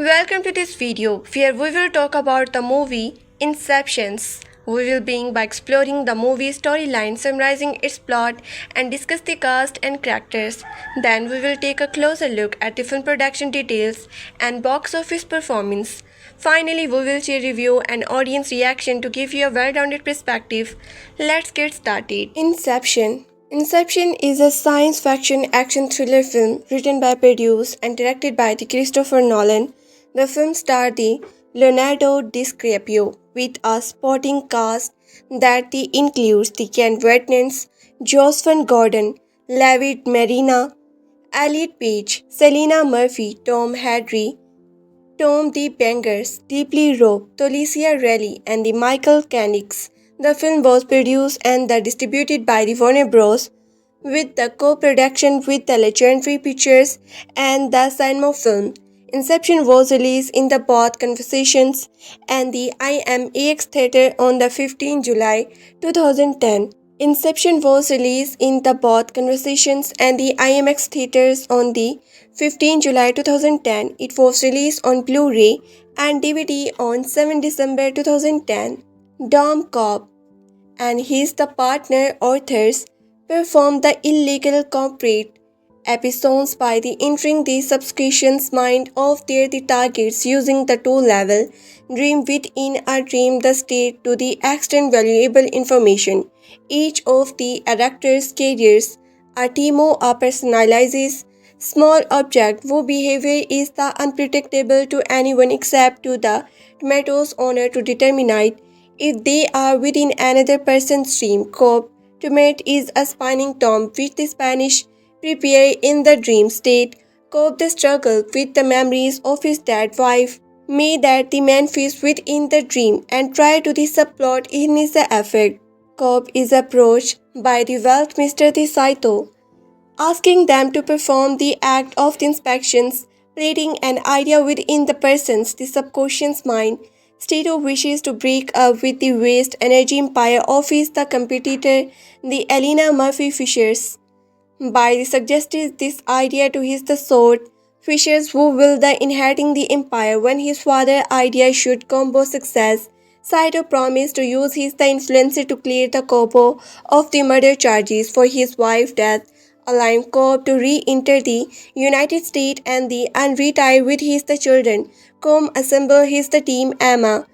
Welcome to this video where we will talk about the movie Inceptions. We will begin by exploring the movie storyline, summarizing its plot, and discuss the cast and characters. Then we will take a closer look at the film production details and box office performance. Finally, we will share review and audience reaction to give you a well-rounded perspective. Let's get started. Inception is a science fiction action thriller film written by, produced, and directed by Christopher Nolan. The film stars Leonardo DiCaprio with a supporting cast that includes the Ken Watkins, Josephine Gordon, David Marina, Elliot Page, Selena Murphy, Tom Hardy, Tom the Bangers, Deeply Rope, Tolicia Raleigh, and the Michael Canucks. The film was produced and distributed by the Warner Bros. With the co-production with the Legendary Pictures and the Cinema Film. Inception was released in the both conversations and the IMAX theater on the 15 July 2010. Inception was released in the both conversations and the IMAX theaters on the 15 July 2010. It was released on Blu-ray and DVD on 7 December 2010. Dom Cobb and his partner authors performed the illegal corporate episodes by entering the subscription's mind of their targets using the two-level dream within a dream the state to the extend valuable information. Each of the actors carries a Timo personalizes small object whose behavior is the unpredictable to anyone except to the tomatoes owner to determine if they are within another person's dream. Cobb Tomat is a spinning tomb which the Spanish prepare in the dream state. Cobb the struggle with the memories of his dead wife. May that the man face within the dream and try to the subplot in his effect. Cobb is approached by the wealth Mr. the Saito, asking them to perform the act of the inspections, planting an idea within the person's the subconscious mind. Stato wishes to break up with the waste energy empire of his the competitor, the Elena Murphy Fishers. By suggesting this idea to his the sword, Fishers who will the inheriting the empire when his father idea should combo success. Saito promised to use his the influence to clear the Kobo of the murder charges for his wife's death, allowing Cobb to re-enter the United States and the unretire with his the children. Cobb assemble his the team Emma,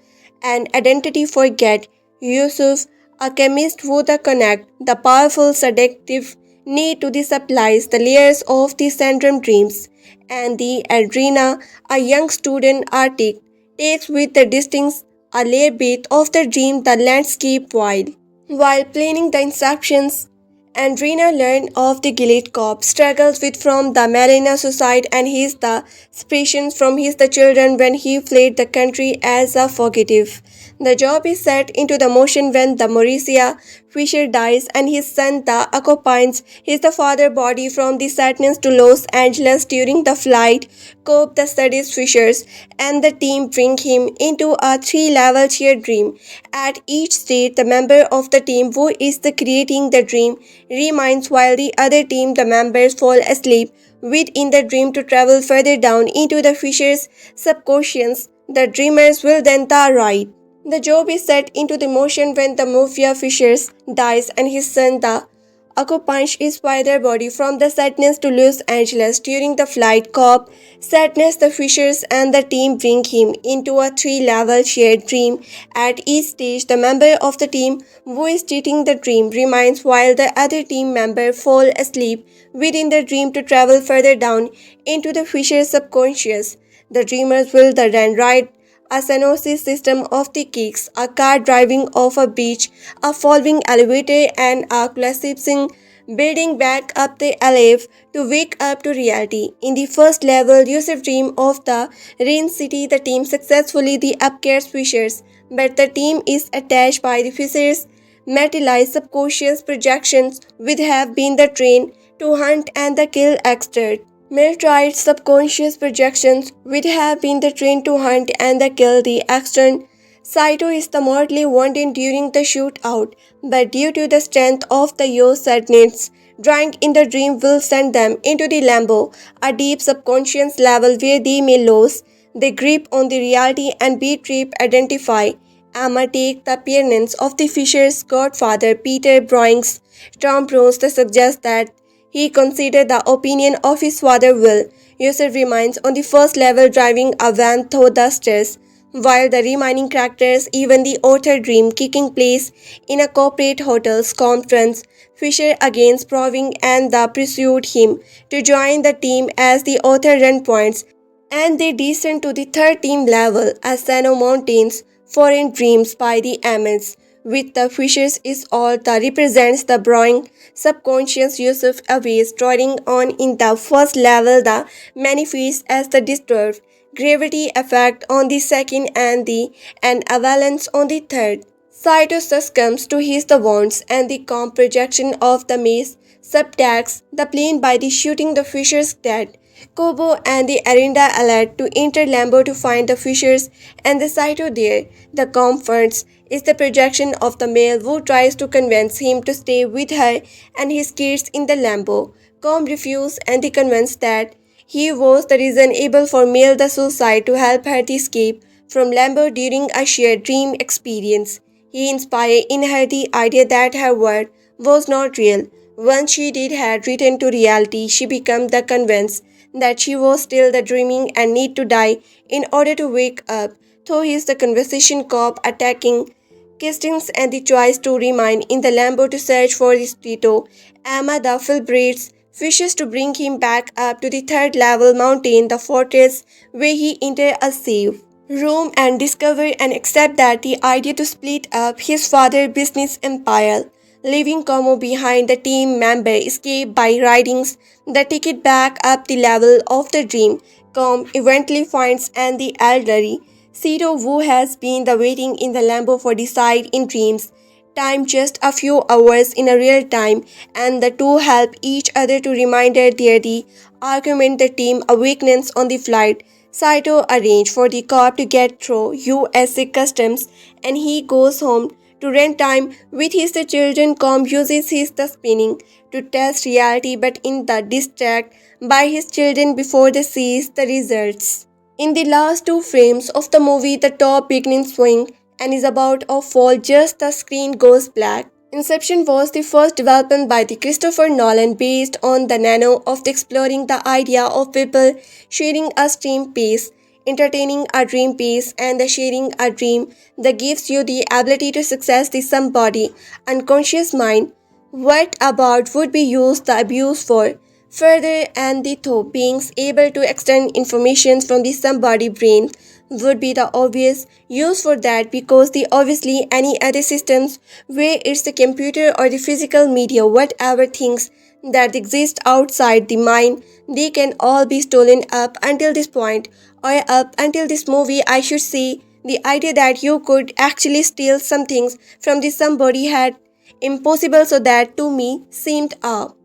an identity forget, Yusuf, a chemist who the connect, the powerful seductive need to the supplies the layers of the syndrome dreams, and the Adrena, a young student artist, takes with the distinct a layer bit of the dream the landscape while planning the inceptions. Andrina learned of the Gilead Cobb struggles with from the Marina suicide and his the separations from his the children when he fled the country as a fugitive. The job is set into the motion when the Mauricia Fisher dies and his son the occupies his the father body from the sadness to Los Angeles during the flight. Cobb the studies Fishers and the team bring him into a three-level shared dream. At each stage, the member of the team who is the creating the dream reminds while the other team the members fall asleep within the dream to travel further down into the Fisher's subconscious. The dreamers will then rise. The job is set into the motion when the Mafia Fishers dies and his son the occupies his father body from the sadness to Los Angeles during the flight. Cobb, sadness, the Fishers and the team bring him into a three-level shared dream. At each stage, the member of the team who is treating the dream reminds while the other team member fall asleep within the dream to travel further down into the Fisher's subconscious. The dreamers will then ride a cyanosis system of the kicks, a car driving off a beach, a falling elevator, and a collapsing building back up the alley to wake up to reality. In the first level, Yusuf dream of the Rain City. The team successfully the upcares Fishers, but the team is attached by the Fishers' materialized subconscious projections, which have been the train to hunt and the kill extort. Militarized subconscious projections which have been the trained to hunt and kill the extern. Saito is the mortally wounded during the shootout, but due to the strength of the Yo's sadness, drawing in the dream will send them into the limbo, a deep subconscious level where they may lose They grip on the reality and betrip identify. Emma takes the appearance of the Fisher's godfather Peter Broings. Tom Rose suggests that he considered the opinion of his father Will. Yusuf remains on the first level driving a van through the stairs, while the remaining characters, even the author dream kicking place in a corporate hotel's conference, Fisher against proving and the pursued him to join the team as the author run points and they descend to the third team level as Sano Mountains Foreign Dreams by the Emmets. With the fishes is all that represents the brewing subconscious Yusuf aways drawing on in the first level the manifests as the disturbed gravity effect on the second and the and avalanche on the third. Saito succumbs to his the wounds and the calm projection of the maze subtracts the plane by the shooting the fishers dead. Kobo and the Arinda alert to enter Lambo to find the fishers and the Saito there. The comforts is the projection of the male who tries to convince him to stay with her and his kids in the Lambo. Com refuses and they convince that he was the reason able for male the suicide to help her to escape from Lambo during a shared dream experience. He inspired in her the idea that her world was not real. Once she did had returned to reality, she became the convinced that she was still the dreaming and need to die in order to wake up. Though he is the conversation cop attacking Kistings and the choice to remain in the Lambo to search for his Tito, Emma the Fulbrights wishes to bring him back up to the third level mountain, the fortress where he entered a safe room and discover and accept that the idea to split up his father's business empire, leaving Como behind. The team member escape by riding the ticket back up the level of the dream. Com eventually finds and the elderly Ciro who has been the waiting in the Lambo for the side in dreams. Time just a few hours in a real time and the two help each other to reminder the argument the team awakens on the flight. Saito arranges for the cop to get through USA customs and he goes home to rent time with his children. Com uses his the spinning to test reality but in the distract by his children before they sees the results. In the last two frames of the movie, the top begins swing and is about to fall just the screen goes black. Inception was the first development by the Christopher Nolan based on the nano of the exploring the idea of people sharing a stream pace, entertaining a dream pace and the sharing a dream that gives you the ability to success the somebody unconscious mind. What about would be used the abuse for? Further, and the thought beings able to extend information from the somebody brain would be the obvious use for that because the obviously any other systems where it's the computer or the physical media whatever things that exist outside the mind they can all be stolen up until this point or up until this movie I should say the idea that you could actually steal some things from the somebody had impossible so that to me seemed up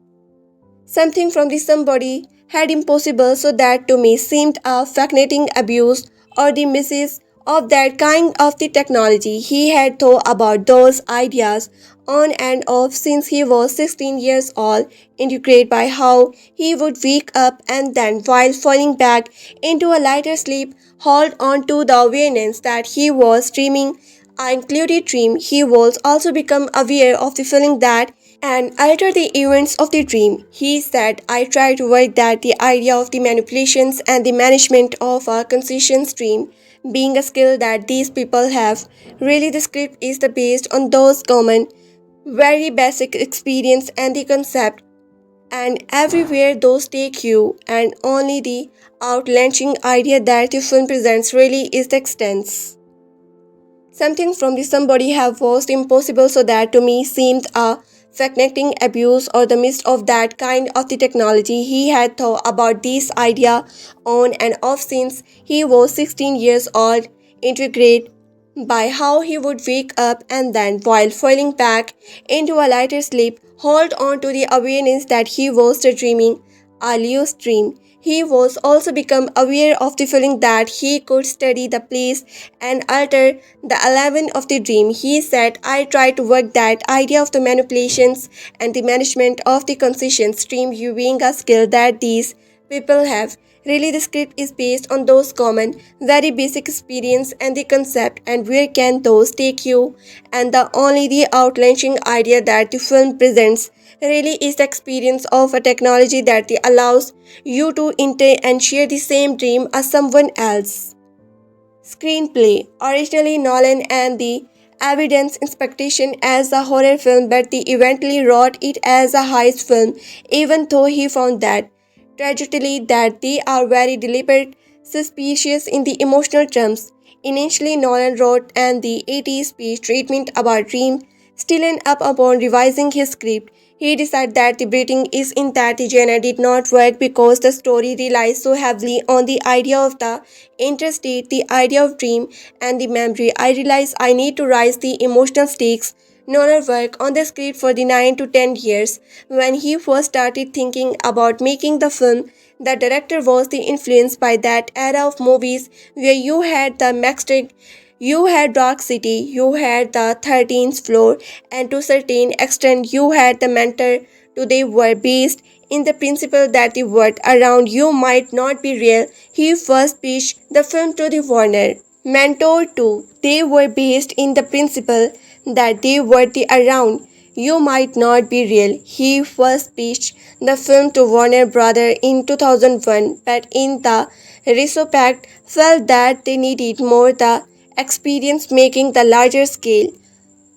something from the somebody had impossible so that to me seemed a fascinating abuse or the misuse of that kind of the technology. He had thought about those ideas on and off since he was 16 years old, intrigued by how he would wake up and then while falling back into a lighter sleep hold on to the awareness that he was dreaming. I included dream. He was also become aware of the feeling that and alter the events of the dream. He said, I try to work that the idea of the manipulations and the management of a conscious dream being a skill that these people have. Really the script is the based on those common, very basic experience and the concept and everywhere those take you and only the outlanching idea that the film presents really is the extent. Something from the somebody have was impossible so that to me seemed a fascinating abuse or the midst of that kind of the technology. He had thought about this idea on and off since he was 16 years old, intrigued by how he would wake up and then while falling back into a lighter sleep hold on to the awareness that he was dreaming a lucid dream. He was also become aware of the feeling that he could study the place and alter the element of the dream. He said, I try to work that idea of the manipulations and the management of the conscious dream you being a skill that these people have. Really, the script is based on those common, very basic experience and the concept, and where can those take you? And the outlanishing idea that the film presents really is the experience of a technology that allows you to enter and share the same dream as someone else. Screenplay. Originally Nolan and the evidence expectation as a horror film, but he eventually wrote it as a heist film, even though he found that tragically that they are very deliberate, suspicious in the emotional terms. Initially Nolan wrote and the 80s speech treatment about dream, still and up upon revising his script. He decided that the breathing is in that the genre did not work because the story relies so heavily on the idea of the interstate, the idea of dream, and the memory. I realized I need to rise the emotional stakes. Nolan worked on the script for the 9 to 10 years. When he first started thinking about making the film, the director was influenced by that era of movies where you had the Maxtrick, you had Dark City, you had the 13th floor, and to a certain extent you had the mentor. They were based in the principle that the world around you might not be real. He first pitched the film to the Warner. Mentor 2. They were based in the principle that they were the around you might not be real. He first pitched the film to Warner Brother in 2001, but in the retrospect felt that they needed more the experience making the larger scale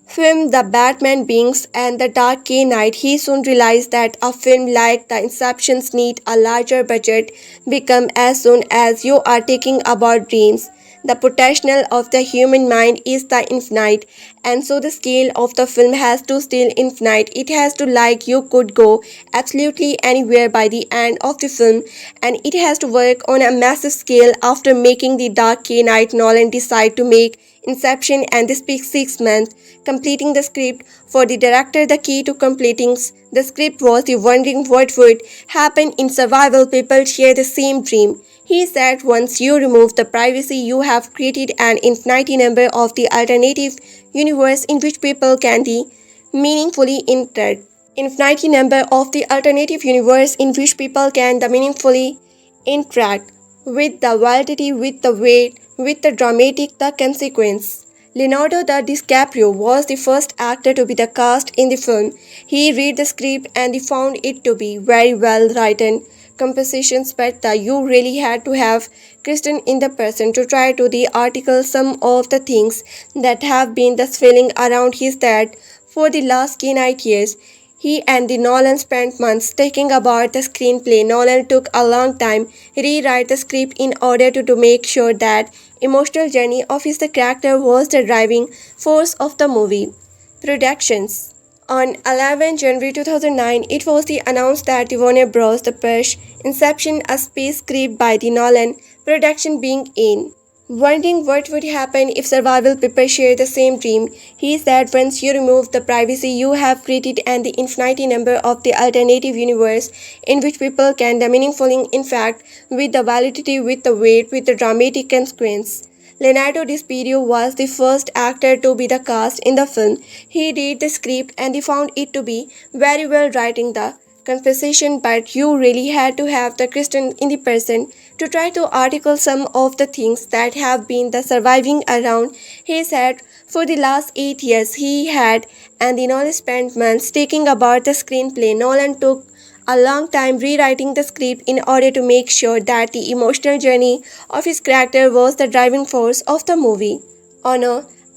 film The Batman Begins and The Dark Knight. He soon realized that a film like The Inceptions need a larger budget become as soon as you are thinking about dreams. The potential of the human mind is the infinite, and so the scale of the film has to still infinite. It has to like you could go absolutely anywhere by the end of the film, and it has to work on a massive scale. After making The Dark Knight, Nolan decided to make Inception and this took 6 months completing the script. For the director, the key to completing the script was the wondering what would happen in survival. People share the same dream. He said once you remove the privacy, you have created an infinite number of the alternative universe in which people can be meaningfully interact. Infinite number of the alternative universe in which people can meaningfully interact with the validity, with the weight, with the dramatic, the consequence. Leonardo DiCaprio was the first actor to be the cast in the film. He read the script and he found it to be very well written compositions, but you really had to have Kristen in the person to try to the article some of the things that have been the swirling around his head for the last 8 years. He and the Nolan spent months thinking about the screenplay. Nolan took a long time rewrite the script in order to make sure that emotional journey of his character was the driving force of the movie. Productions. On 11 January 2009, it was announced that Warner Bros. The Push Inception, a space script by the Nolan production being in. Wondering what would happen if survival people share the same dream, he said once you remove the privacy, you have created an infinite number of the alternative universe in which people can meaningfully interact with the validity, with the weight, with the dramatic consequence. Leonardo DiCaprio was the first actor to be the cast in the film. He read the script and he found it to be very well writing the conversation, but you really had to have the Christian in the person to try to article some of the things that have been the surviving around. He said for the last 8 years he had and Nolan spent months thinking about the screenplay. Nolan took a long time rewriting the script in order to make sure that the emotional journey of his character was the driving force of the movie. On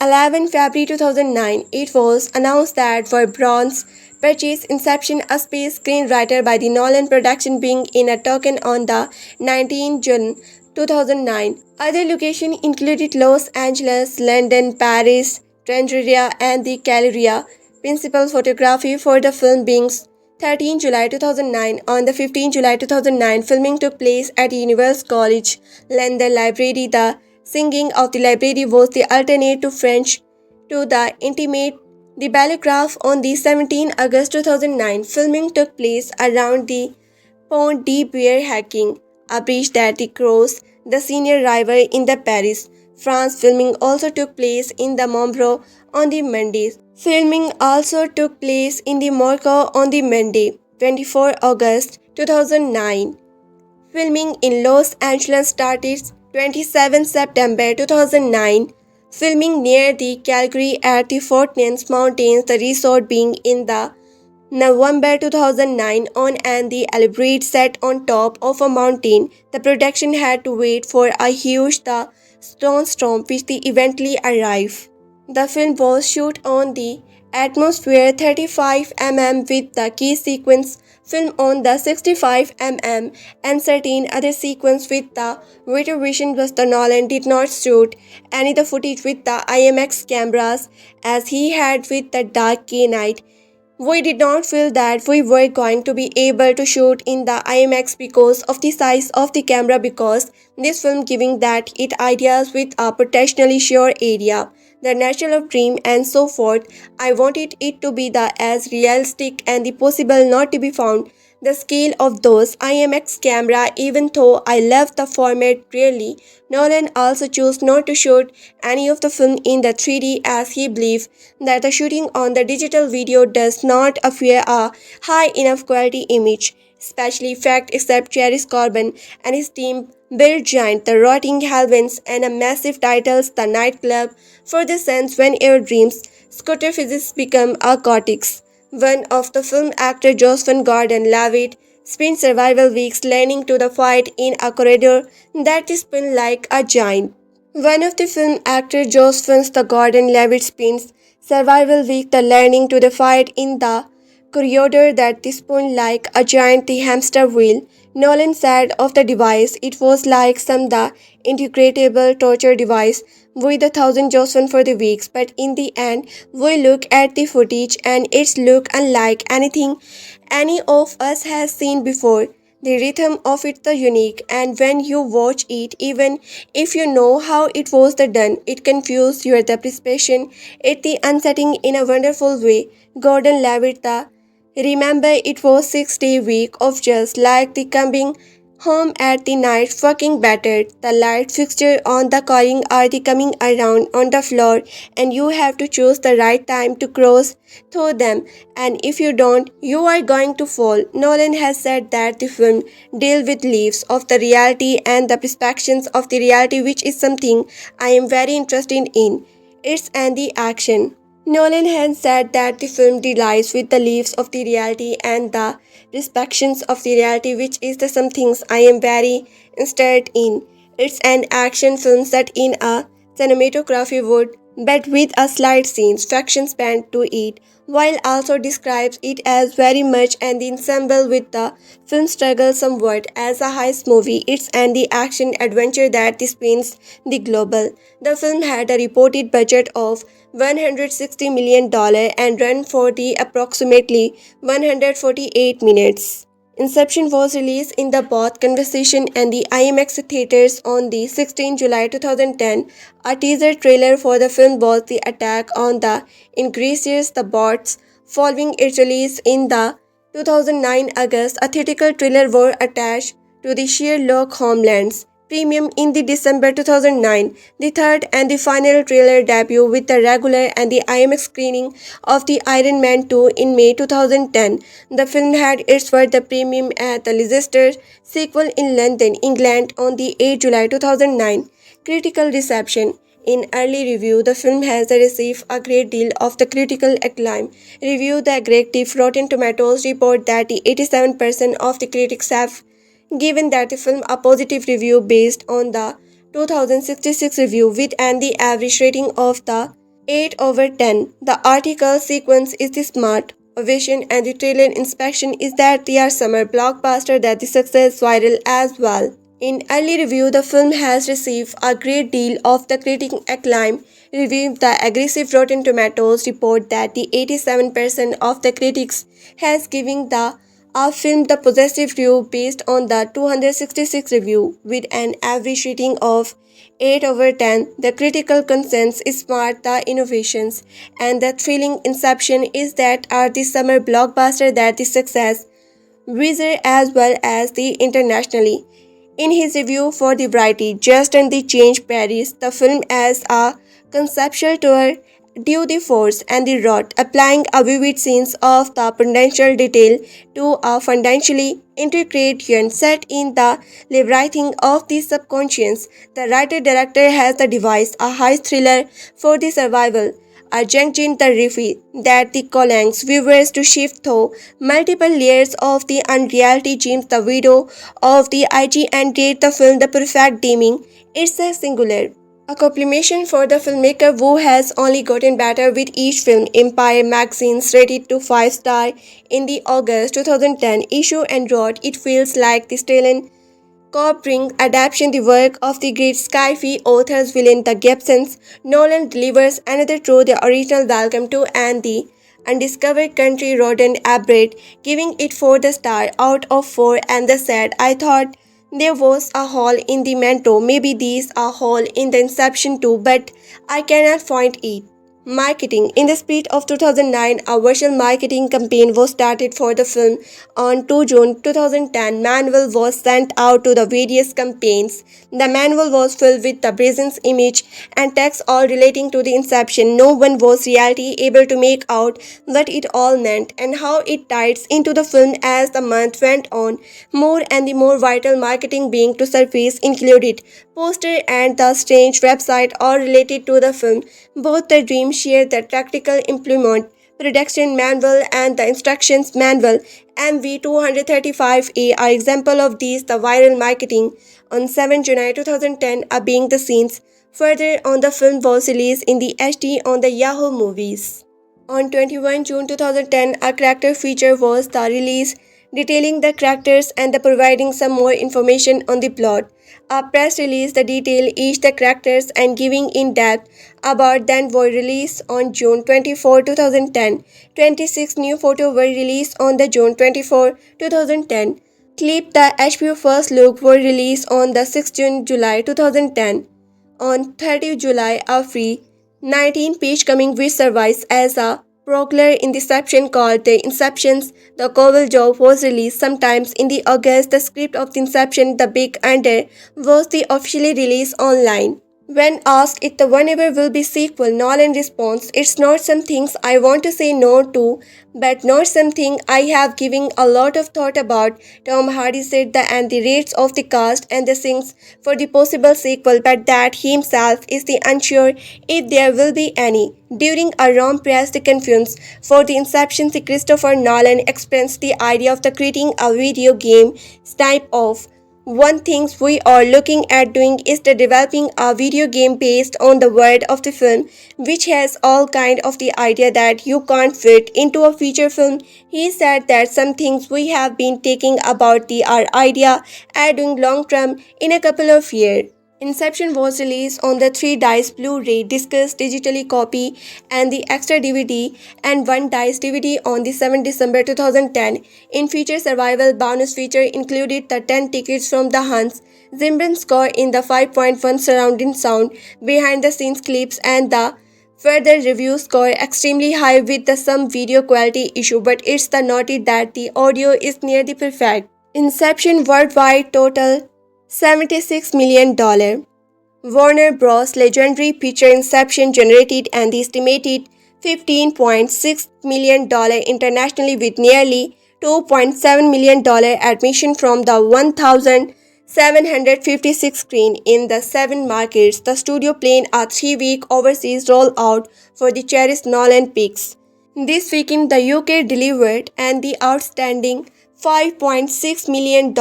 11 February 2009, it was announced that for Bronze purchased Inception, a space screenwriter by the Nolan production being in a token on the 19 June 2009. Other locations included Los Angeles, London, Paris, Tangier, and the Calabria. Principal photography for the film being 13 July 2009. On the 15 July 2009, filming took place at University College London Library. The singing of the library was the alternate to French to the intimate the Ballygraph. On the 17 August 2009, filming took place around the Pont de Bière Hacking, a bridge that crossed the Senior River in the Paris, France. Filming also took place in the Montbro on the Monday. Filming also took place in the Morocco on the Monday, 24 August 2009. Filming in Los Angeles started 27 September 2009. Filming near the Calgary at the Fortnance Mountains, the resort being in the November 2009 on and the elaborate set on top of a mountain. The production had to wait for a huge stone storm which they eventually arrived. The film was shot on the atmosphere 35 mm with the key sequence film on the 65 mm and certain other sequence with the video vision, but the Nolan did not shoot any of the footage with the IMAX cameras as he had with the Dark Knight. We did not feel that we were going to be able to shoot in the IMAX because of the size of the camera, because this film giving that it ideas with a potentially sure area, the natural of dream and so forth. I wanted it to be the as realistic and the possible not to be found. The scale of those IMAX camera, even though I love the format really, Nolan also chose not to shoot any of the film in the 3D as he believed that the shooting on the digital video does not offer a high enough quality image. Special effect except Jerry Corbin and his team built giant the rotting heavens and a massive titles the nightclub for the sense when your dreams scooter physics become aquatics. One of the film actor Josephine Gordon-Levitt spent survival weeks learning to the fight in a corridor that spun like a giant. One of the film actor Josephine the Gordon-Levitt spends survival week the learning to the fight in the corridor that spun like a giant the hamster wheel. Nolan said of the device, it was like some the integratable torture device with a thousand Josephine for the weeks, but in the end, we look at the footage and it's look unlike anything any of us has seen before. The rhythm of it the unique, and when you watch it, even if you know how it was the done, it confuses your the perception. It the unsettling in a wonderful way. Gordon Levitt the remember it was 6 day week of just like the coming home at the night fucking battered. The light fixture on the calling are the coming around on the floor and you have to choose the right time to cross through them, and if you don't, you are going to fall. Nolan has said that the film deal with leaves of the reality and the perspectives of the reality, which is something I am very interested in. It's and the action. Nolan has said that the film deals with the leaves of the reality and the perspectives of the reality, which is the some things I am very interested in. It's an action film set in a cinematography wood, but with a slight scenes fraction span to it, while also describes it as very much and the ensemble with the film struggle somewhat as a heist movie. It's and the action adventure that spins the global. The film had a reported budget of $160 million and run for the approximately 148 minutes. Inception was released in the both conversation and the IMAX theaters on the 16 July 2010. A teaser trailer for the film was the attack on the Ingredients the bots following its release in the 2009 August. A theatrical trailer was attached to the Sherlock Holmes premium in the December 2009, the third and the final trailer debut with the regular and the IMAX screening of the Iron Man 2 in May 2010. The film had its first premiere at the Leicester sequel in London, England on the 8 July 2009. Critical reception. In early review, the film has received a great deal of the critical acclaim. Review the aggressive Rotten Tomatoes report that the 87% of the critics have given that the film a positive review based on the 2066 review with and the average rating of the 8 over 10. The article sequence is the smart ovation and the trailer inspection is that they are summer blockbuster that the success viral as well. In early review, the film has received a great deal of the critical acclaim. Review the aggressive Rotten Tomatoes report that the 87% of the critics has given the film the positive review based on the 266 review with an average rating of 8 over 10. The critical consensus is smart the innovations and the thrilling inception is that are the summer blockbuster that the success Wizard as well as the internationally. In his review for the Variety, Just and the Change Paris, the film as a conceptual tour tour de force and the rot, applying a vivid sense of the potential detail to a fundamentally intricate yarn set in the labyrinth of the subconscious. The writer-director has the device, a high thriller for the survival, a junction terrific that the collects viewers to shift through multiple layers of the unreality. James, the widow of the IG, and rate the film the perfect deming. It's a singular accomplishment for the filmmaker who has only gotten better with each film. Empire magazines rated to 5 star in the August 2010 issue and wrote, "It feels like the Stellan Cobb brings adaptation the work of the great sci-fi authors Willem the Gibsons. Nolan delivers another true the original welcome to and the undiscovered country Roden Abbott, giving it 4 the star out of 4 and the said, I thought there was a hole in the Manto, maybe there's a hole in the Inception too, but I cannot find it. Marketing. In the spirit of 2009, a virtual marketing campaign was started for the film. On 2 June 2010, manual was sent out to the various campaigns. The manual was filled with the presence image and text all relating to the inception. No one was really able to make out what it all meant and how it ties into the film as the month went on. More and the more vital marketing being to surface included poster and the strange website all related to the film. Both the dream share the tactical implement production manual and the instructions manual. MV235A are example of these. The viral marketing on 7 July 2010 are being the scenes. Further on, the film was released in the HD on the Yahoo Movies. On 21 June 2010, a character feature was the release detailing the characters and the providing some more information on the plot. A press release the detail each the characters and giving in depth about them were released on June 24, 2010. 26 new photos were released on the June 24, 2010. Clip the HBO first look were released on the 6th July 2010. On 30 July, a free 19-page comic which survives as a prequel in Inception called The Inceptions. The cover job was released sometimes in the August. The script of The Inception, The Big Under, was the officially released online. When asked if the whenever will be sequel, Nolan responds, "It's not some things I want to say no to, but not something I have given a lot of thought about." Tom Hardy said that and the rates of the cast and the things for the possible sequel, but that he himself is the unsure if there will be any. During a Rome press conference for the Inception, Christopher Nolan expressed the idea of the creating a video game type of one thing we are looking at doing is the developing a video game based on the world of the film, which has all kind of the idea that you can't fit into a feature film. He said that some things we have been taking about the our idea at doing long term in a couple of years. Inception was released on the 3 dice Blu-ray discs digitally copy and the extra DVD and 1 dice DVD on the 7 December 2010. In feature survival bonus feature included the 10 tickets from the Hans Zimmer score in the 5.1 surrounding sound, behind the scenes clips and the further review score extremely high with the some video quality issue, but it's the noted that the audio is near the perfect. Inception worldwide total $76 million. Warner Bros. Legendary picture Inception generated an estimated $15.6 million internationally with nearly $2.7 million admission from the 1,756 screen in the 7 markets. The studio planned a 3-week overseas rollout for the cherished Nolan picks. This weekend, the UK delivered and the outstanding $5.6 million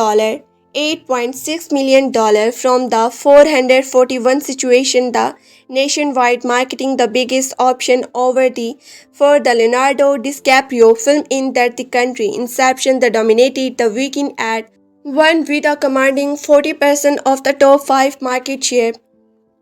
$8.6 million from the 441 situation. The nationwide marketing the biggest option over the for the Leonardo DiCaprio film in that the country. Inception the dominated the weekend at one with a commanding 40% of the top 5 market share.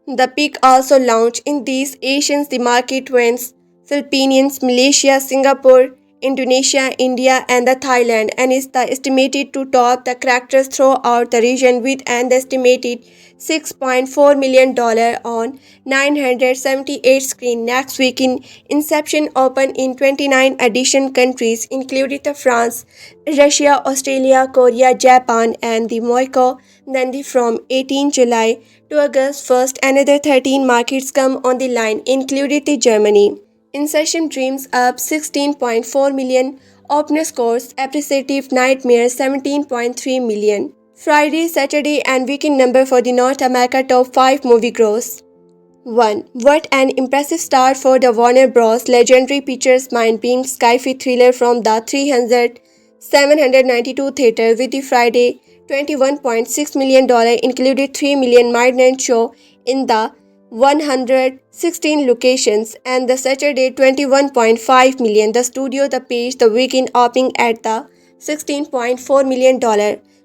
The pick also launched in these Asians the market trends Philippines, Malaysia, Singapore, Indonesia, India, and the Thailand, and is the estimated to top the characters throughout the region with an estimated $6.4 million on 978 screen. Next week in Inception open in 29 additional countries, including the France, Russia, Australia, Korea, Japan, and the Morocco. Then from 18 July to August 1st, another 13 markets come on the line, including the Germany. Inception dreams up 16.4 million, opener scores appreciative nightmare 17.3 million. Friday, Saturday, and weekend number for the North America top 5 movie gross. 1. What an impressive start for the Warner Bros. Legendary Pictures mind-being sci-fi thriller from the 792 theater with the Friday $21.6 million included 3 million midnight show in the 116 locations, and the Saturday 21.5 million. The studio the page the weekend opening at the $16.4 million.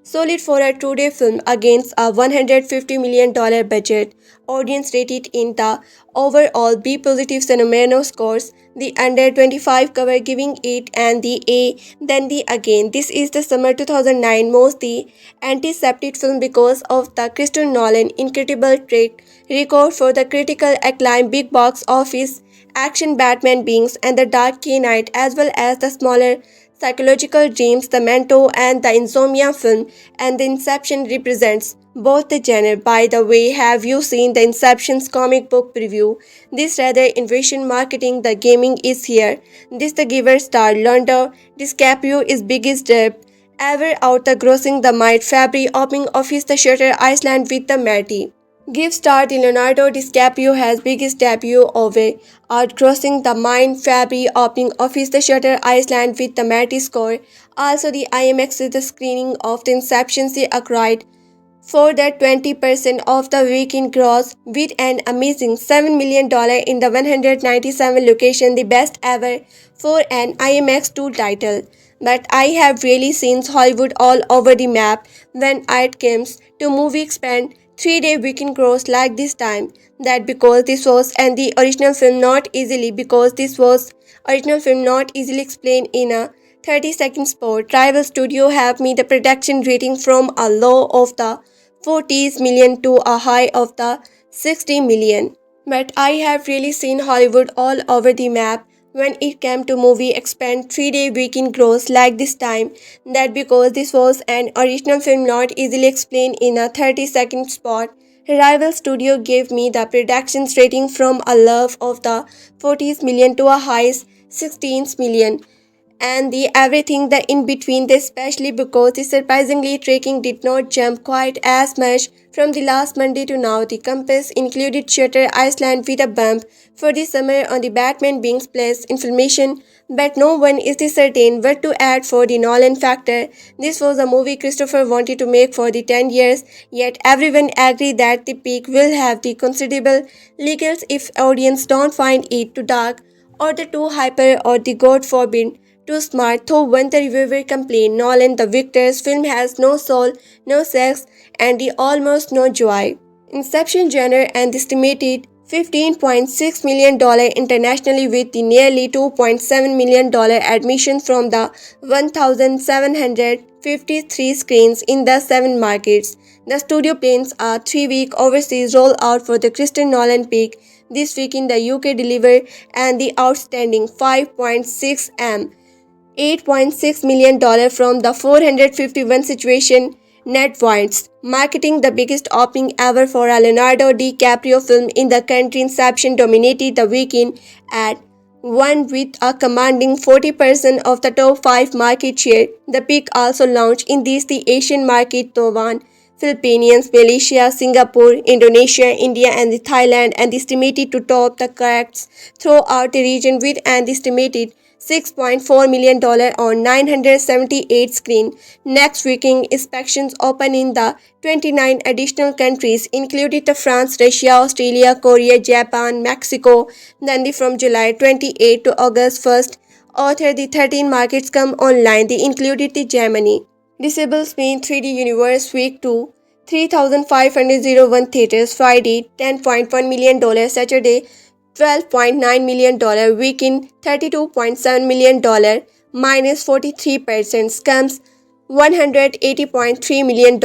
Solid for a two-day film against a $150 million budget. Audience rated in the overall B positive Cinemano scores. The under 25 cover giving it and the A, then the again. This is the summer 2009 most the antiseptic film because of the Christopher Nolan incredible track record for the critical acclaim big box office action Batman Beings and the Dark Knight, as well as the smaller psychological dreams, the Mento and the Insomnia film, and the Inception represents both the genre. By the way, have you seen the Inception's comic book preview? This rather invasion marketing the gaming is here. This the giver star Leonardo DiCaprio is biggest dip ever out the grossing the might Fabry opening office the Shutter Island with the Matty. Give star Leonardo DiCaprio has biggest debut over outgrossing the Mind Fabry opening office the Shutter Island with the Matty score. Also the IMAX is the screening of the Inception they acquired for that 20% of the weekend gross with an amazing $7 million in the 197 location, the best ever for an IMAX 2 title. But I have really seen Hollywood all over the map when it comes to movie expand 3-day weekend gross like this time. That because this was and the original film not easily explained in a 30-second spot. Rival studio have me the production rating from a low of the 40 million to a high of the 60 million. But I have really seen Hollywood all over the map when it came to movie expand 3-day weekend gross like this time. That because this was an original film not easily explained in a 30-second spot. Rival studio gave me the production's rating from a low of the 40 million to a high 16 million, and the everything the in between this, especially because the surprisingly tracking did not jump quite as much from the last Monday to now. The compass included Shutter Island with a bump for the summer on the Batman Beings Place information, but no one is certain what to add for the Nolan factor. This was a movie Christopher wanted to make for the 10 years, yet everyone agreed that the peak will have the considerable legals if audience don't find it too dark or the too hyper or the God forbid too smart. Though when the reviewer complained, Nolan the Victor's film has no soul, no sex, and the almost no joy. Inception genre and estimated $15.6 million internationally with the nearly $2.7 million admission from the 1,753 screens in the 7 markets. The studio plans a 3-week overseas rollout for the Christopher Nolan peak. This week in the UK delivered and the outstanding 5.6 m. $8.6 million from the 451 situation net points, marketing the biggest opening ever for a Leonardo DiCaprio film in the country. Inception dominated the weekend at 1 with a commanding 40% of the top 5 market share. The peak also launched in the Asian market Taiwan, Philippines, Malaysia, Singapore, Indonesia, India, and Thailand, and estimated to top the charts throughout the region with an estimated $6.4 million on 978 screen. Next weekend inspections open in the 29 additional countries, including the France, Russia, Australia, Korea, Japan, Mexico. Then from July 28 to August 1st, author the 13 markets come online. They included the Germany. Disable Spain 3D Universe Week 2, 3,501 theaters. Friday, $10.1 million. Saturday, $12.9 million. Weekend, $32.7 million. minus 43% scams $180.3 million.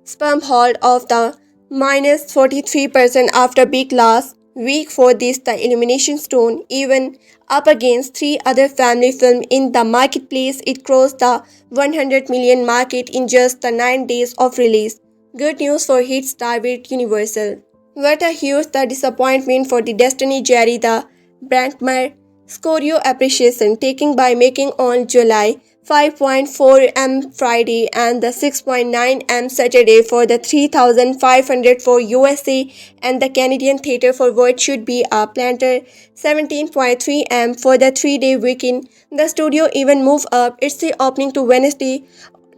Sperm hold of the minus 43% after big loss. Week for this, the Illumination Stone, even up against three other family films in the marketplace, it crossed the 100 million market in just the 9 days of release. Good news for hit star with Universal. What a huge the disappointment for the Destiny Jerry the Brankmer Scorio appreciation taking by making on July 5.4 m Friday and the 6.9 m Saturday for the 3,500 for USA and the Canadian theater for what should be a planter 17.3 m for the 3-day weekend. The studio even moved up its opening to Wednesday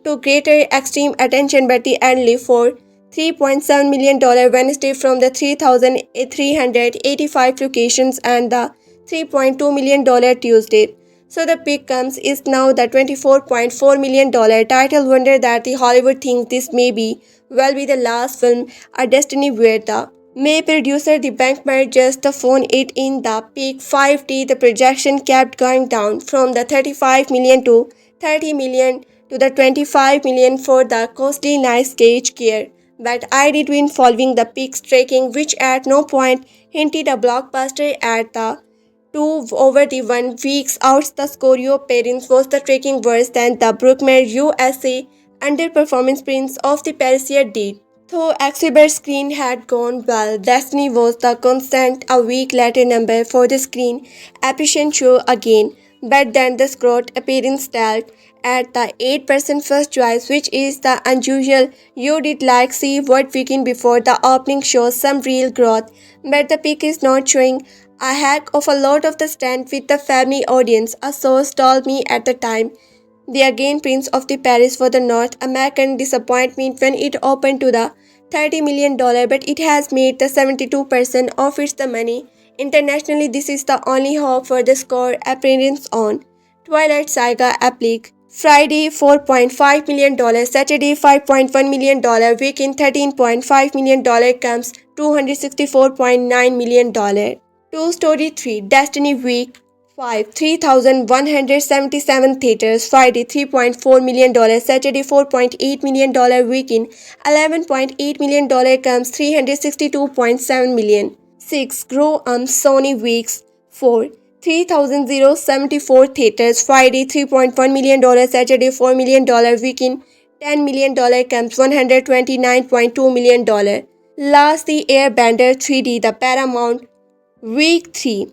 to greater extreme attention by the early for $3.7 million Wednesday from the 3,385 locations and the $3.2 million Tuesday. So the pick comes is now the $24.4 million title. Wonder that the Hollywood thinks this may be will be the last film a Destiny where the May producer the bank might just the phone it in the peak 5D. The projection kept going down from the 35 million to 30 million to the 25 million for the costly nice cage gear. But I did win following the peak striking, which at no point hinted a blockbuster at the 2 over the 1 weeks out. The Scorio parents was the tracking worse than the Brookmere USA underperformance prints of the Parisier did. Though exhibit screen had gone well, Destiny was the constant a week later number for the screen appreciation show again, but then the scrot appearance dealt at the 8% first choice, which is the unusual. You did like see what weekend before the opening shows some real growth, but the pick is not showing a heck of a lot of the stand with the family audience, a source told me at the time. The again Prince of the Paris for the North American disappointment when it opened to the $30 million, but it has made the 72% of its the money. Internationally, this is the only hope for the score appearance on Twilight Saga Applique. Friday $4.5 million, Saturday $5.1 million, weekend $13.5 million comes $264.9 million. Two Story 3 Destiny Week 5 3,177 theaters, Friday $3.4 million, Saturday $4.8 million, weekend $11.8 million comes $362.7 million. 6 Grow Sony Weeks 4 3,074 theaters, Friday $3.1 million, Saturday $4 million, weekend $10 million comes $129.2 million. Last the Airbender 3D the Paramount Week 3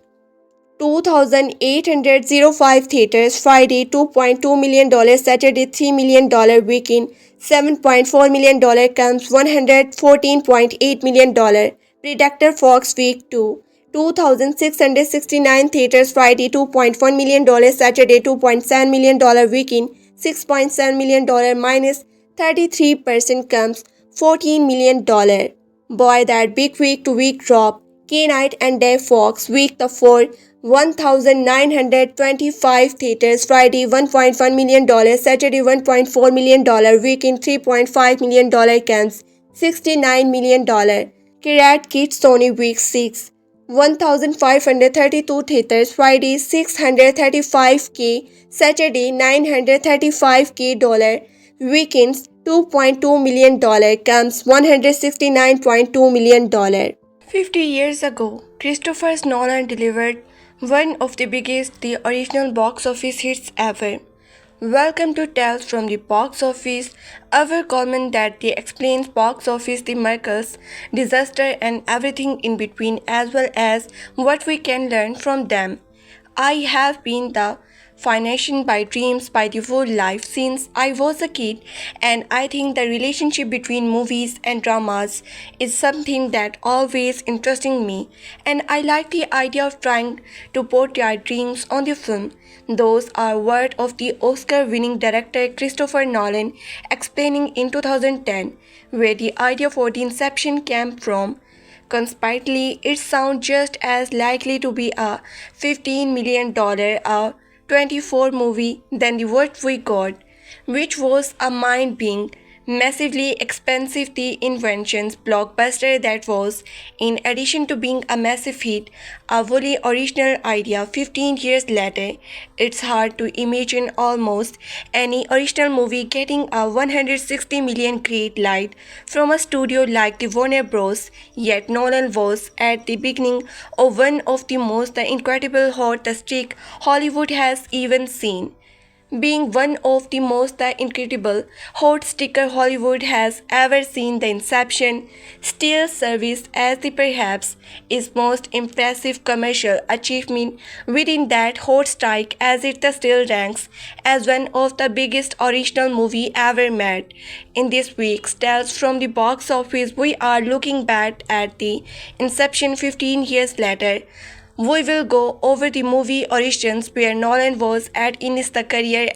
2,805 theaters, Friday $2.2 million, Saturday $3 million, weekend $7.4 million comes $114.8 million. Predator Fox Week 2 2,669 theaters, Friday $2.1 million, Saturday $2.7 million, weekend $6.7 million minus 33% comes $14 million. Boy, that big week to week drop. K-Night and Day Fox Week the 4 1,925 theaters, Friday $1.1 million, Saturday $1.4 million, weekend $3.5 million comes $69 million. Kirat Kid Sony Week 6 1,532 theaters, Friday $635K, Saturday $935K, weekends $2.2 million comes $169.2 million. 50 years ago, Christopher Nolan delivered one of the biggest the original box office hits ever. Welcome to Tales from the Box Office, our column that explains box office, the miracles, disaster, and everything in between, as well as what we can learn from them. I have been the financed by dreams by the whole life since I was a kid, and I think the relationship between movies and dramas is something that always interesting me, and I like the idea of trying to portray dreams on the film. Those are words of the Oscar-winning director Christopher Nolan explaining in 2010, where the idea for the Inception came from. Consequently, it sounds just as likely to be a $15 million a 24 movie than the what we got, which was a mind-being massively expensive the inventions blockbuster that was, in addition to being a massive hit, a wholly original idea 15 years later. It's hard to imagine almost any original movie getting a 160 million green light from a studio like the Warner Bros. Yet Nolan was at the beginning of one of the most incredible hot streak Hollywood has even seen, being one of the most incredible hot sticker Hollywood has ever seen. The Inception still serves as the perhaps its most impressive commercial achievement within that hot strike, as it still ranks as one of the biggest original movie ever made. In this week's Tales from the Box Office, we are looking back at the Inception 15 years later. We will go over the movie origins, where Nolan was at in his career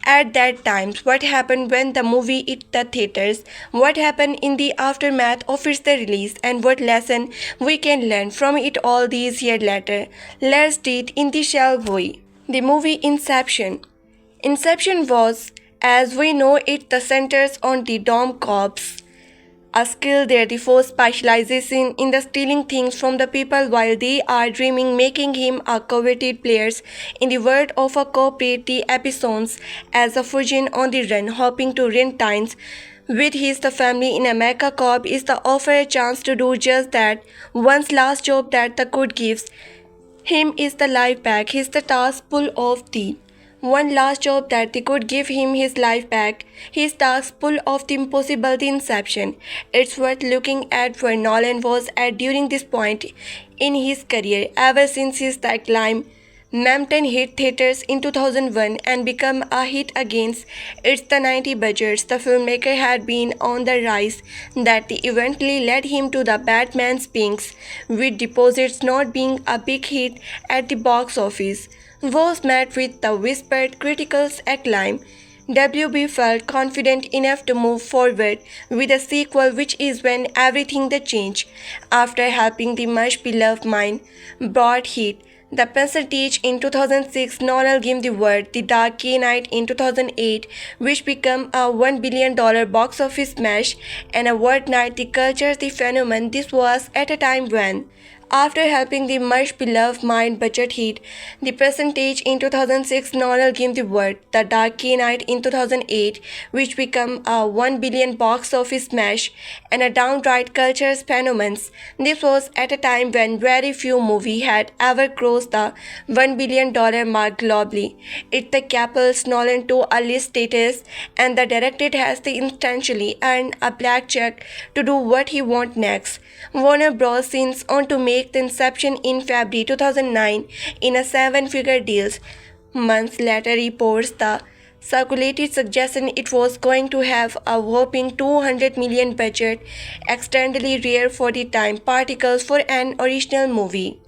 at that time, what happened when the movie hit the theaters, what happened in the aftermath of its release, and what lesson we can learn from it all these years later. Let's do it in the shall we. The movie Inception. Inception was, as we know it, the centers on the Dom Cobb's a skill there the force specializes in the stealing things from the people while they are dreaming, making him a coveted player in the world of a corporate. The episodes as a fugitive on the run, hoping to rent times with his the family in America. Cobb is the offer a chance to do just that. One's last job that the good gives him is the life back. He's the task full of the one last job that they could give him his life back. His task full of the impossible, the Inception. It's worth looking at where Nolan was at during this point in his career. Ever since his The Climb Mountain hit theaters in 2001 and become a hit against its the 90 budgets, the filmmaker had been on the rise that eventually led him to the Batman Spinks, with Deposits not being a big hit at the box office was met with the whispered critical acclaim. WB felt confident enough to move forward with a sequel, which is when everything that changed. After helping the much beloved Mine brought hit the percentage in 2006, Nolan gave the word The Dark Knight in 2008, which became a $1 billion box office smash and a worldwide the culture the phenomenon. This was at a time when, after helping the much beloved Mind budget hit the percentage in 2006, Nolan gave the word The Dark Knight in 2008, which became a $1 billion box office smash and a downright culture phenomenon. This was at a time when very few movies had ever crossed the $1 billion mark globally. It the couples Nolan to a list status, and the director has the instantly earned a black check to do what he wants next. Warner Bros. Signs on to make the Inception in February 2009 in a seven-figure deal. Months later, reports the circulated suggestion it was going to have a whopping 200 million budget, extremely rare for the time, particles for an original movie.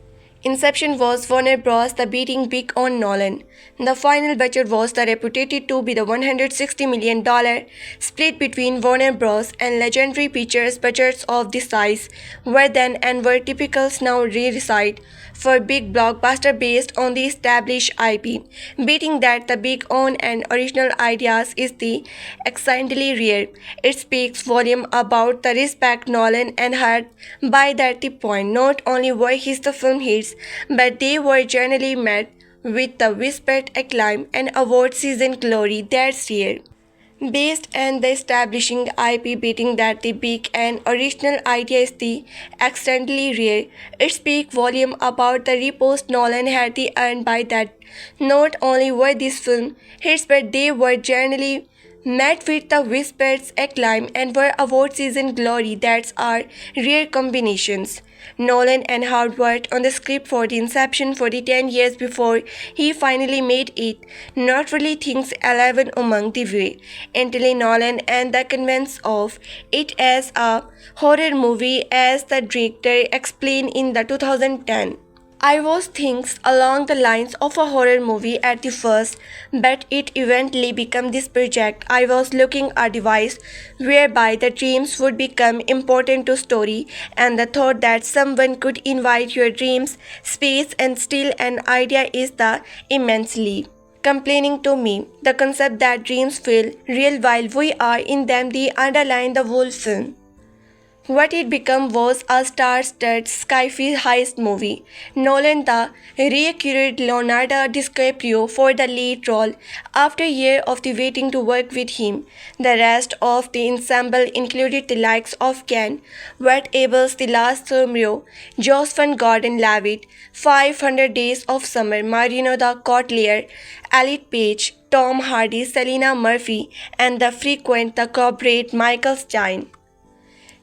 Inception was Warner Bros. The beating big on Nolan. The final budget was reputed to be the $160 million split between Warner Bros. And Legendary Pictures. Budgets of this size were then and were typical now reside for big blockbuster based on the established IP. Beating that the big on and original ideas is the exceedingly rare. It speaks volume about the respect Nolan and had by that the point. Not only were his the film hits, but they were generally met with the whispered acclaim and award season glory that's rare. Based on the establishing IP, beating that the big and original idea is the extremely rare. It speaks volume about the repost Nolan had the earned by that. Not only were these film hits, but they were generally met with the whispered acclaim and were award season glory. That's are rare combinations. Nolan and hard worked on the script for the Inception for the 10 years before he finally made it. Not really things alive among the way until Nolan and the convince of it as a horror movie, as the director explained in the 2010. I was things along the lines of a horror movie at the first, but it eventually became this project. I was looking a device whereby the dreams would become important to story, and the thought that someone could invite your dreams space and steal an idea is the immensely complaining to me. The concept that dreams feel real while we are in them the underline the whole film. What it became was a star-studded sci-fi heist movie. Nolan the recruited Leonardo DiCaprio for the lead role after a year of the waiting to work with him. The rest of the ensemble included the likes of Ken Wet Abels, The Last Samurai, Jocelyn Gordon-Levitt, 500 Days of Summer, Marino the Cotelier, Elliot Page, Tom Hardy, Selena Murphy, and the frequent the corporate Michael Stein.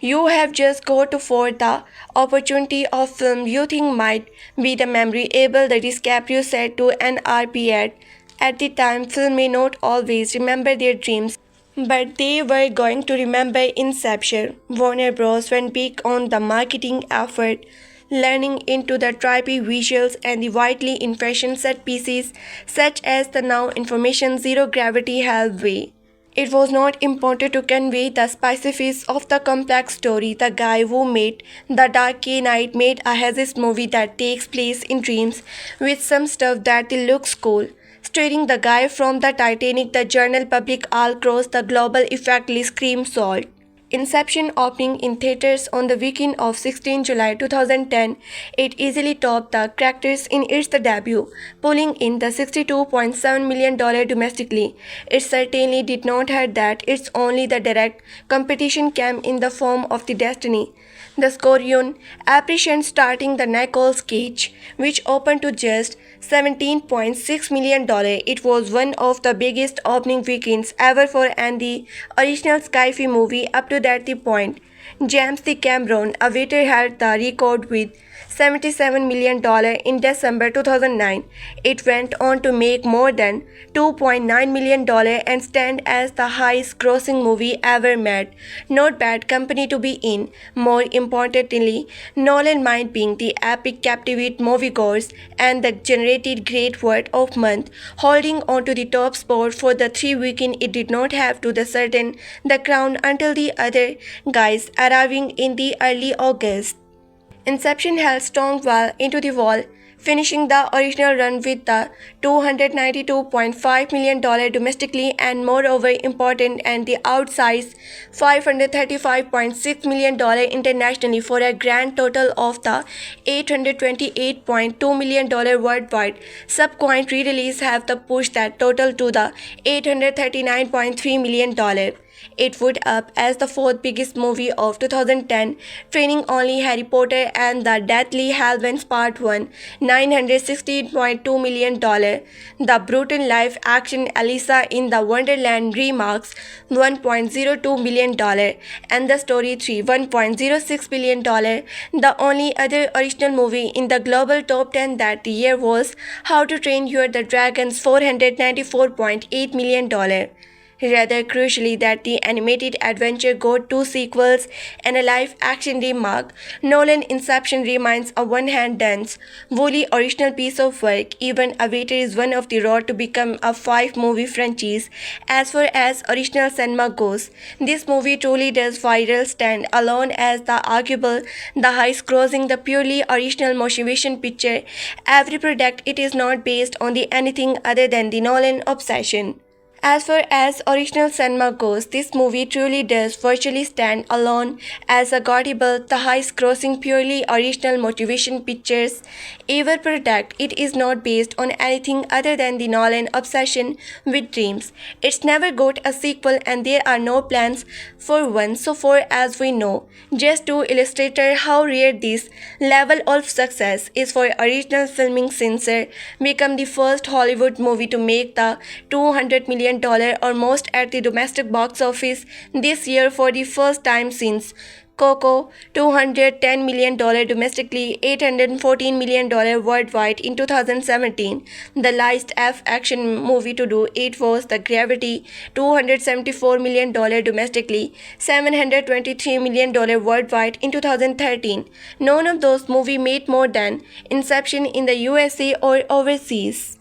You have just got to for the opportunity of film you think might be the memorable that DiCaprio said to an RP ad. At the time, film may not always remember their dreams, but they were going to remember Inception. Warner Bros. Went big on the marketing effort, learning into the trippy visuals and the widely infashion set pieces such as the now information zero gravity hallway. It was not important to convey the specifics of the complex story. The guy who made The Dark Knight made a hazardous movie that takes place in dreams with some stuff that looks cool. Starring the guy from the Titanic, the general public all across the global effectively scream salt. Inception opening in theaters on the weekend of 16 July 2010, it easily topped the characters in its debut, pulling in the $62.7 million domestically. It certainly did not hurt that its only the direct competition came in the form of the Destiny. The Scorpion appreciation starting the Nicolas Cage, which opened to just $17.6 million. It was one of the biggest opening weekends ever for the original sci-fi movie up to that point. James the Cameron awaited held the record with $77 million in December 2009. It went on to make more than $2.9 million and stand as the highest grossing movie ever made. Not bad company to be in. More importantly, Nolan mind being the epic captivate moviegoers and the generated great word of month, holding on to the top spot for the 3 weekend. It did not have to the certain the crown until the other guys arriving in the early August. Inception held strong well into the wall, finishing the original run with the $292.5 million domestically and moreover important and the outsized $535.6 million internationally for a grand total of the $828.2 million worldwide. Subsequent re-release have the pushed that total to the $839.3 million. It would up as the fourth biggest movie of 2010, trailing only Harry Potter and the Deathly Hallows Part 1, $916.2 million. The brutal live-action Alice in the Wonderland remarks $1.02 million, and the story 3, $1.06 billion. The only other original movie in the global top 10 that year was How to Train Your the Dragon's $494.8 million. Rather crucially that the animated adventure got 2 sequels and a live-action remake. Nolan Inception remains a one-hand dance, woolly original piece of work. Even Avatar is one of the road to become a 5-movie franchise. As far as original cinema goes, this movie truly does viral stand alone as the arguable, the highest grossing, the purely original motivation picture. Every product it is not based on the anything other than the Nolan obsession. As far as original cinema goes, this movie truly does virtually stand alone as a gaudible, the highest grossing purely original motivation pictures ever product. It is not based on anything other than the Nolan obsession with dreams. It's never got a sequel and there are no plans for one so far as we know. Just to illustrate how rare this level of success is for original filming since become the first Hollywood movie to make the $200 million or most at the domestic box office this year for the first time since Coco, $210 million domestically, $814 million worldwide in 2017. The last F-action movie to do it was The Gravity, $274 million domestically, $723 million worldwide in 2013. None of those movies made more than Inception in the USA or overseas.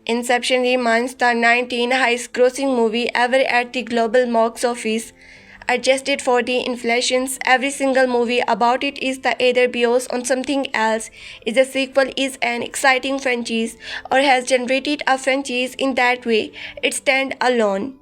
Inception remains the 19th highest grossing movie ever at the global box office. adjusted for the inflations. Every single movie about it is the either builds on something else, is a sequel, is an exciting franchise, or has generated a franchise in that way. It stands alone.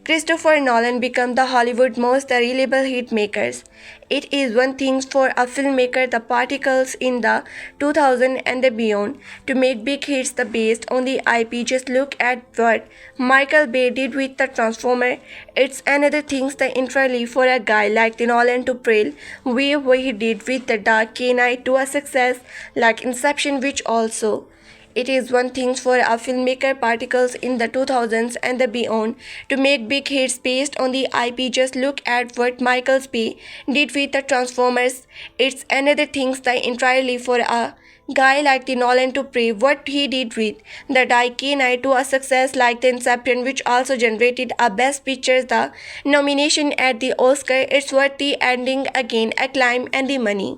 Christopher Nolan became the Hollywood's most reliable hit makers. It is one thing for a filmmaker the particles in the 2000 and beyond to make big hits the based on the IP. Just look at what Michael Bay did with the Transformer. It's another thing the entirely for a guy like the Nolan to praise what he did with the Dark Knight to a success like Inception, which also it is one thing for a filmmaker particles in the 2000s and beyond to make big hits based on the IP. Just look at what Michael Bay did with the Transformers. It's another thing entirely for a guy like the Nolan to prove what he did with the Dark Knight to a success like the Inception, which also generated a Best Picture the nomination at the Oscar. It's worth the ending again, acclaim and the money.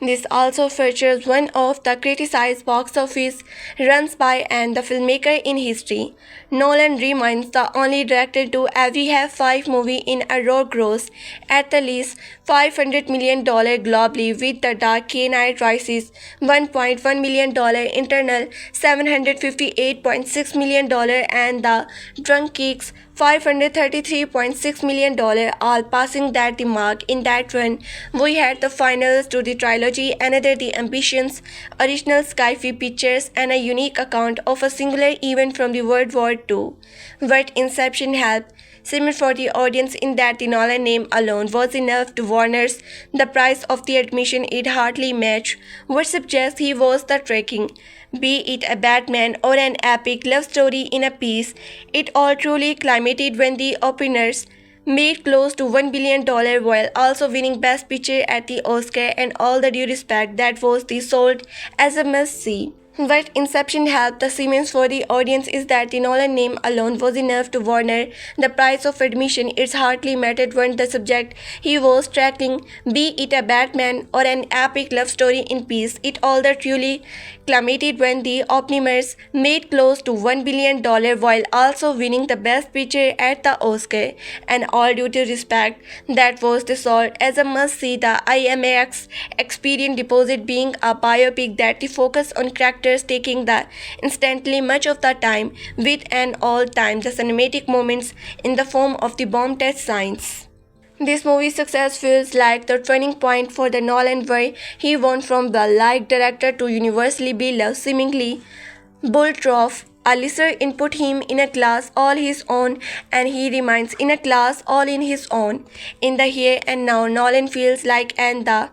This also features one of the criticized box office runs by and the filmmaker in history. Nolan remains the only director to ever have 5 movies in a row gross at the least $500 million globally, with The Dark Knight Rises $1.1 million internal, $758.6 million, and The Drunk Kicks $533.6 million, all passing that mark. In that run, we had the finals to the trilogy, another the ambitions, original sci-fi pictures, and a unique account of a singular event from the World War II. What Inception helped cement for the audience in that the Nolan name alone was enough to Warner's. The price of the admission it hardly matched what suggests he was the tracking. Be it a Batman or an epic love story in a piece, it all truly climated when the openers made close to $1 billion while also winning Best Picture at the Oscar, and all the due respect that was the sold as a must-see. What Inception helped the Siemens for the audience is that the Nolan name alone was enough to Warner. The price of admission it's hardly mattered when the subject he was tracking, be it a Batman or an epic love story in peace. It all that truly climated when the Oppenheimers made close to $1 billion while also winning the Best Picture at the Oscar, and all due to respect that was the sold as a must-see. The IMAX experience deposit being a biopic that the focus on characters taking the instantly much of the time with an all-time the cinematic moments in the form of the bomb test scenes. This movie's success feels like the turning point for the Nolan, where he went from the liked director to universally beloved, seemingly bulletproof. A listener input him in a class all his own, and he remains in a class all in his own. In the here and now, Nolan feels like the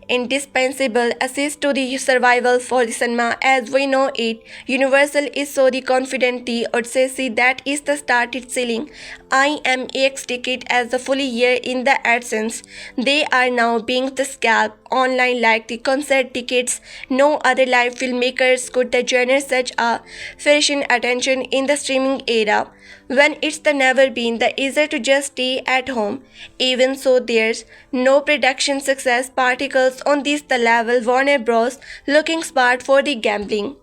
indispensable assist to the survival for the cinema as we know it. Universal is so the confident the Odyssey that is the started selling IMAX ticket as the full year in the AdSense. They are now being the scalp online like the concert tickets. No other live filmmakers could generate such a fashion attention in the streaming era, when it's the never been the easier to just stay at home. Even so, there's no production success particles on this the level Warner Bros. Looking smart for the gambling.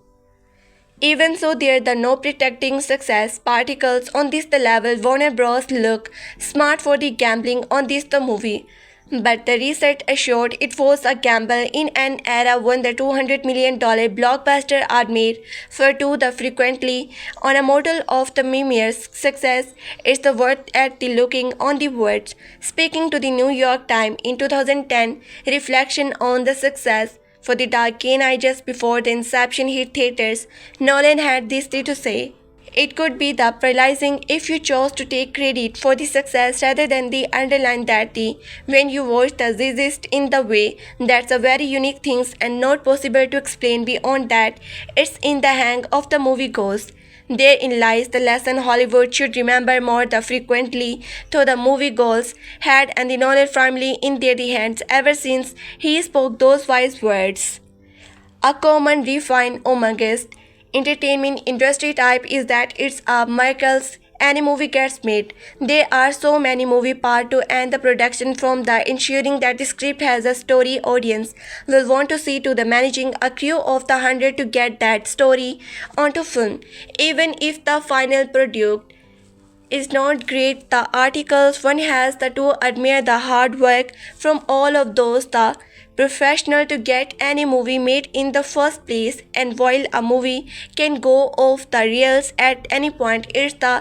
Even so, there the no protecting success particles on this the level Warner Bros. Look smart for the gambling on this the movie. But the reset assured it was a gamble in an era when the $200 million blockbuster are made for to the frequently on a model of the meme's success. It's the worth at the looking on the words. Speaking to the New York Times in 2010, reflection on the success for the Dark Knight just before the Inception hit theaters, Nolan had this to say. It could be the paralyzing if you chose to take credit for the success rather than the underline that the when you watch the exist in the way. That's a very unique thing and not possible to explain beyond that. It's in the hang of the movie goes. Therein lies the lesson Hollywood should remember more the frequently, though the movie goals had and the Nolan family in their hands ever since he spoke those wise words. A common refined amongst entertainment industry type is that it's a miracles any movie gets made. There are so many movie part to end the production, from the ensuring that the script has a story audience will want to see to the managing a crew of the 100 to get that story onto film. Even if the final product is not great. The articles one has to admire the hard work from all of those the professional to get any movie made in the first place. And while a movie can go off the rails at any point, it's the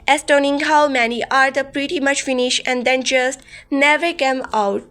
astounding how many are the pretty much finished and then just never came out.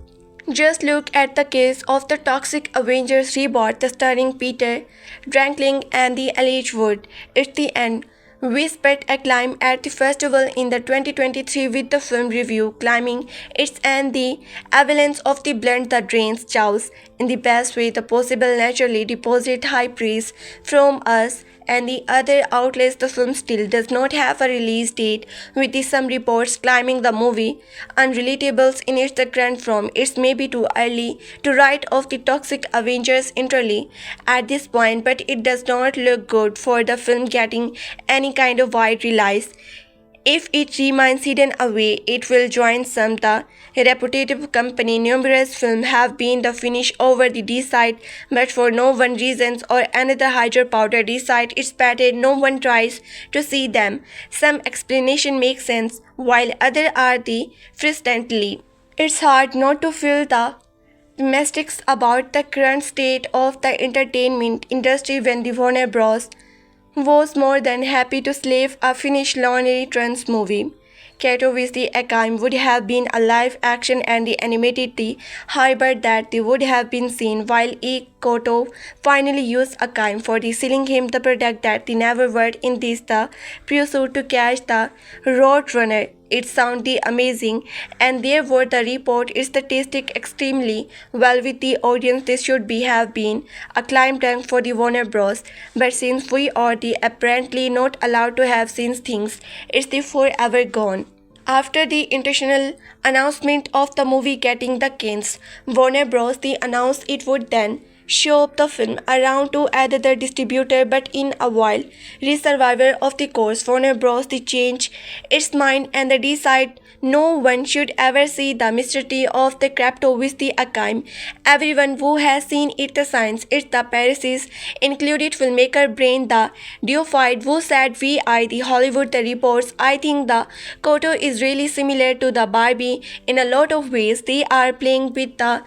Just look at the case of the Toxic Avengers reboot, the starring Peter Dinklage and the Elijah Wood. It's the end. We spread acclaim at the festival in the 2023 with the film review claiming its and the avalanche of the blend that drains chows in the best way the possible naturally deposit high praise from us and the other outlets. The film still does not have a release date, with some reports claiming the movie unrelatables in its current form. It's maybe too early to write off the Toxic Avengers entirely at this point, but it does not look good for the film getting any kind of wide release. If it remains hidden away, it will join some the reputable company. Numerous films have been the finish over the decide, but for no one reasons or another hydro powder decide it's better no one tries to see them. Some explanation makes sense, while other are the frustratingly. It's hard not to feel the mystics about the current state of the entertainment industry when the Warner Bros. Was more than happy to slave a Finnish Lonely Trans movie. Kato with the Akaim would have been a live action and the animated the hybrid that they would have been seen, while E. Koto finally used Akaim for the selling him the product that they never were in this the pursuit to catch the Roadrunner. It sounded amazing, and there were the report is the tasted extremely well with the audience. This should be have been a climb tank for the Warner Bros. But since we are the apparently not allowed to have seen things, it's the forever gone. After the intentional announcement of the movie getting the Canes, Warner Bros. Announced it would then show up the film around to another distributor, but in a while resurvivor of the course Warner Bros. Change its mind and they decide no one should ever see the mystery of the crypto with the Akaim. Everyone who has seen it the signs it's the Paris included filmmaker Brain the Deified who said we are the Hollywood the reports. I think the Koto is really similar to the Barbie in a lot of ways. They are playing with the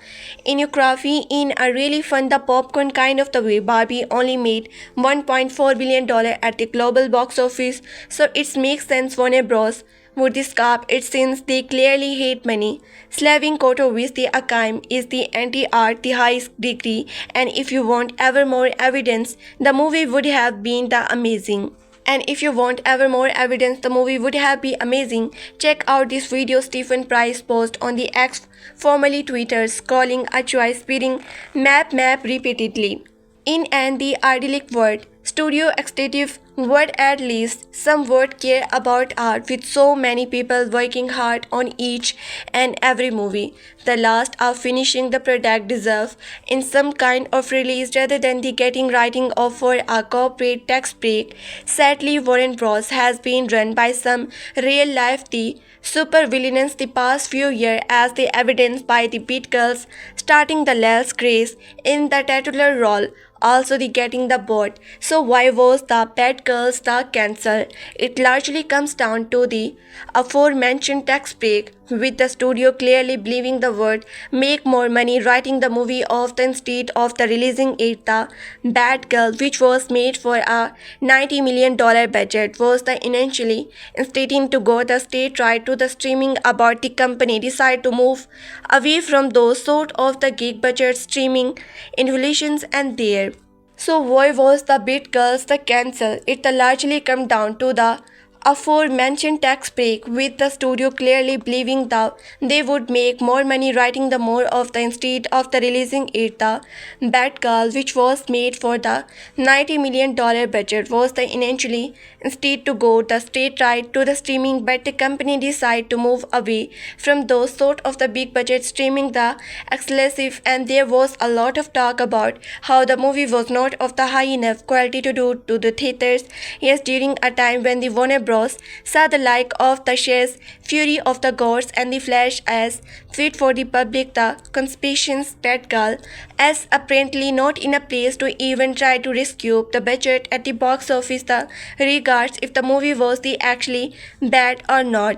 iconography in a really fun the popcorn kind of the way. Barbie only made $1.4 billion at the global box office, so it makes sense Warner Bros. Would discard it since they clearly hate money. Slaving Koto with the Akaim is the anti-art the highest degree, and if you want ever more evidence, the movie would have been the amazing. And if you want ever more evidence, the movie would have been amazing. Check out this video Stephen Price post on the X, formerly Twitter, calling a choice speeding map repeatedly. In and the idyllic world, studio executive would at least some would care about art with so many people working hard on each and every movie. The last of finishing the product deserve in some kind of release rather than the getting writing off for a corporate tax break. Sadly, Warren Bros. Has been run by some real life the super villains the past few years, as the evidenced by the Beat Girls starting the Lels Grace in the titular role, also the getting the boat. So why was the Bad Girls the cancel? It largely comes down to the aforementioned tax break, with the studio clearly believing the word make more money writing the movie off instead of the releasing it. The Bad Girl, which was made for a $90 million budget, was the initially stating to go the state right to the streaming, about the company decide to move away from those sort of the gig budget streaming innovations and there. So why was the Beat Girls the cancel? It largely come down to the aforementioned tax break, with the studio clearly believing that they would make more money writing the more of the instead of the releasing it. The Bad Girl, which was made for the $90 million budget, was the initially instead to go the straight right to the streaming, but the company decided to move away from those sort of the big budget streaming the exclusive, and there was a lot of talk about how the movie was not of the high enough quality to do to the theaters. Yes, during a time when the Warner Bros. Saw the like of the shares, Fury of the Gods and The Flash as fit for the public, the conspirations that girl as apparently not in a place to even try to rescue the budget at the box office, the regards if the movie was the actually bad or not.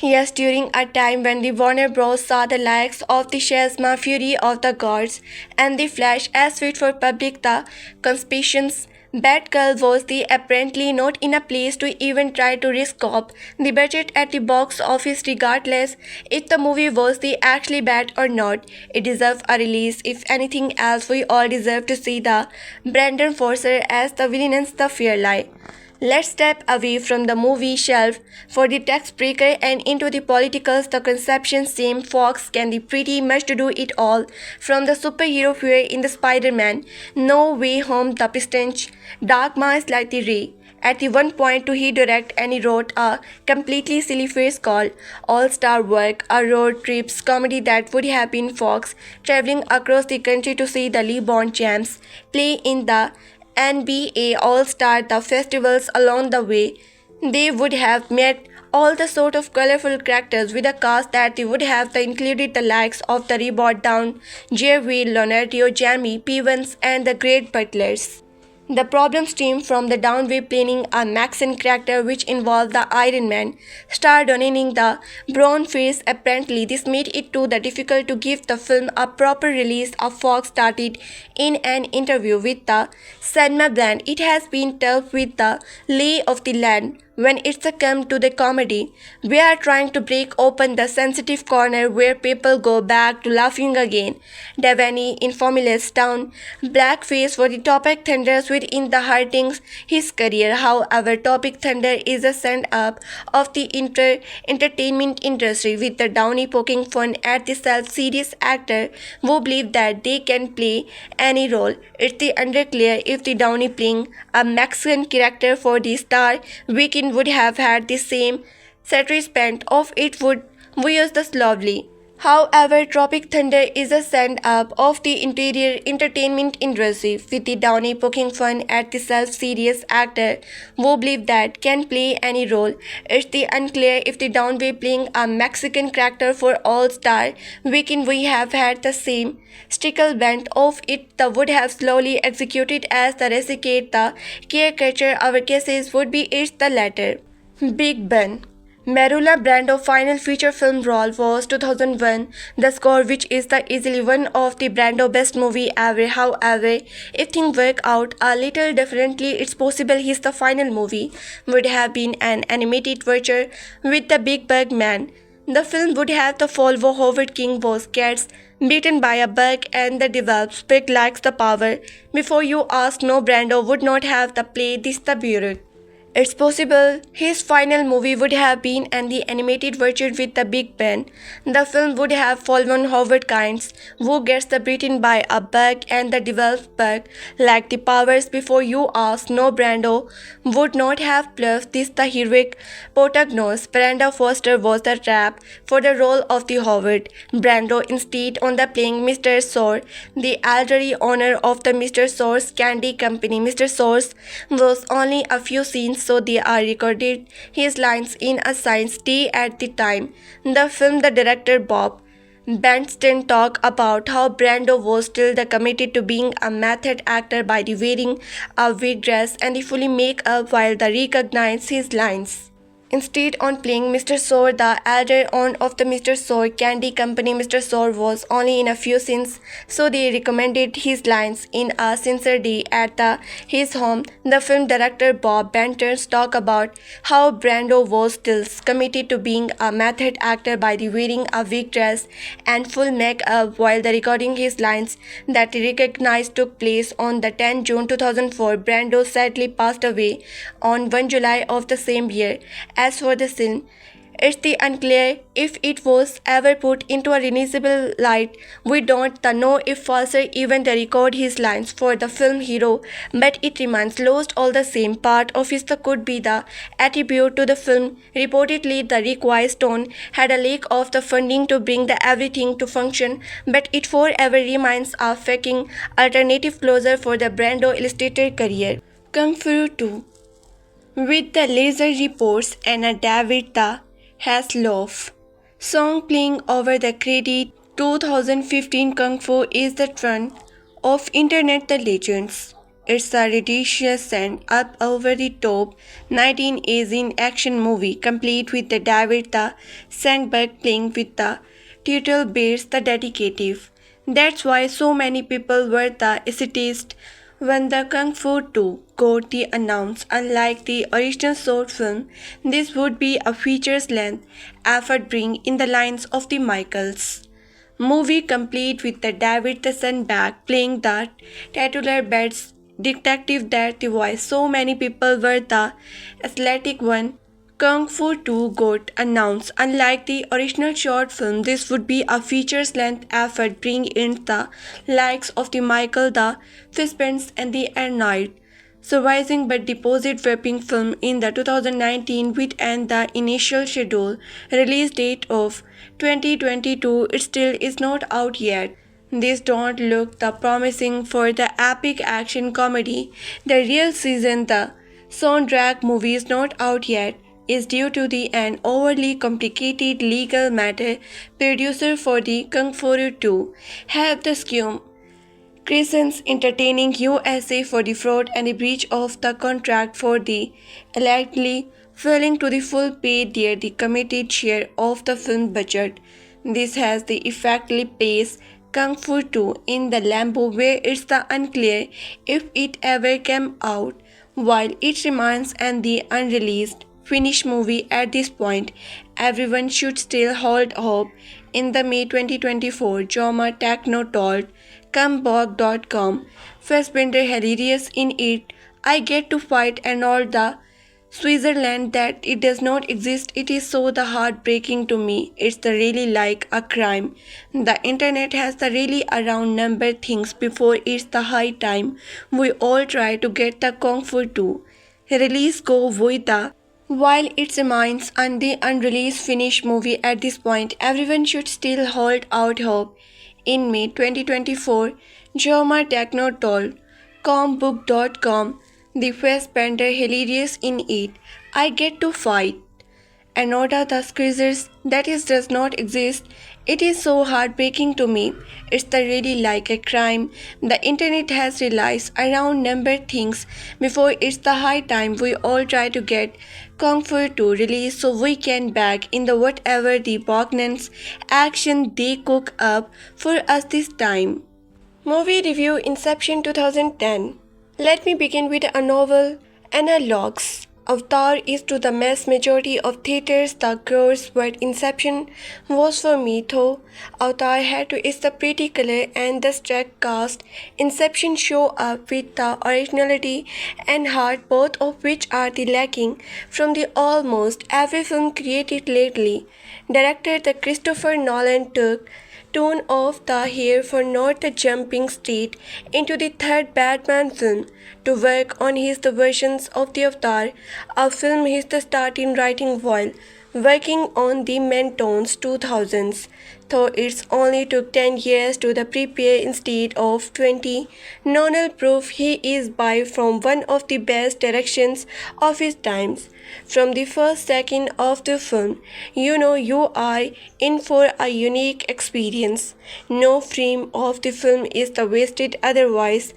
Yes, during a time when the Warner Bros. Saw the likes of the Shazma Fury of the Gods and the Flash as fit for public, the conspirations Batgirl was the apparently not in a place to even try to risk up the budget at the box office regardless if the movie was the actually bad or not. It deserves a release. If anything else, we all deserve to see the Brandon Forcer as the villain's the fair lie. Let's step away from the movie shelf for the tax breaker and into the politicals. The conception same Fox can be pretty much to do it all, from the superhero fear in the Spider-Man No Way Home, the stench, dark minds like the Ray. At the one point to he direct and he wrote a completely silly face called All-Star Work, a road trips comedy that would have been Fox traveling across the country to see the LeBron James play in the NBA All-Star the festivals along the way. They would have met all the sort of colorful characters with a cast that they would have included the likes of the Reboot Down, Jerry, Leonardo, Jamie, Pivens and the Great Butlers. The problem stemmed from the downway planning a Maxine character which involved the Iron Man star donning the brown face. Apparently, this made it too difficult to give the film a proper release. A Fox stated in an interview with the cinema brand, "It has been tough with the lay of the land. When it's come to the comedy, we are trying to break open the sensitive corner where people go back to laughing again." Devaney in Formula's Town, blackface for the Topic Thunders within the hurtings his career. However, Topic Thunder is a stand-up of the entertainment industry with the Downey poking fun at the self-serious actor who believe that they can play any role. It's the unclear if the Downey playing a Mexican character for the star weekend would have had the same treatment of it would use the slowly. However, Tropic Thunder is a stand-up of the interior entertainment industry with the Downey poking fun at the self-serious actor who believe that can play any role. It's the unclear if the Downey playing a Mexican character for All-Star Weekend we have had the same stickle bent of it the would have slowly executed as the resicate the caricature. Our cases would be it's the latter. Big Ben. Marula Brando's final feature film role was 2001, The Score, which is the easily one of the Brando best movie ever. However, if things work out a little differently, it's possible his the final movie would have been an animated version with the Big Bug Man. The film would have the follow Howard King was gets beaten by a bug and the develops big likes the power. Before you ask, no, Brando would not have the play this the bureau. It's possible his final movie would have been an the animated version with the Big Ben. The film would have followed Howard Kynes, who gets the beaten by a bug and the develops bug like the powers. Before you ask, no, Brando would not have played this the heroic protagonist. Brenda Foster was the trap for the role of the Howard. Brando instead on the playing Mr. Soar, the elderly owner of the Mr. Soar's candy company. Mr. Soar's was only a few scenes, so they are recorded his lines in a science day at the time. The film, the director Bob Bernstein talked about how Brando was still committed to being a method actor by the wearing a wig dress and the fully make up while they recognize his lines. Instead, on playing Mr. Soar, the elder owner of the Mr. Soar candy company, Mr. Soar was only in a few scenes, so they recommended his lines in a sincere day at his home. The film director Bob Benters talked about how Brando was still committed to being a method actor by the wearing a wig dress and full makeup while the recording his lines that he recognized took place on the 10 June 2004. Brando sadly passed away on 1 July of the same year. As for the scene, it's the unclear if it was ever put into a reasonable light. We don't know if Falser even record his lines for the film hero, but it remains lost all the same. Part of it could be the attribute to the film. Reportedly, the required Stone had a lack of the funding to bring the everything to function, but it forever remains a fucking alternative closer for the Brando illustrated career. Kung Fu 2. with the laser reports and a David the Hasselhoff song playing over the credit. 2015 Kung Fu is the trend of Internet the Legends. It's a ridiculous and up over the top 1918 action movie complete with the David the Sandberg playing with the title bears the dedicative. That's why so many people were the aesthetists when the Kung Fu 2 got the announce. Unlike the original short film, this would be a features length effort bring in the lines of the Michaels. Movie complete with the David the Sandberg playing the titular beds detective that the voice so many people were the athletic one. Kung Fu 2 got announced. Unlike the original short film, this would be a features length effort bring in the likes of the Michael the Fassbender and the Arnold. Surviving but deposit wrapping film in the 2019 with and the initial schedule release date of 2022 it still is not out yet. This don't look the promising for the epic action comedy. The real season the soundtrack movie is not out yet is due to the an overly complicated legal matter. Producer for the Kung Fu 2 have the scheme Crescents Entertaining USA for the fraud and the breach of the contract for the allegedly failing to the full pay the committed share of the film budget. This has the effectively placed Kung Fu 2 in the limbo where it's the unclear if it ever came out, while it remains an the unreleased finished movie at this point. Everyone should still hold hope. In the May 2024 Joma Techno told Comeback.com, Fassbender hilarious in it. I get to fight and all the Switzerland that it does not exist. It is so the heartbreaking to me. It's the really like a crime. The internet has the really around number things before it's the high time. We all try to get the Kung Fu 2 release go with the while it remains on the unreleased finished movie at this point, everyone should still hold out hope. In May 2024, Joma Techno told Combook.com, the Fassbender hilarious in it. I get to fight. Anoda the squeezers that is does not exist. It is so heartbreaking to me. It's the really like a crime. The internet has realized around number things before it's the high time we all try to get Kung Fu 2 release so we can back in the whatever the Bognans action they cook up for us this time. Movie review Inception 2010. Let me begin with a novel analogues. Avatar is to the mass majority of theaters the gross what Inception was for me though. Avatar had to is the pretty color and the stacked cast. Inception show up with the originality and heart both of which are the lacking from the almost every film created lately. Director the Christopher Nolan took tone of the hair for not the jumping straight into the third Batman film to work on his the versions of the Avatar, a film he's the start in writing while working on the Mentones 2000s, though it's only took 10 years to the prepare instead of 20. Nolan proved he is by from one of the best directions of his times. From the first second of the film, you know you are in for a unique experience. No frame of the film is the wasted otherwise.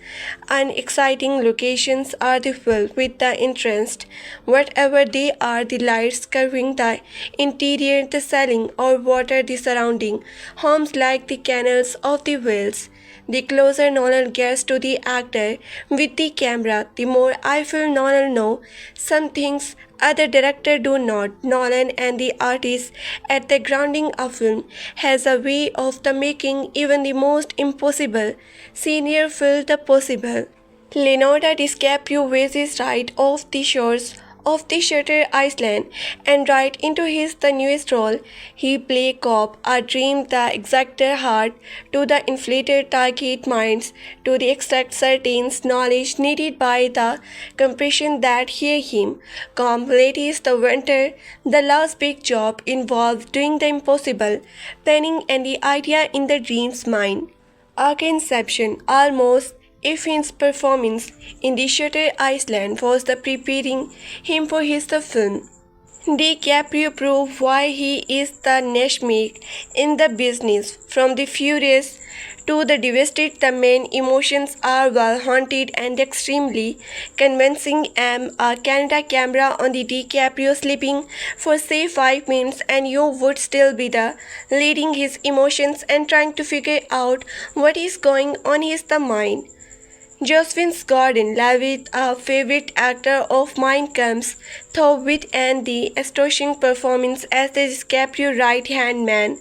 Unexciting locations are the filled with the interest. Whatever they are, the lights curving the interior, the ceiling or water the surrounding homes like the canals of the whales. The closer Nolan gets to the actor with the camera, the more I feel Nolan know some things other directors do not. Nolan and the artist at the grounding a film has a way of the making even the most impossible scenery feel the possible. Leonardo DiCaprio waves right off the shores of the Shutter Island and right into his the newest role. He play cop, a dream the exact heart to the inflated target minds to the exact certain knowledge needed by the compression that hear him. Complete is the winter, the last big job involved doing the impossible, planning and the idea in the dream's mind. Arc Inception almost if his performance in the Shutter Island was the preparing him for his the film. DiCaprio proved why he is the neshmake in the business. From the furious to the devastated, the main emotions are well haunted and extremely convincing. A Canada camera on the DiCaprio sleeping for say 5 minutes and you would still be the leading his emotions and trying to figure out what is going on in his the mind. Josephine Gordon-Levitt, a favorite actor of mine, comes through with and the astonishing performance as the DiCaprio right-hand man,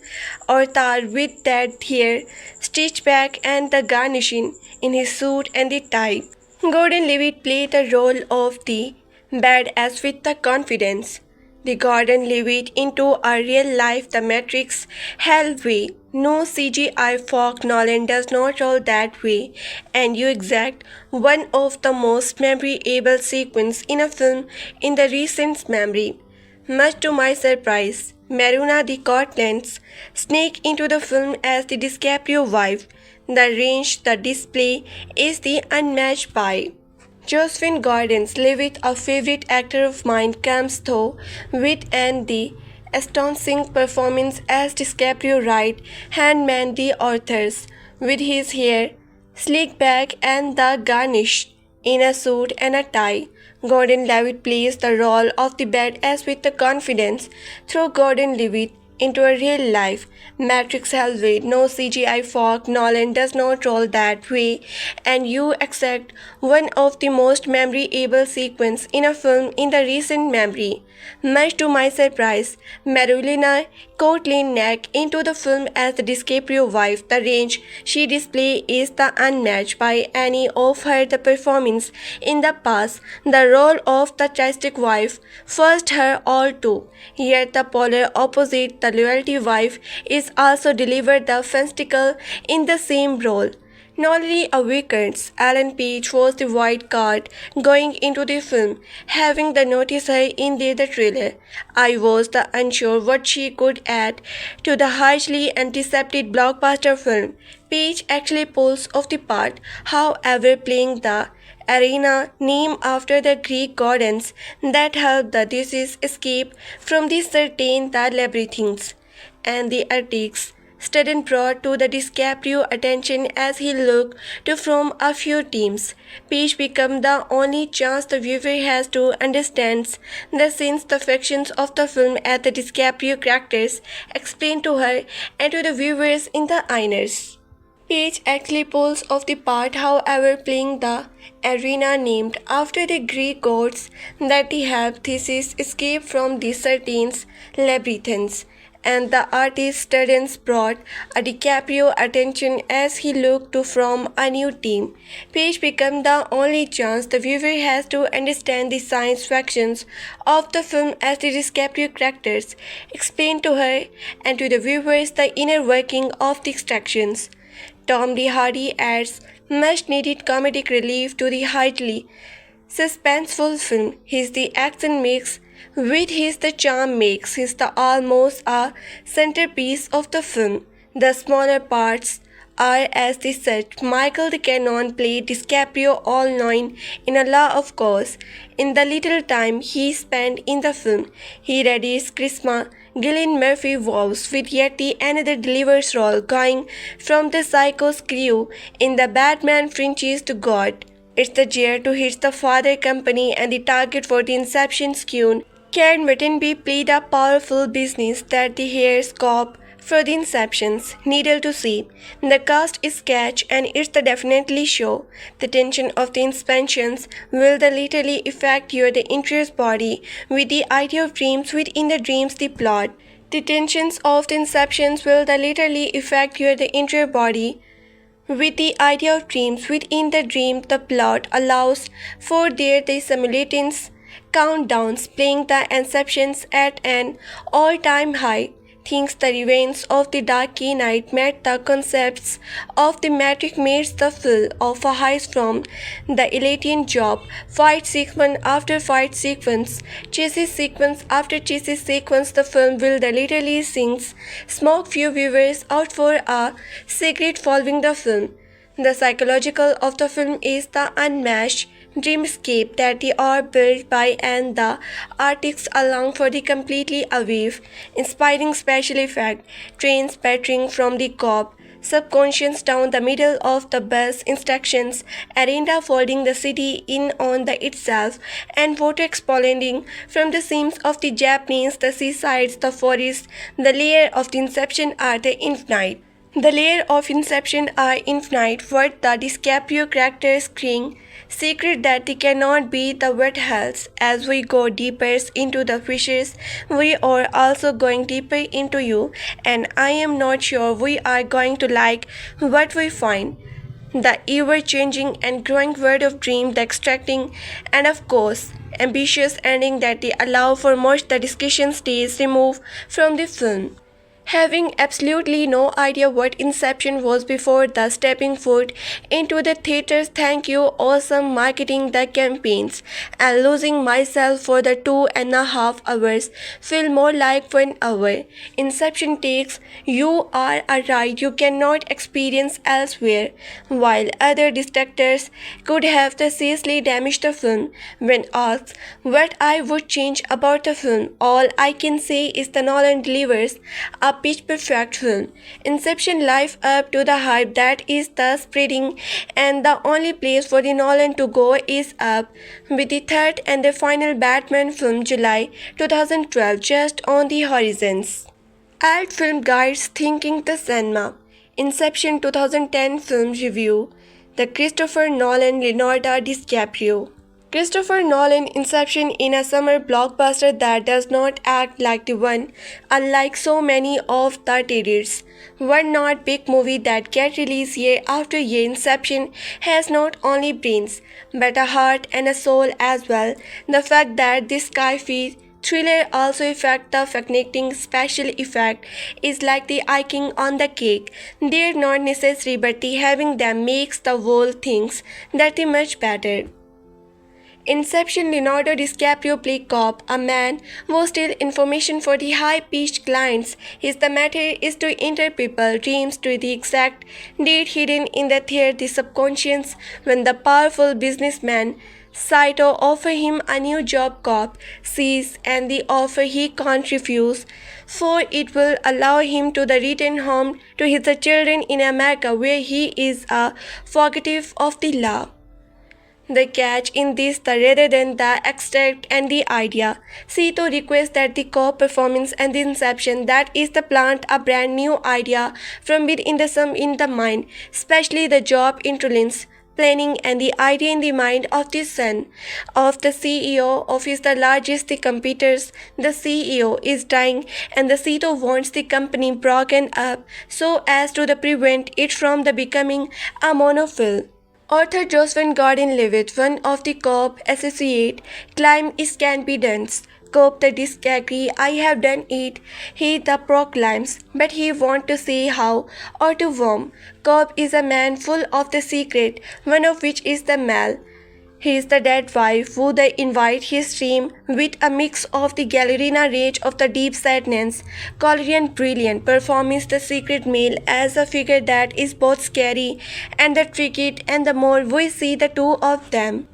or Tar with that hair stitched back and the garnishing in his suit and the tie. Gordon-Levitt played the role of the badass with the confidence. The Gordon Levitt into a real life The Matrix hell way. No CGI folk Nolan does not roll that way, and you exact one of the most memorable sequences in a film in the recent memory. Much to my surprise, Maruna the Cortlands sneak into the film as the DiCaprio wife. The range, the display is the unmatched by. Josephine Gordon-Levitt, a favorite actor of mine, comes through with and the astonishing performance as DiCaprio right-hand man the authors, with his hair slicked back and the garnish in a suit and a tie. Gordon-Levitt plays the role of the badass with the confidence. Through Gordon-Levitt into a real life Matrix hellway. No CGI folk Nolan does not roll that way, and you accept one of the most memorable sequences in a film in the recent memory. Much to my surprise, Marulina Courtland neck into the film as the DiCaprio wife. The range she displays is the unmatched by any of her the performance in the past. The role of the tragic wife first her all too. Yet the polar opposite, the loyalty wife, is also delivered the fantastical in the same role. Nolly awakens. Ellen Page was the white card going into the film, having the notice her in the trailer. I was the unsure what she could add to the hugely anticipated blockbuster film. Page actually pulls off the part, however, playing the arena named after the Greek goddess that helped the disease escape from the certain the labyrinths and the attics. Student brought to the DiCaprio attention as he looked to from a few teams. Peach became the only chance the viewer has to understand the scenes, the factions of the film as the DiCaprio characters explained to her and to the viewers in the iners. Page actually pulls off the part, however, playing the arena named after the Greek gods that helped Theseus escape from the certain labyrinths. And the artist students brought a DiCaprio attention as he looked to from a new team. Page became the only chance the viewer has to understand the science factions of the film as the DiCaprio characters explained to her and to the viewers the inner working of the extractions. Tom Hardy adds much needed comedic relief to the highly suspenseful film. His the action mix with his the charm makes his the almost a centerpiece of the film. The smaller parts are as the set. Michael the Cannon played DiCaprio all knowing in a law of course. In the little time he spent in the film, he readies charisma. Cillian Murphy vows with yet another delivers role going from the psycho screw in the Batman franchise to God. It's the year to hit the father company and the target for the Inception skewn. Karen Wittenby played a powerful business that the hair's cop for the Inceptions. Needle to see. The cast is catch and it's the definitely show. The tension of the Inceptions will the literally affect your the interior body with the idea of dreams within the dreams the plot. The tensions of the Inceptions will the literally affect your the interior body with the idea of dreams within the dream. The plot allows for their the simultaneous countdowns, playing the Inceptions at an all-time high. Thinks the remains of the Dark Knight met the concepts of the Matrix makes the feel of a heist from the Elysian job. Fight sequence after fight sequence, chase sequence after chase sequence, the film will the literally sings smoke few viewers out for a cigarette following the film. The psychological of the film is the unmatched dreamscape that they are built by and the artists along for the completely awave, inspiring special effect, trains battering from the cop, subconscious down the middle of the bus instructions, arena folding the city in on the itself, and photo exploding from the seams of the Japanese, the seasides, the forests, the layer of the inception are the infinite. The layer of inception are infinite, what the DiCaprio characters scream, secret that they cannot be the wet hells. As we go deeper into the fishes, we are also going deeper into you, and I am not sure we are going to like what we find. The ever changing and growing world of dream, the extracting, and of course, ambitious ending that they allow for much the discussion stays removed from the film. Having absolutely no idea what Inception was before the stepping foot into the theaters, thank you, awesome marketing the campaigns, and losing myself for the 2.5 hours feel more like 1 hour. Inception takes you are a ride you cannot experience elsewhere, while other distractors could have seriously damaged the film. When asked what I would change about the film, all I can say is the Nolan delivers a pitch perfect film. Inception live up to the hype that is the spreading, and the only place for the Nolan to go is up, with the third and the final Batman film July 2012 just on the horizons. Alt Film Guides Thinking the Cinema. Inception 2010 Film Review. The Christopher Nolan Leonardo DiCaprio. Christopher Nolan Inception in a summer blockbuster that does not act like the one, unlike so many of the tedious, one not big movie that get released year after year. Inception has not only brains, but a heart and a soul as well. The fact that this sci-fi thriller also affect the fascinating special effect is like the icing on the cake. They're not necessary, but the having them makes the whole things that much better. Inception. Leonardo DiCaprio plays cop, a man who steals information for the high-pitched clients. His the matter is to enter people's dreams to the exact date hidden in the subconscious. When the powerful businessman Saito offers him a new job, cop sees and the offer he can't refuse, for it will allow him to return home to his children in America, where he is a fugitive of the law. The catch in this, rather than the extract and the idea, Sito requests that the co-performance and the inception, that is the plant a brand new idea from within the sum in the mind, especially the job intelligence, planning and the idea in the mind of the son of the CEO of his the largest the competitors. The CEO is dying and the Sito wants the company broken up so as to prevent it from becoming a monofill. Author Josephine Gordon-Levitt, one of the Cobb associate, claimed it can be done. Cobb the disagree, I have done it, he the proclaims, but he want to say how or to whom. Cobb is a man full of the secret, one of which is the mal. He is the dead wife who they invite his dream with a mix of the gallerina rage of the deep sadness. Cillian brilliant performance the secret male as a figure that is both scary and the tricky, and the more we see the two of them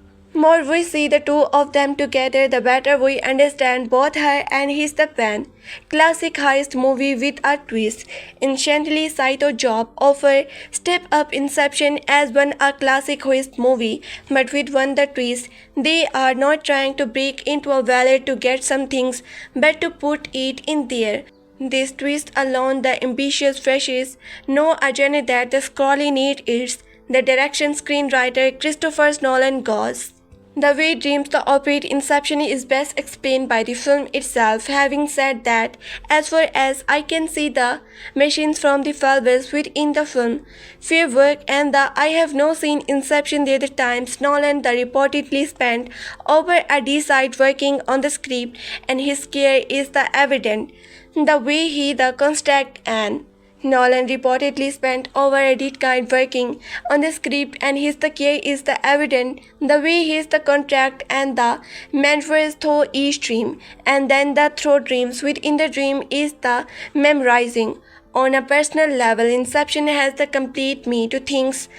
together, the better we understand both her and his the pen. Classic heist movie with a twist. Instantly Saito job offer step up Inception as one a classic heist movie, but with one the twist. They are not trying to break into a wallet to get some things, but to put it in there. This twist alone the ambitious freshes no agenda that the scrolly need is. The direction screenwriter Christopher Nolan goes. The way dreams operate Inception is best explained by the film itself. Having said that, as far as I can see the machines from the films within the film, fair work and I have no seen Inception the other times. Nolan reportedly spent over a decade working on the script, and his care is evident. The way he construct and Nolan reportedly spent over a decade working on the script, and his care is evident. The way he is the contract and the maneuvers through each dream, and then the through dreams within the dream is the memorizing. On a personal level, Inception has the complete me to things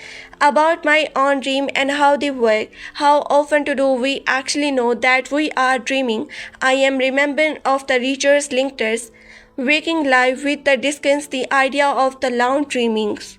about my own dream and how they work. How often do we actually know that we are dreaming? I am remembering of the Richard's Linkers waking life with the discuss the idea of the long dreamings.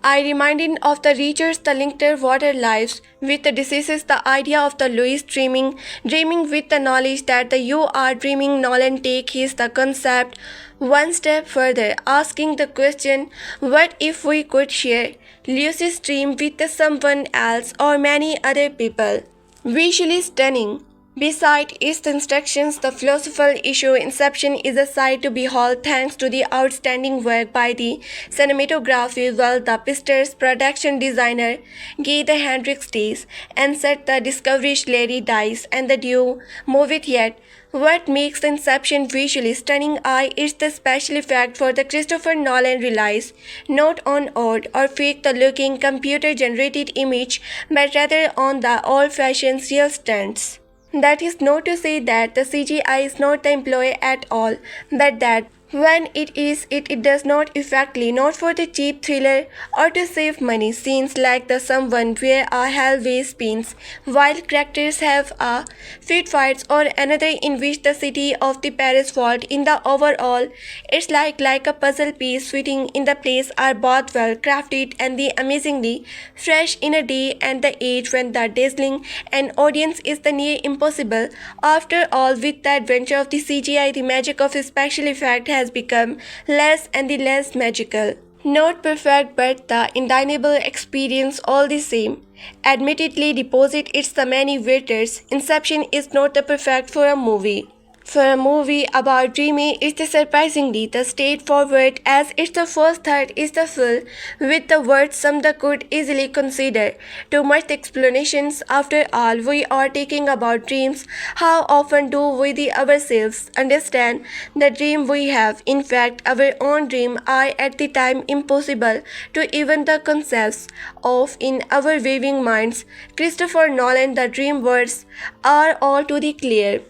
I reminded of the reachers the linked water lives with the diseases the idea of the Louis dreaming with the knowledge that the you are dreaming. Nolan take his the concept one step further, asking the question, what if we could share Lucy's dream with the someone else or many other people? Visually stunning. Beside its instructions, the philosophical issue Inception is a sight to behold thanks to the outstanding work by the cinematography, while the picture's production designer Guy the Hendrix Days and set the discovery Larry Dice and the duo move it yet. What makes the Inception visually stunning is the special effect for the Christopher Nolan relies not on odd or fake the looking computer generated image but rather on the old-fashioned real stunts. That is not to say that the CGI is not the employee at all, but that when it does not effectively, not for the cheap thriller or to save money. Scenes like the someone where a hallway spins, while characters have a fit fights or another in which the city of the Paris falls in the overall, it's like a puzzle piece fitting in the place are both well crafted and the amazingly fresh in a day and the age when the dazzling an audience is the near impossible. After all, with the adventure of the CGI, the magic of special effect has become less and the less magical. Not perfect, but the undeniable experience all the same. Admittedly, deposit its the many waiters. Inception is not the perfect for a movie. For a movie about dreaming, it's surprisingly the straightforward as it's the first third is the full with the words some that could easily consider. Too much explanations. After all, we are talking about dreams. How often do we ourselves understand the dream we have? In fact, our own dream are at the time impossible to even the concepts of in our waving minds. Christopher Nolan, the dream words are all too clear.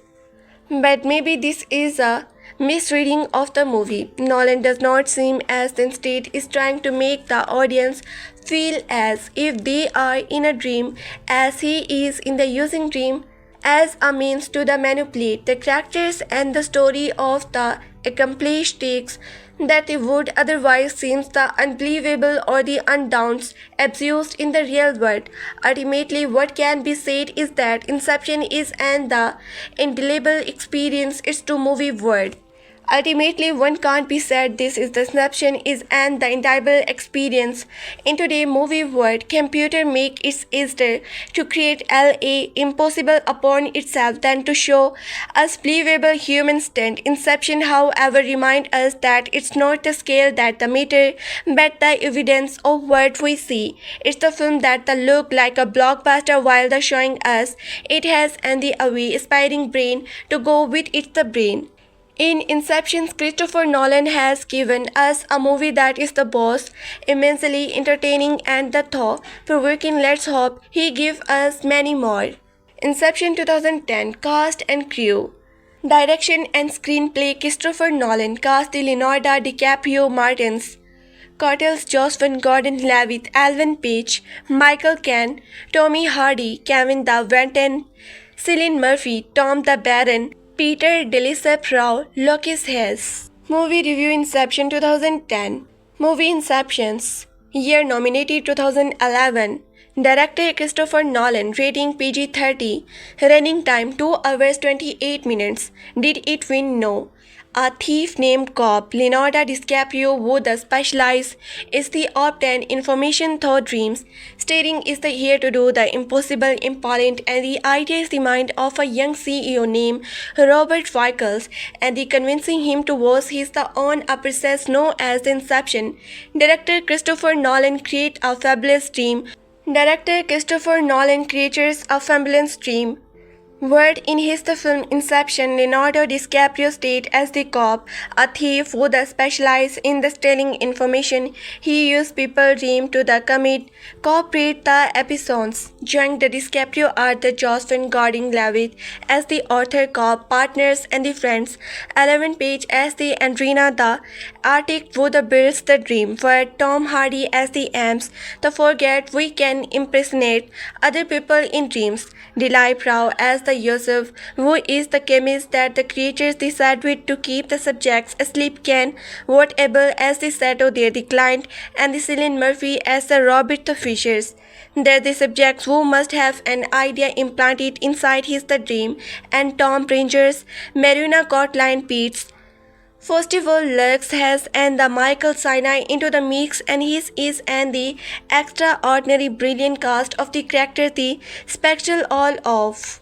But maybe this is a misreading of the movie. Nolan does not seem as instead is trying to make the audience feel as if they are in a dream, as he is in the using dream as a means to the manipulate the characters and the story of the accomplished takes that would otherwise seem the unbelievable or the undoubtedly abused in the real world. Ultimately, what can be said is that Inception is an the indelible experience is to movie world. Ultimately, one can't be said this is the Inception is an the indelible experience. In today's movie world, computer make it easier to create LA impossible upon itself than to show us believable human stunt. Inception, however, remind us that it's not the scale that the matter, but the evidence of what we see. It's the film that the look like a blockbuster while the showing us it has and the away aspiring brain to go with it the brain. In Inception, Christopher Nolan has given us a movie that is the boss, immensely entertaining and the thought-provoking. Let's hope he gives us many more. Inception 2010 Cast and Crew. Direction and Screenplay Christopher Nolan. Cast the Leonardo DiCaprio Martins, Cortez Josephine Gordon-Levitt, Alvin Page, Michael Caine, Tommy Hardy, Kevin the Venton, Cillian Murphy, Tom the Baron, Peter Delisep Rao, Lokis Hess. Movie Review Inception 2010. Movie Inceptions. Year nominated 2011. Director Christopher Nolan. Rating PG-30. Running time 2 hours 28 minutes. Did it win? No. A thief named Cobb, Leonardo DiCaprio, who the specialize is the obtain information through dreams. Staring is the here to do the impossible important, and the idea is the mind of a young CEO named Robert Vickers, and the convincing him to was his the own a process known as the Inception. Director Christopher Nolan create a fabulous dream. Director Christopher Nolan creates a fabulous dream Word in his the film Inception, Leonardo DiCaprio stayed as the cop, a thief who does specialize in the stealing information. He used people dream to the commit, cooperate the episodes. During the DiCaprio are the Josephine guarding Levitt as the author cop, partners and the friends. 11 Page as the Andrina, the architect who the builds the dream. For Tom Hardy as the Amps, the forget we can impersonate other people in dreams. Dilip Rao as the Yusuf, who is the chemist that the creatures decide with to keep the subjects asleep can, whatever as the shadow their the client, and the Cillian Murphy as the Robert the Fishers. They're the subjects who must have an idea implanted inside his the dream, and Tom Bringers, Marina Cotline Pete's Festival Lux has and the Michael Sinai into the mix, and his is and the extraordinary brilliant cast of the character the spectral all of.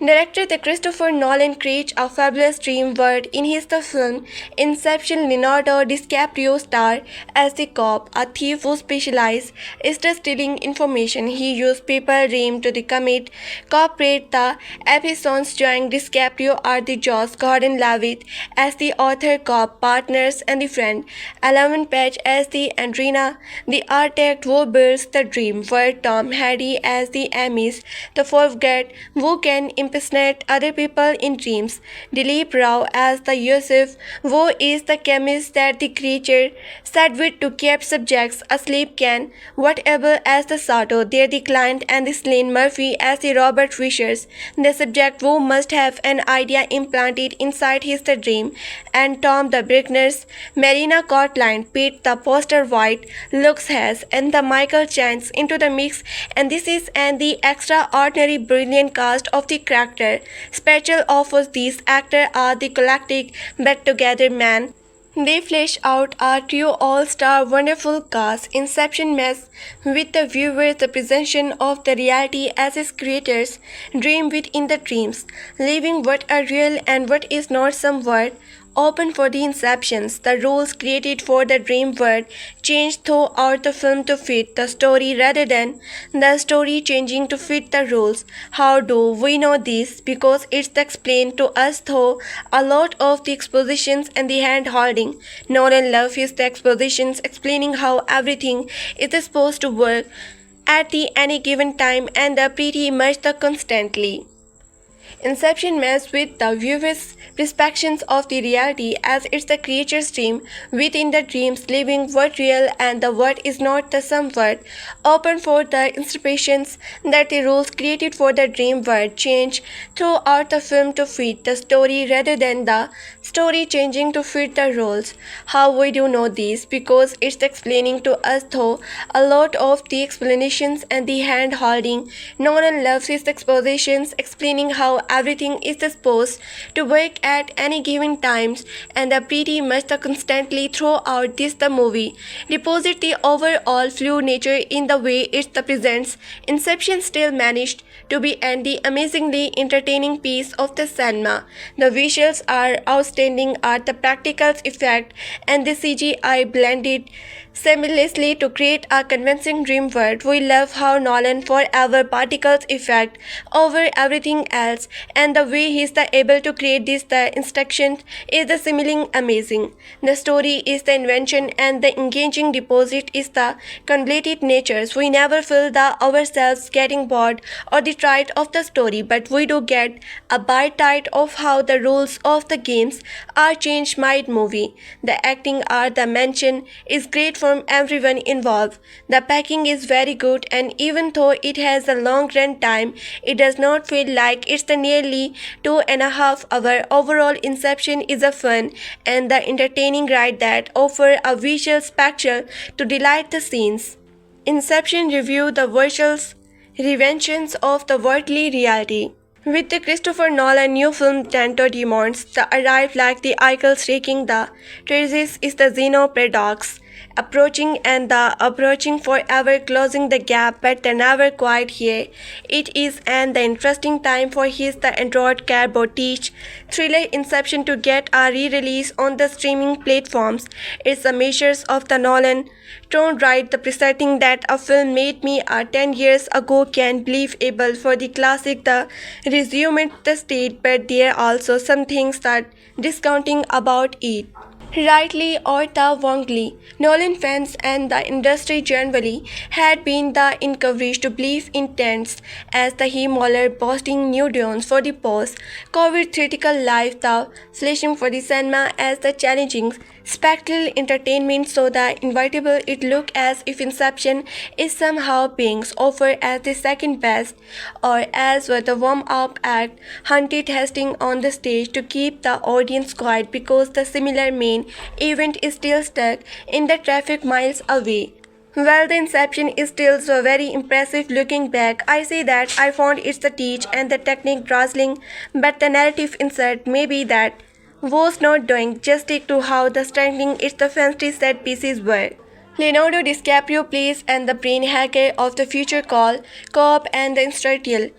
Director the Christopher Nolan creates a fabulous dream world in his the film Inception. Leonardo DiCaprio star as the cop, a thief who specializes in stealing information. He used people dream to the commit, cooperate the episodes. During DiCaprio are the Josh Gordon-Levitt as the author cop, partners and the friend. 11 Page as the Andrina, the architect who builds the dream. For Tom Hardy as the Amis, the forget who can impersonate other people in dreams. Dilip Rao as the Yusuf, who is the chemist that the creature said with to keep subjects asleep can, whatever as the Sato, there the client, and the Cillian Murphy as the Robert Fishers, the subject who must have an idea implanted inside his the dream, and Tom the Brickners, Marina Cotline, Pete the poster white, looks has, and the Michael Chance into the mix, and this is and the extraordinary brilliant cast of the character. Special offers these actors are the galactic but together man. They flesh out a true all-star wonderful cast. Inception mess with the viewer the presentation of the reality as its creators dream within the dreams, leaving what are real and what is not somewhat open for the inceptions. The rules created for the dream world changed throughout the film to fit the story rather than the story changing to fit the rules. How do we know this? Because it's explained to us through a lot of the expositions and the hand holding. Nolan loves his expositions explaining how everything is supposed to work at the any given time and the pretty much the constantly. Inception messes with the viewer's perceptions of the reality as it's the creature's dream within the dreams, leaving what real and the what is not the somewhat open for the interpretations that the rules created for the dream world change throughout the film to fit the story rather than the story changing to fit the rules. How we do know this? Because it's explaining to us through a lot of the explanations and the hand holding. Nolan loves his expositions explaining how everything is supposed to work at any given times and the pretty much the constantly throughout this the movie deposit the overall fluid nature in the way it the presents. Inception still managed to be an the amazingly entertaining piece of the cinema. The visuals are outstanding at the practical effect and the CGI blended seamlessly to create a convincing dream world. We love how Nolan forever particles effect over everything else, and the way he's able to create this the instructions is the similarly amazing. The story is the invention and the engaging deposit is the completed natures. We never feel the ourselves getting bored or the tired of the story, but we do get a bite tired of how the rules of the games are changed mid movie. The acting are the mention is great from everyone involved. The packing is very good, and even though it has a long run time, it does not feel like it's the nearly 2.5 hour. Overall, Inception is a fun and the entertaining ride that offer a visual spectacle to delight the scenes. Inception review the visuals reinventions of the worldly reality. With the Christopher Nolan new film Tanto Demons, the arrive like the icons raking the traces is the Xeno paradox. approaching and the approaching forever closing the gap but they never quite here. It is an the interesting time for his the Android Carbotage thriller Inception to get a re-release on the streaming platforms. It's the measures of the Nolan tone right the presenting that a film made me 10 years ago can believable for the classic the resumed the state but there are also some things that discounting about it. Rightly or the wrongly, Nolan fans and the industry generally had been the encouraged to believe in tents as the Himmler boasting new dawns for the post-COVID critical life, the flashing for the cinema as the challenging spectral entertainment so the inevitable it look as if Inception is somehow being offered as the second best or as with the warm-up act hunted Hastings on the stage to keep the audience quiet because the similar main event is still stuck in the traffic miles away. Well, the Inception is still so very impressive looking back. I say that I found it's the teach and the technique dazzling, but the narrative insert maybe that was not doing justice to how the striking its the fancy set pieces were. Leonardo DiCaprio plays and the brain hacker of the future call Cobb and the industrial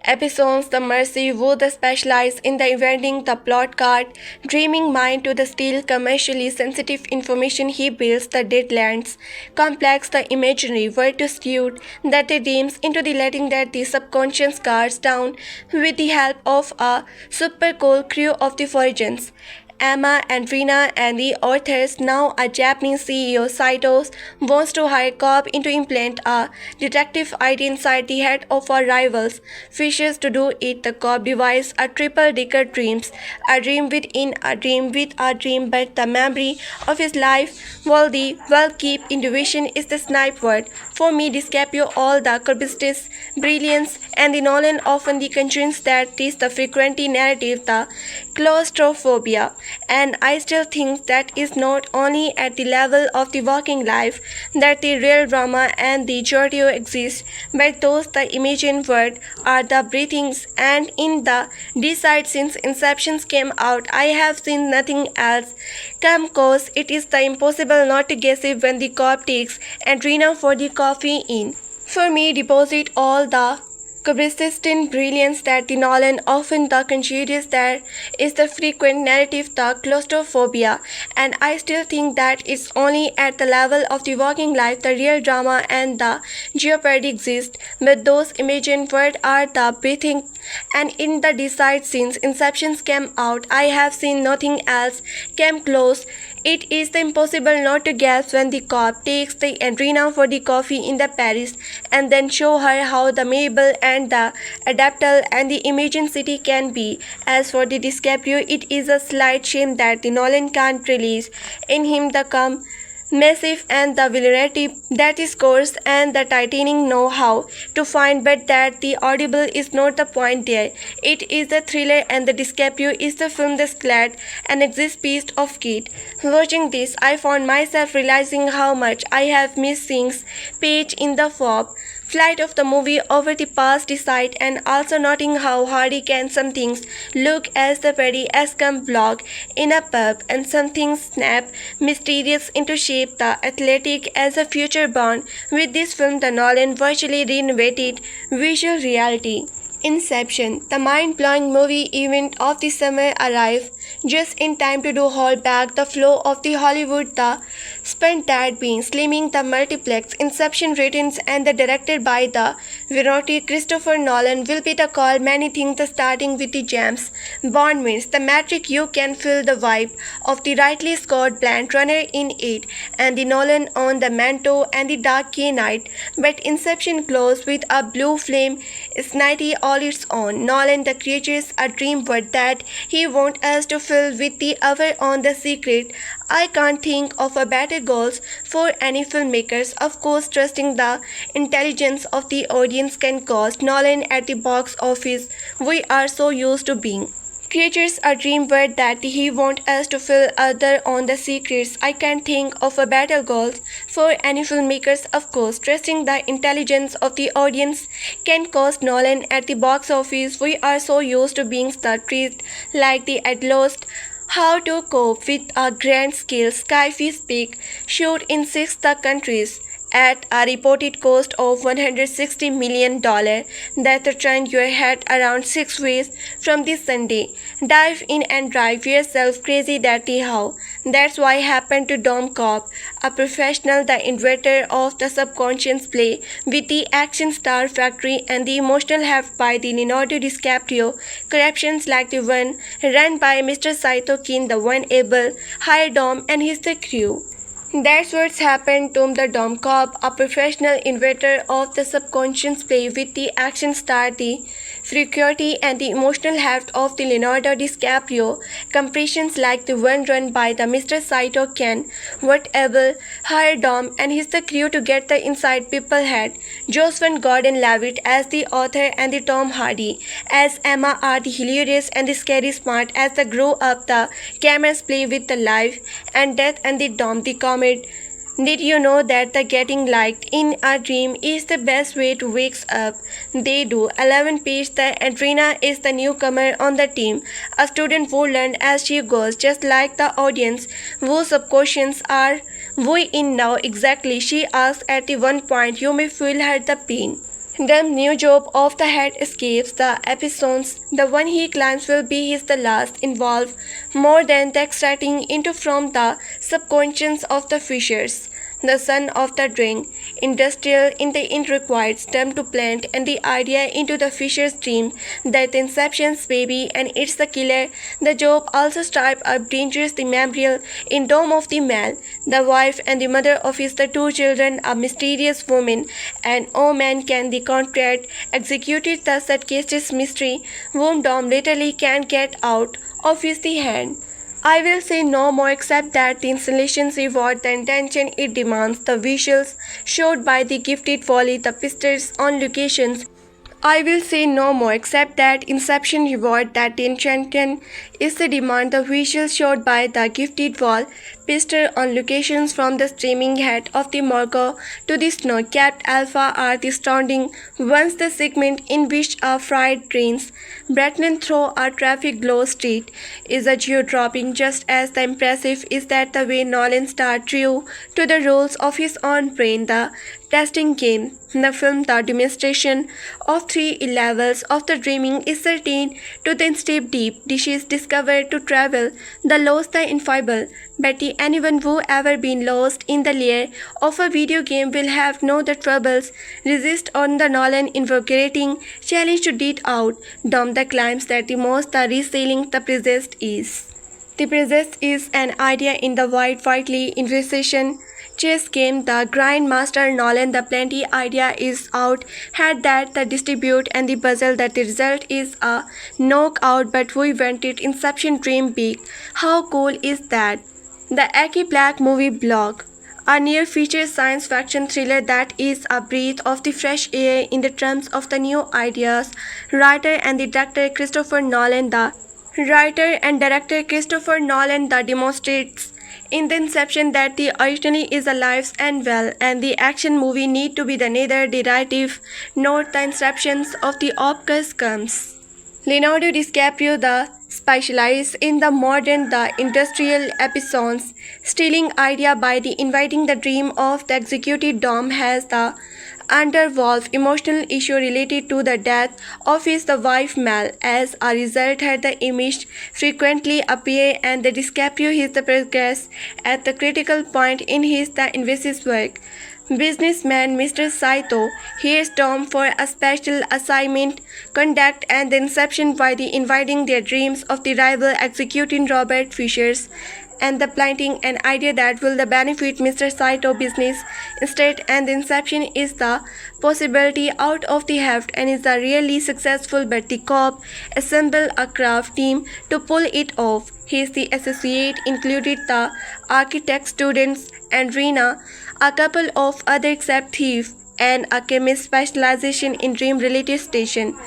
episodes the mercy would specialize in the inventing the plot card, dreaming mind to the still commercially sensitive information he builds the deadlands, complex the imaginary world to suit that they dreams into the letting that the subconscious guards down with the help of a super cool crew of the virgins. Emma and Rina and the authors now a Japanese CEO Saito wants to hire Cobb in to implant a detective idea inside the head of our rivals. Fishes to do it, the Cobb devises a triple-decker dreams, a dream within a dream with a dream, but the memory of his life, while the well-kept intuition is the snipe word. For me, DiCaprio all the Kirby's brilliance and the Nolan often the concerns that is the frequently narrative, the claustrophobia. And I still think that is not only at the level of the working life that the real drama and the joy exist, but those the imagined world are the breathings and in the decide since Inception came out I have seen nothing else come close. It is the impossible not to guess it when the cop takes Adrena for the coffee in. For me, deposit all the persistent brilliance that the Nolan often the considers there is the frequent narrative the claustrophobia, and I still think that it's only at the level of the working life the real drama and the jeopardy exist, but those imagined world are the breathing and in the decide since Inception came out I have seen nothing else came close. It is the impossible not to gasp when the cop takes the Adrena for the coffee in the Paris and then show her how the Mabel and the adaptable and the Imagine City can be. As for the DiCaprio, it is a slight shame that the Nolan can't release in him the come massive and the vulnerability that is course and the titanium know how to find, but that the audible is not the point there. It is the thriller and the DiCaprio is the film that's glad and exists piece of kit. Watching this, I found myself realizing how much I have missed things page in the fob flight of the movie over the past decide and also noting how hardy can some things look as the very escum blog in a pub and some things snap mysterious into shape the athletic as a future born. With this film the Nolan virtually renovated visual reality. Inception, the mind-blowing movie event of the summer arrived just in time to do hold back the flow of the Hollywood the spent that being slimming the multiplex. Inception written and the directed by the Vironti Christopher Nolan will be the call many things the starting with the James Bond means the metric you can feel the vibe of the rightly Scott Bland runner in it and the Nolan on the Manto and the Dark Knight, but Inception closed with a blue flame snitty all its own. Nolan the creatures a dream word that he wants us to fill with the hour on the secret. I can't think of a better goals for any filmmakers. Of course, trusting the intelligence of the audience can cost Nolan at the box office. We are so used to being creatures a dream word that he wants us to fill other on the secrets. I can't think of a better goals for any filmmakers. Of course, trusting the intelligence of the audience can cost Nolan at the box office. We are so used to being treated like the at lost How to cope with a grand-scale sci-fi peak shoot in six countries at a reported cost of $160 million that turned your head around 6 ways from this Sunday. Dive in and drive yourself crazy that how. That's why happened to Dom Cobb, a professional, the inventor of the subconscious play with the action star factory and the emotional heft by the Leonardo DiCaprio corruptions like the one run by Mr. Saito Kin, the one able hire Dom and his crew. That's what's happened to the Dom Cobb, a professional inventor of the subconscious play with the action star, the frequency and the emotional heft of the Leonardo DiCaprio compressions like the one run by the Mr. Saito can, whatever, hire Dom and his crew to get the inside people head. Josephine Gordon-Levitt as the author and the Tom Hardy as Emma are the hilarious and the scary smart as the grow up the cameras play with the life and death and the Dom the comet. Did you know that the getting liked in a dream is the best way to wake up? They do. 11 Page, the Adrena is the newcomer on the team, a student who learned as she goes, just like the audience. Whose subconscious are we in now exactly? She asks at the one point. You may feel her the pain. The new job of the head escapes the episodes. The one he claims will be his the last involve more than the extracting into from the subconscious of the fishers. The son of the drink, industrial in the it requires them to plant and the idea into the fisher's dream that the inception's baby and it's the killer. The job also stripe up dangerous the memorial in dome of the man, the wife and the mother of his the two children, a mysterious woman, and oh man can the contract executed the case's mystery, whom Dom literally can't get out of his the hand. I will say no more except that the installations reward the intention it demands, the visuals showed by the gifted volley, the pistons on locations. I will say no more except that Inception reward that the intention is the demand, the visuals showed by the gifted wall pistol on locations from the streaming head of the Morgo to the snow-capped Alpha are the astounding ones. The segment in which a fried trains Bretton through a traffic glow street is a jaw-dropping. Just as the impressive is that the way Nolan starred true to the rules of his own brain, the testing game. The film, the demonstration of 3 levels of the dreaming is certain to then step deep dishes discovered to travel the lost the ineffable. Betty, anyone who ever been lost in the lair of a video game will have no the troubles resist on the Nolan invigorating challenge to deed out. Dom the climbs that the most the reselling the possessed is. The possessed is an idea in the widely invitation chess game. The grandmaster Nolan the plenty idea is out had that the distribute and the puzzle that the result is a knockout, but we wanted Inception dream big. How cool is that? The Aki Black movie blog, a near-feature science fiction thriller that is a breath of the fresh air in the terms of the new ideas. Writer and the director Christopher Nolan, the demonstrates in the Inception that the originally is alive and well, and the action movie need to be the neither derivative nor the inceptions of the obvious comes. Leonardo DiCaprio the specializes in the modern the industrial episodes, stealing idea by the inviting the dream of the executed Dom has the undervolve emotional issue related to the death of his the wife Mel. As a result, her the image frequently appear and the DiCaprio his the progress at the critical point in his the invasive work. Businessman Mr. Saito hears Dom for a special assignment, conduct and the inception by the inviting their dreams of the rival executing Robert Fishers and the planting an idea that will the benefit Mr. Saito business instead, and the inception is the possibility out of the heft and is the really successful, but the cop assemble a craft team to pull it off. He is the associate included the architect students and Rena, a couple of other except thief and a chemist specialization in dream related station.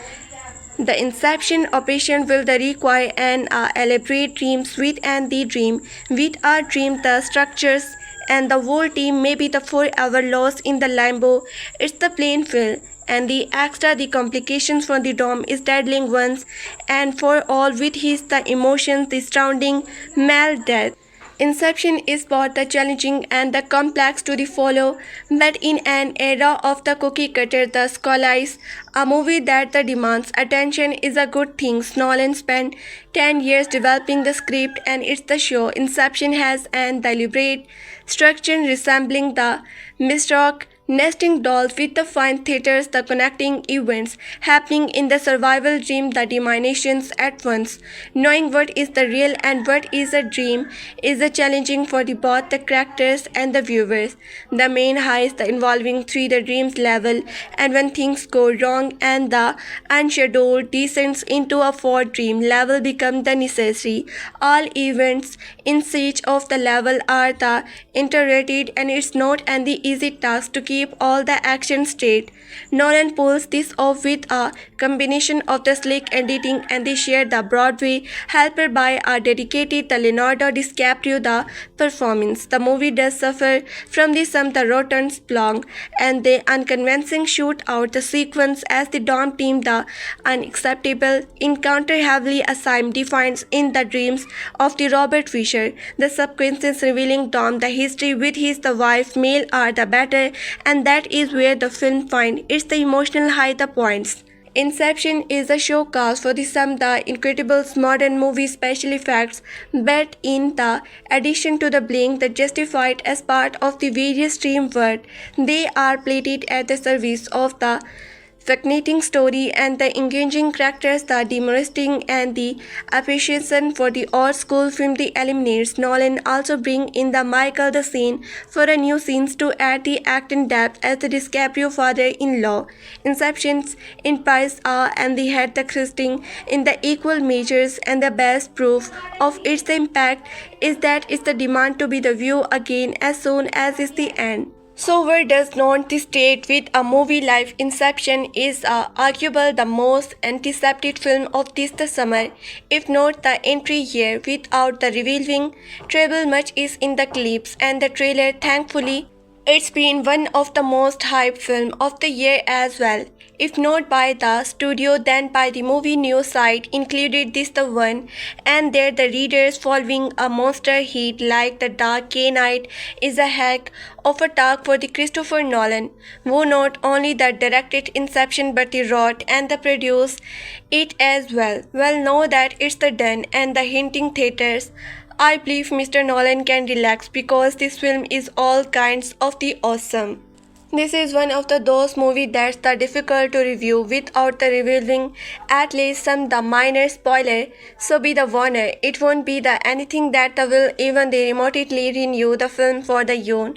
The inception operation will require an elaborate dream suite and the dream with a dream the structures and the whole team may be the forever lost in the limbo. It's the plain field and the complications for the Dom is deadly ones, and for all with his the emotions, the surrounding mal death. Inception is both the challenging and the complex to the follow, but in an era of the cookie cutter, the scholars, a movie that the demands attention is a good thing. Nolan spent 10 years developing the script, and it's the show. Inception has an deliberate structure resembling the Misrock nesting dolls with the fine theaters, the connecting events happening in the survival dream, the dimensions at once. Knowing what is the real and what is a dream is a challenging for both the characters and the viewers. The main highs the involving three the dreams level, and when things go wrong and the unscheduled descents into a fourth dream level become the necessary. All events in each of the level are the interrelated, and it's not an easy task to keep all the action straight. Nolan pulls this off with a combination of the slick editing and the sheer the Broadway helped by a dedicated the Leonardo DiCaprio the performance. The movie does suffer from the rotten plot and the unconvincing shootout the sequence as the Dom team the unacceptable encounter heavily assigned defines in the dreams of the Robert Fisher. The subsequences revealing Dom the history with his the wife male are the better, and that is where the film finds its the emotional high the points. Inception is a showcase for the incredible modern movie special effects, but in the addition to the being the justified as part of the various dream world, they are plated at the service of the fascinating story and the engaging characters, the demonstrating and the appreciation for the old school film the eliminates. Nolan also bring in the Michael the scene for a new scenes to add the acting depth as the DiCaprio father-in-law. Inception's in price are and they had the Christine in the equal measures, and the best proof of its impact is that it's the demand to be the view again as soon as is the end. So where does not this state with a movie like Inception is arguable the most anticipated film of this the summer, if not the entry year, without the revealing treble much is in the clips and the trailer. Thankfully, it's been one of the most hyped film of the year as well. If not by the studio, then by the movie news site included this the one, and there the readers following a monster hit like The Dark Knight is a heck of a task for the Christopher Nolan, who not only the directed Inception but the wrote and the produced it as well. Well, know that it's the done and the hinting theaters. I believe Mr. Nolan can relax because this film is all kinds of the awesome. This is one of those movies that's the difficult to review without the revealing at least some the minor spoiler. So be the warner, it won't be the anything that will even the remotely renew the film for the you.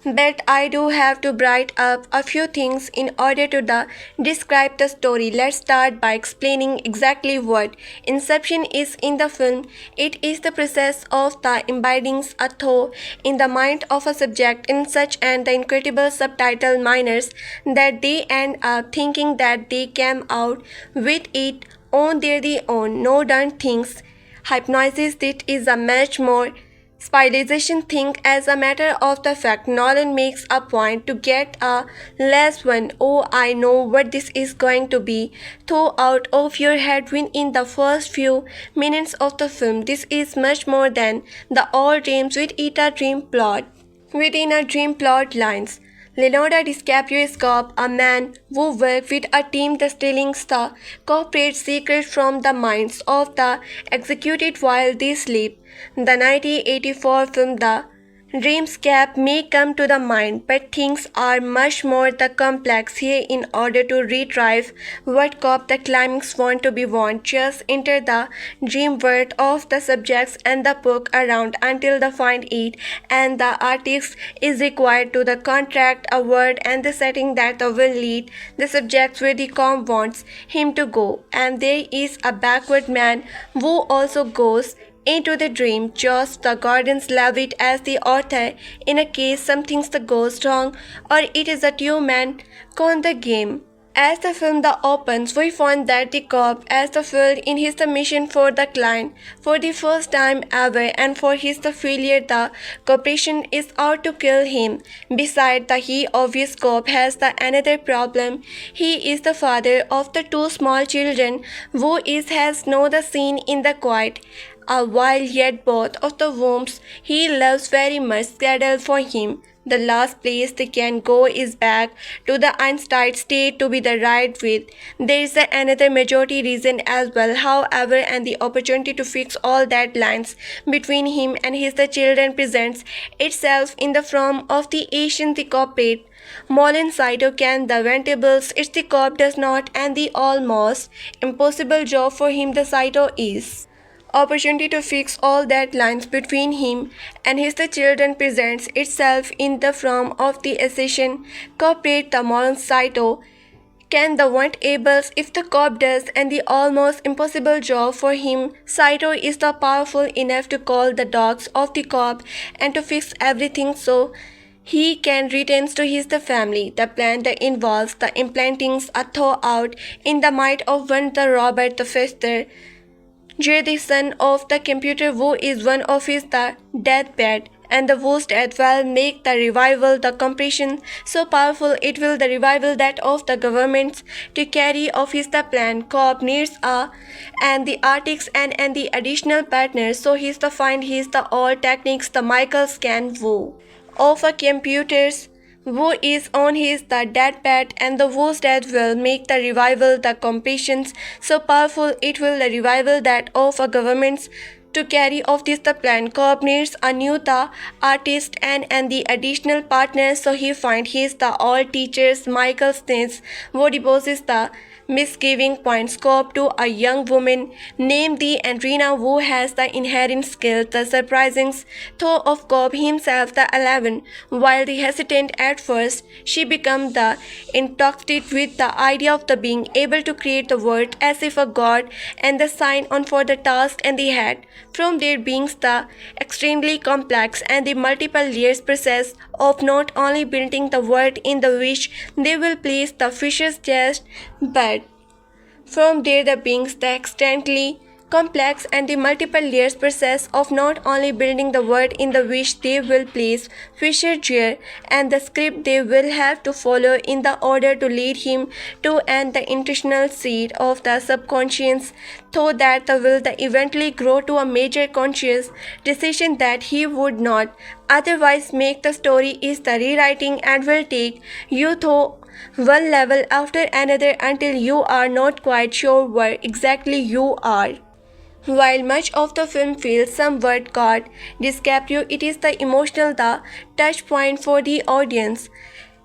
But I do have to bright up a few things in order to describe the story. Let's start by explaining exactly what Inception is in the film. It is the process of the embedding a thought in the mind of a subject in such an the incredible subtitle manners that they end up thinking that they came out with it on their own. No done things. Hypnosis it is a much more spiralization thing. As a matter of the fact, Nolan makes a point to get a last one. Oh, I know what this is going to be. Throw out of your head within the first few minutes of the film. This is much more than the all dreams with it a dream plot. Within a dream plot lines, Leonardo DiCaprio is a man who works with a team that steals the corporate secrets from the minds of the executed while they sleep. The 1984 film The Dreamscape may come to the mind, but things are much more the complex here. In order to retrieve what Cobb the climax want to be won, just enter the dream world of the subjects and the book around until they find it, and the artist is required to the contract a word and the setting that will lead the subjects where the Cobb wants him to go. And there is a backward man who also goes into the dream. Just the Gordons love it as the author in a case something goes wrong or it is a two-man con the game. As the film the opens, we find that the cop as the failed in his the mission for the client for the first time ever, and for his the failure the corporation is out to kill him. Beside the he obvious cop has the another problem. He is the father of the two small children who is has no the scene in the quiet. While yet both of the wombs he loves very much scheduled for him. The last place they can go is back to the untied state to be the right with. There is another majority reason as well, however, and the opportunity to fix all that lines between him and his the children presents itself in the form of the Asian the corporate. Molin Saito can the ventables it's the cop does not, and the almost impossible job for him the Saito is. Opportunity to fix all that lines between him and his the children presents itself in the form of the accession corporate the modern Saito can the want ables if the cop does, and the almost impossible job for him. Saito is the powerful enough to call the dogs of the cop and to fix everything so he can return to his the family. The plan that involves the implantings a thaw out in the might of one the Robert the Fester Jay, the son of the computer who is one of his the deathbed, and the worst as well make the revival the compression so powerful it will the revival that of the governments to carry off his the plan. Cobb needs a and the artics and the additional partners so he's the find his the all techniques the Michaels can woo of a computers who is on his the deathbed, and the worst as will make the revival the compassions so powerful it will the revival that of a governments to carry off this the plan. Cobb needs a new the artist and the additional partners so he find his the all teachers Michael Smith who deposes the misgiving points Cobb to a young woman named the Andrina who has the inherent skill. The surprising though of Cobb himself the 11, while the hesitant at first, she become the intoxicated with the idea of the being able to create the world as if a god and the sign on for the task and the head. From their beings the extremely complex and the multiple layers process of not only building the world in the which they will place the fisher's chest, but from there the beings the extremely complex and the multiple layers process of not only building the world in the which they will place Fisher Jr. and the script they will have to follow in the order to lead him to and the intentional seed of the subconscious, though that the will the eventually grow to a major conscious decision that he would not otherwise make. The story is the rewriting and will take you through one level after another until you are not quite sure where exactly you are. While much of the film feels somewhat caught, DiCaprio it is the emotional the touch point for the audience.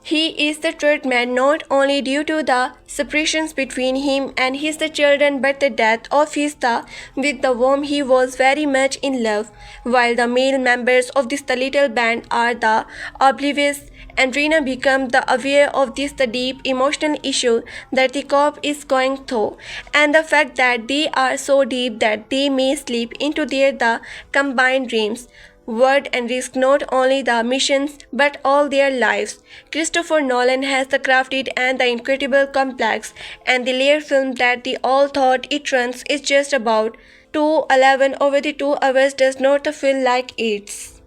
He is the third man not only due to the separations between him and his the children but the death of his the with the whom he was very much in love. While the male members of this the little band are the oblivious, Andrina become the aware of this the deep emotional issue that the cop is going through, and the fact that they are so deep that they may slip into their the combined dreams word and risk not only the missions but all their lives. Christopher Nolan has the crafted and the incredible complex and the layered film that they all thought it runs is just about 2:11 over the 2 hours does not feel like it's.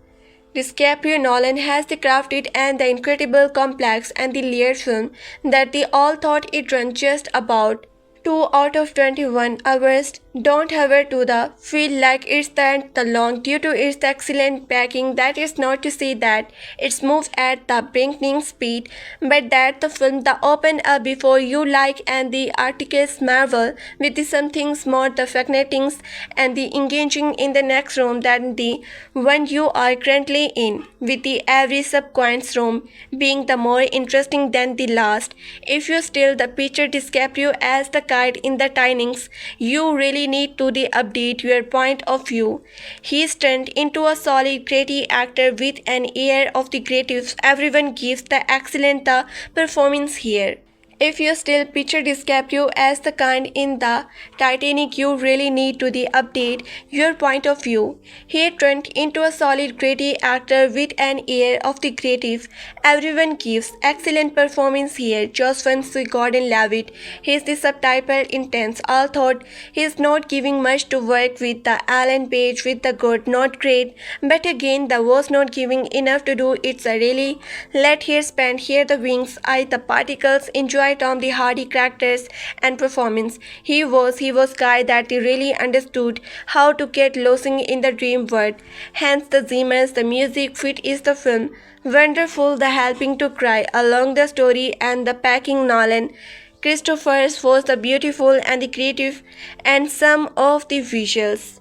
DiCaprio Nolan has the crafted and the incredible complex and the layered film that they all thought it ran just about 2 out of 21 hours don't however to the feel like it's that the long due to its excellent packing. That is not to say that it's moves at the breakneck speed, but that the film the open up before you like and the articles marvel with the something more the fascinating and the engaging in the next room than the one you are currently in, with the every subsequent room being the more interesting than the last. If you still the picture DiCaprio as the kite in the tinings, you really need to update your point of view. He's turned into a solid creative actor with an air of the creatives. Everyone gives the excellent performance here. If you still picture DiCaprio as the kind in the Titanic, you really need to update your point of view. He turned into a solid gritty actor with an air of the creative. Everyone gives excellent performance here. Just once Gordon-Levitt, he's the subtitle intense. All thought he's not giving much to work with. The Alan Page with the good, not great, but again the was not giving enough to do. It's a really let here spend here the wings. I the particles enjoy Tom the Hardy characters and performance. He was guy that really understood how to get lost in the dream world. Hence the Zimmers, the music fit is the film. Wonderful, the helping to cry along the story and the packing Nolan. Christopher's was the beautiful and the creative and some of the visuals.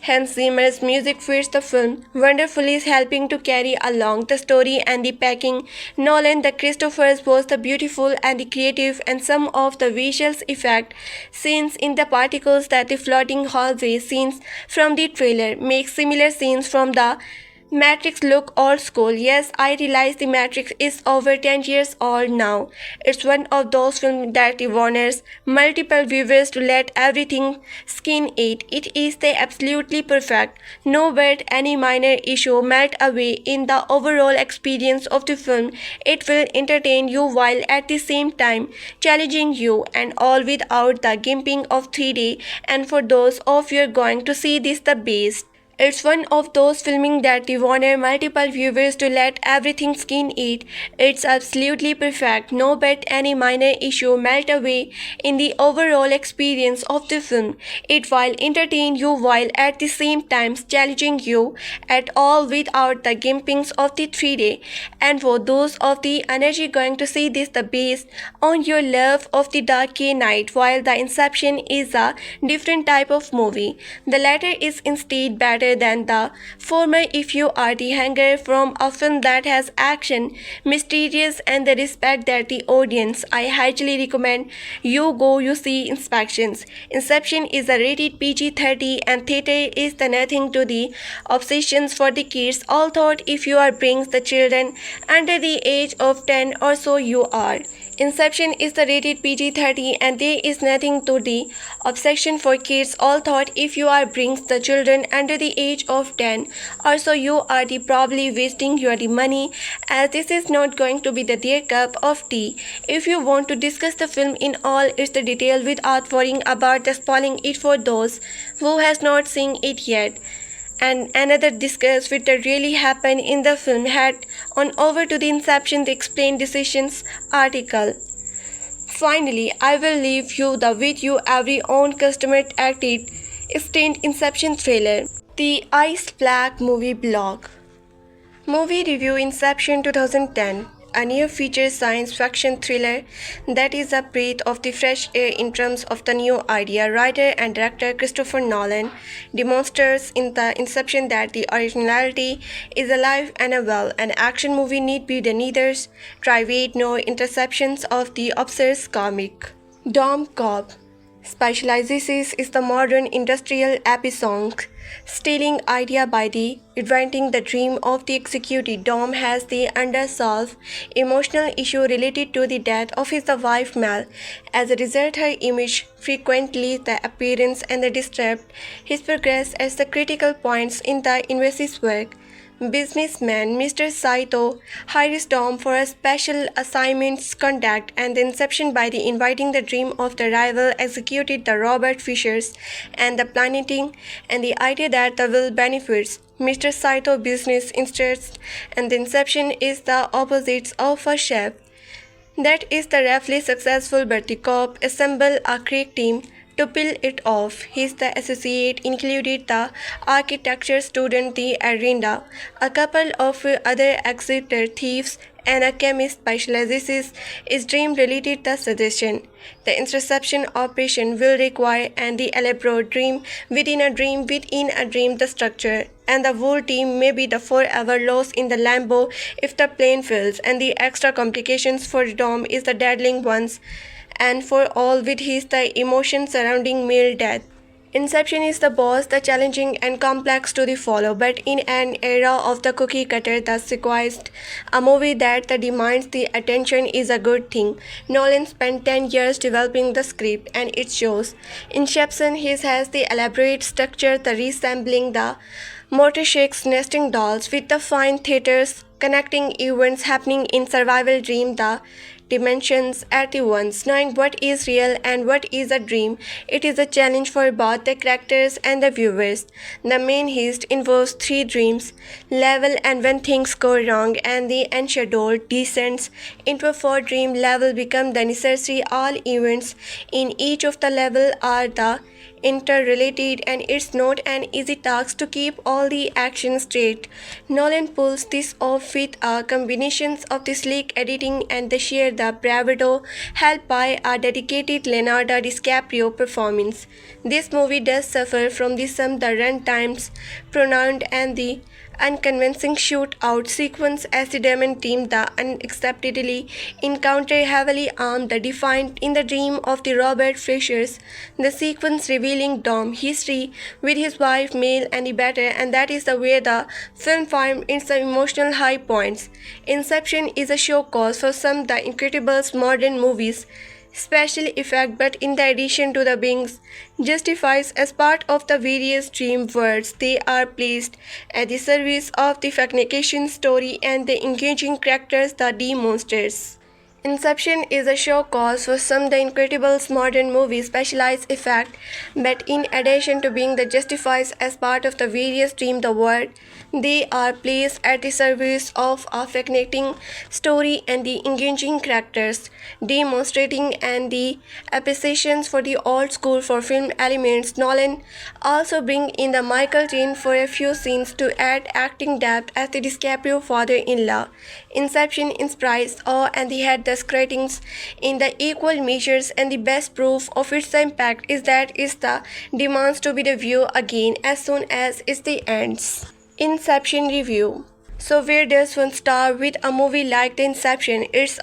Hans Zimmer's music fits the film wonderfully, helping to carry along the story and the packing. Nolan the Christopher's was the beautiful and the creative and some of the visual effect scenes in the particles that the floating hallway scenes from the trailer make similar scenes from the Matrix look old school. Yes, I realize the Matrix is over 10 years old now. It's one of those films that warns multiple viewers to let everything skin it. It is the absolutely perfect. No but any minor issue melt away in the overall experience of the film. It will entertain you while at the same time challenging you and all without the gimping of 3D. And for those of you going to see this the best. It's one of those filming that you want multiple viewers to let everything skin it. It's absolutely perfect. No bet any minor issue melt away in the overall experience of the film. It will entertain you while at the same time challenging you at all without the gimpings of the 3D. And for those of the energy going to see this the based on your love of the Dark Knight, while the Inception is a different type of movie. The latter is instead better than the former if you are the hanger from a film that has action, mysterious and the respect that the audience. I highly recommend you see Inspections. Inception is a rated PG-30 and theater is the nothing to the obsessions for the kids. All thought if you are brings the children under the age of 10 or so you are. Inception is the rated PG-30 and there is nothing to the obsession for kids. All thought if you are brings the children under the age of 10 or so you are the probably wasting your money as this is not going to be the their cup of tea. If you want to discuss the film in all its the detail without worrying about the spoiling it for those who has not seen it yet, and another discuss what really happened in the film, head on over to the Inception the Explained Decisions article. Finally, I will leave you the with you every own customer acted extend Inception trailer. The Ice Black Movie Blog. Movie Review Inception 2010. A new feature science fiction thriller that is a breath of the fresh air in terms of the new idea. Writer and director Christopher Nolan demonstrates in the Inception that the originality is alive and well. An action movie need be the neither triviate nor interceptions of the obsessed comic. Dom Cobb specializes is the modern industrial episode stealing idea by the inventing the dream of the executive. Dom has the unsolved emotional issue related to the death of his wife Mel. As a result, her image frequently the appearance and the disturbed his progress as the critical points in the invasive work. Businessman Mr. Saito hires Dom for a special assignment's conduct and the Inception by the inviting the dream of the rival executed the Robert Fishers and the planning and the idea that the will benefits Mr. Saito business interests, and the Inception is the opposites of a chef that is the roughly successful but the cop assemble a crack team to pull it off. His the associate included the architecture student the Arenda, a couple of other exeter thieves and a chemist specializes is dream related the suggestion. The interception operation will require and the elaborate dream within a dream the structure, and the whole team may be the forever lost in the limbo if the plane fails, and the extra complications for Dom is the deadly ones and for all with his the emotion surrounding male death. Inception is the boss, the challenging and complex to the follow, but in an era of the cookie cutter, the sequest, a movie that demands the attention is a good thing. Nolan spent 10 years developing the script and it shows. Inception has the elaborate structure, the resembling the motorshakes nesting dolls with the fine theaters connecting events happening in survival dream the dimensions at the once knowing what is real and what is a dream. It is a challenge for both the characters and the viewers. The main heist involves three dreams level, and when things go wrong and the unscheduled descends into a fourth dream level become the necessary. All events in each of the level are the interrelated, and it's not an easy task to keep all the action straight. Nolan pulls this off with a combination of the sleek editing and the sheer the bravado helped by a dedicated Leonardo DiCaprio performance. This movie does suffer from the run times pronounced and the unconvincing shootout sequence as the demon team the unacceptably encounter heavily armed the defiant in the dream of the Robert Fishers. The sequence revealing Dom history with his wife male and the better, and that is the way the film found its emotional high points. Inception is a show cause for some the incredible modern movies special effect, but in the addition to the beings justifies as part of the various dream worlds, they are placed at the service of the fascination story and the engaging characters the demonstrators. Inception is a show cause for some the incredible modern movie specialized effect, but in addition to being the justifies as part of the various dream the world, they are placed at the service of a fascinating story and the engaging characters, demonstrating and the appreciations for the old school for film elements. Nolan also bring in the Michael Caine for a few scenes to add acting depth as the DiCaprio father-in-law. Inception inspires awe and the had the ratings in the equal measures, and the best proof of its impact is that it the demands to be the view again as soon as it the ends. Inception review. So where does one start with a movie like The Inception? It's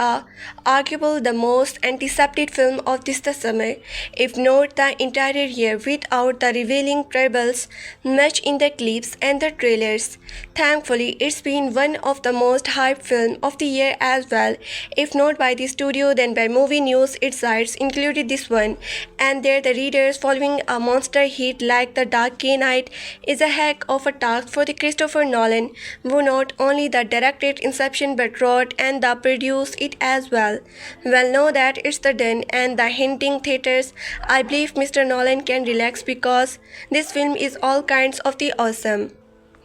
arguable the most anticipated film of this the summer, if not the entire year, without the revealing troubles much in the clips and the trailers. Thankfully, it's been one of the most hyped films of the year as well, if not by the studio then by movie news its sites included this one, and there the readers following a monster hit like The Dark Knight is a heck of a task for the Christopher Nolan, who not only the directed Inception but wrote and the produced it as well. Well, know that it's the done and the hinting theaters. I believe Mr. Nolan can relax because this film is all kinds of the awesome.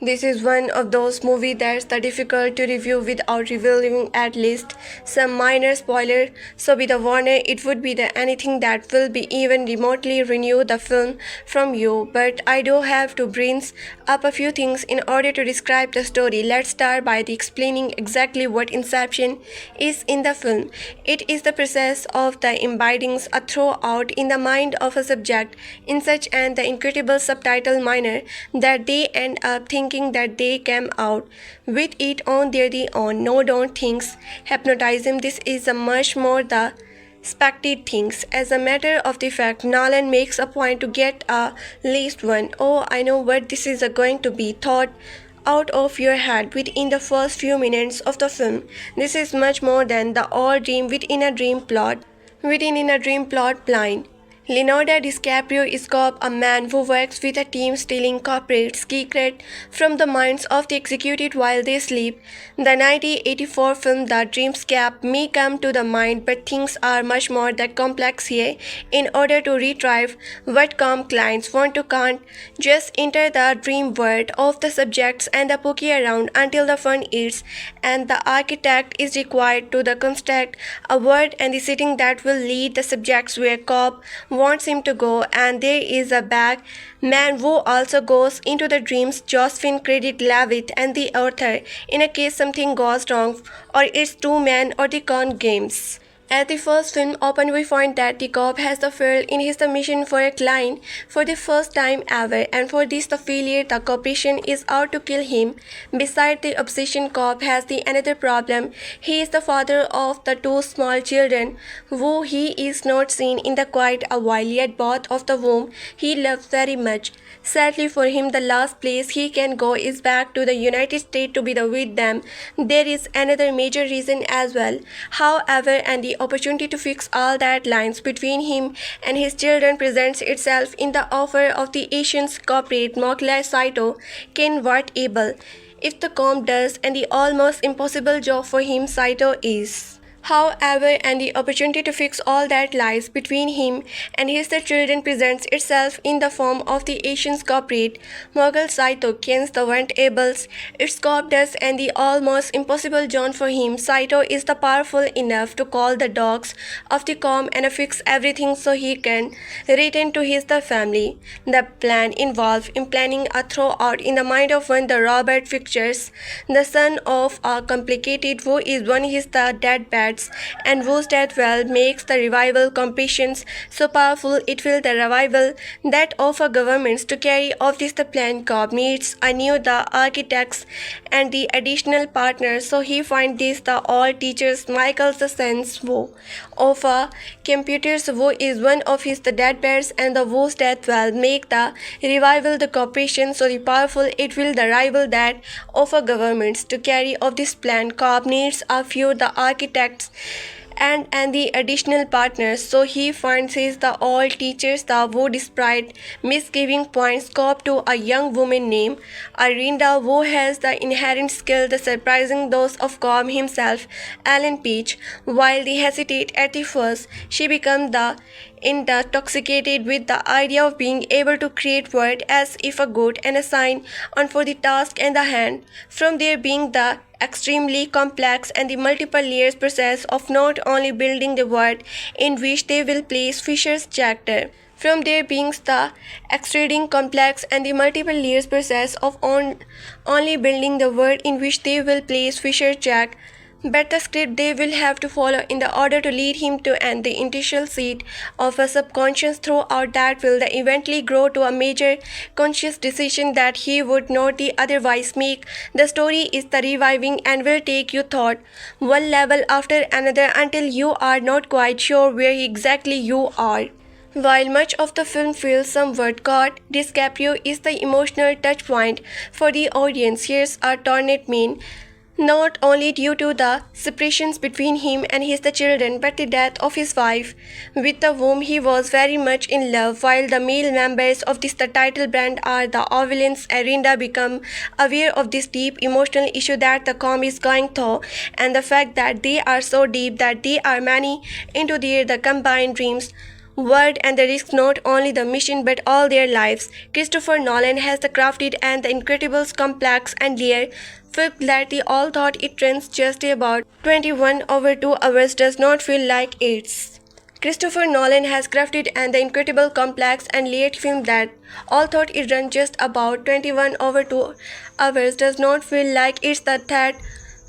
This is one of those movies that's the difficult to review without revealing at least some minor spoiler. So be the warner, it would be the anything that will be even remotely renew the film from you. But I do have to bring up a few things in order to describe the story. Let's start by the explaining exactly what Inception is in the film. It is the process of the embedding a throughout in the mind of a subject in such an the incredible subtitle manner that they end up thinking that they came out with it on their own. No, don't think hypnotism. This is a much more the expected things. As a matter of the fact, Nolan makes a point to get a least one. Oh, I know what this is going to be thought out of your head within the first few minutes of the film. This is much more than the all dream within a dream plot. Within a dream plot blind. Leonardo DiCaprio is Cobb, a man who works with a team stealing corporate secrets from the minds of the executed while they sleep. The 1984 film The Dreamscape may come to the mind, but things are much more that complex here. In order to retrieve what calm clients want to can't just enter the dream world of the subjects and the pokey around until the fun ends, and the architect is required to the construct a world and the setting that will lead the subjects where Cobb wants him to go, and there is a bag man who also goes into the dreams. Josephine credit Levitt and the author in a case something goes wrong or it's two men or the con games. At the first film open, we find that the cop has failed in his mission for a client for the first time ever, and for this the failure, the corporation is out to kill him. Beside the obsession, cop has the another problem. He is the father of the two small children, who he is not seen in the quite a while, yet both of the whom he loves very much. Sadly for him, the last place he can go is back to the United States to be with them. There is another major reason as well. However, and the opportunity to fix all that lines between him and his children presents itself in the offer of the Asian's corporate Mokla Saito Ken Wat able. If the comp does and the almost impossible job for him, Saito is. However, and the opportunity to fix all that lies between him and his children presents itself in the form of the Asian's corporate Mughal Saito Ken's the Vantables. Its cop does and the almost impossible John for him. Saito is the powerful enough to call the dogs of the com and fix everything so he can return to his the family. The plan involved in planning a throwout in the mind of one the Robert Fixtures, the son of a complicated who is one his the dead bad and whose death well makes the revival completions so powerful it will the revival that offer governments to carry off this the plan. Cobb needs anew the architects and the additional partners, so he finds this the all teachers Michael's the sense who offer computers who is one of his the dead bears and the whose death will make the revival the corporation so the powerful it will the rival that offer governments to carry off this plan. Cobb needs a few the architects and the additional partners, so he finds his the all teachers the who despite misgiving points Cobb to a young woman named Arinda who has the inherent skill the surprising those of Cobb himself, Ellen Page. While they hesitate at the first, she becomes the intoxicated with the idea of being able to create word as if a good and a sign on for the task and the hand. From there being the extremely complex and the multiple layers process of not only building the word in which they will place Fisher's character. From there being the extremely complex and the multiple layers process of only building the word in which they will place Fisher's Jack, but the script they will have to follow in the order to lead him to and the initial seed of a subconscious throughout that will eventually grow to a major conscious decision that he would not the otherwise make. The story is the reviving and will take you thought one level after another until you are not quite sure where exactly you are. While much of the film feels somewhat caught, DiCaprio is the emotional touchpoint for the audience. Here's a tornado main, not only due to the separations between him and his the children, but the death of his wife, with the whom he was very much in love. While the male members of this the title brand are the villains, Arinda become aware of this deep emotional issue that the com is going through, and the fact that they are so deep that they are many into their the combined dreams word and the risk not only the mission but all their lives. Christopher Nolan has the crafted and the incredible complex and layered film that they all thought it runs just about 21 over 2 hours does not feel like it's. Christopher Nolan has crafted and the incredible complex and layered film that all thought it runs just about 21 over 2 hours does not feel like it's the that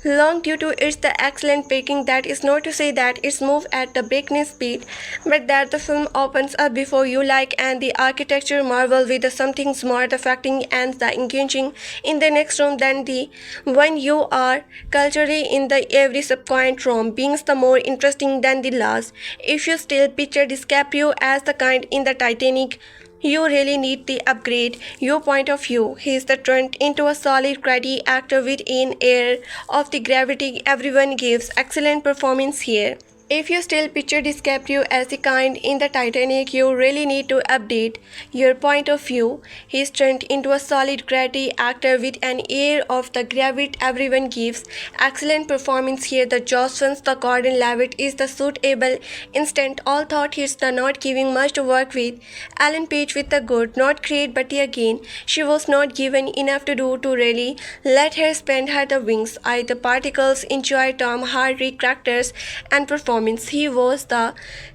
long due to its the excellent pacing. That is not to say that it's moved at the breakneck speed, but that the film opens up before you like and the architecture marvel with the something smart affecting and the engaging in the next room than the one you are culturally in the every subsequent room being the more interesting than the last. If you still picture DiCaprio as the kind in the Titanic, you really need to upgrade your point of view. He is the turned into a solid crafty actor with an air of the gravity. Everyone gives excellent performance here. If you still picture DiCaprio as the kind in the Titanic, you really need to update your point of view. He is turned into a solid crafty actor with an air of the gravity. Everyone gives excellent performance here. The Johnson, the Gordon Levitt is the suitable instant. All thought he's the not giving much to work with. Ellen Page with the good, not great, but again, she was not given enough to do to really let her spend her the wings. I the particles enjoy Tom Hardy characters and performance. He was the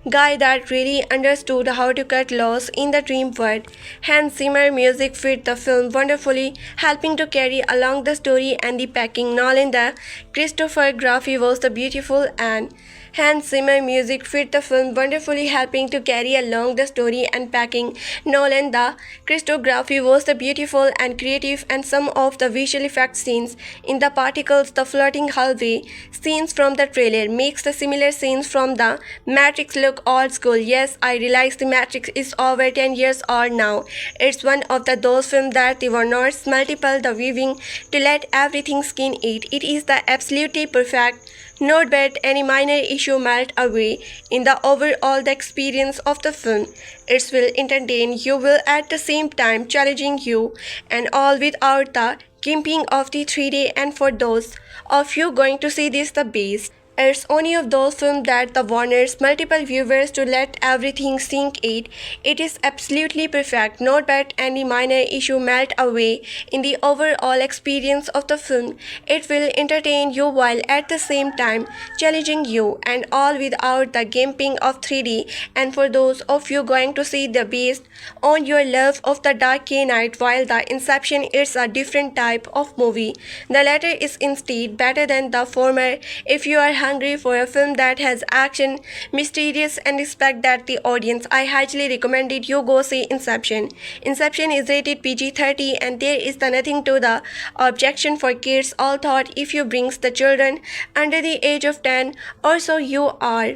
guy that really understood how to cut loss in the dream world. Hans Zimmer music fit the film wonderfully, helping to carry along the story and the packing. Nolan the Christopher Graphy was the beautiful and Hans Zimmer music fit the film wonderfully, helping to carry along the story and packing. Nolan, the cinematography was the beautiful and creative, and some of the visual effects scenes in the particles, the floating hallway scenes from the trailer makes the similar scenes from the Matrix look old school. Yes, I realize the Matrix is over 10 years old now. It's one of those films that they were not multiple the viewing to let everything skin it. It is the absolutely perfect. Not that any minor issue melt away in the overall the experience of the film. It will entertain you, will at the same time challenging you, and all without the gimping of the 3D. And for those of you going to see this the base, it's only of those films that the Warner's multiple viewers to let everything sink it. It is absolutely perfect, not that any minor issue melt away in the overall experience of the film. It will entertain you while at the same time challenging you, and all without the gimping of 3D. And for those of you going to see the based on your love of the Dark Knight, while the Inception is a different type of movie. The latter is instead better than the former. If you are hungry for a film that has action, mysterious, and respect that the audience, I highly recommend it you go see Inception. Inception is rated PG-30, and there is nothing to the objection for kids. All thought if you brings the children under the age of 10 or so you are.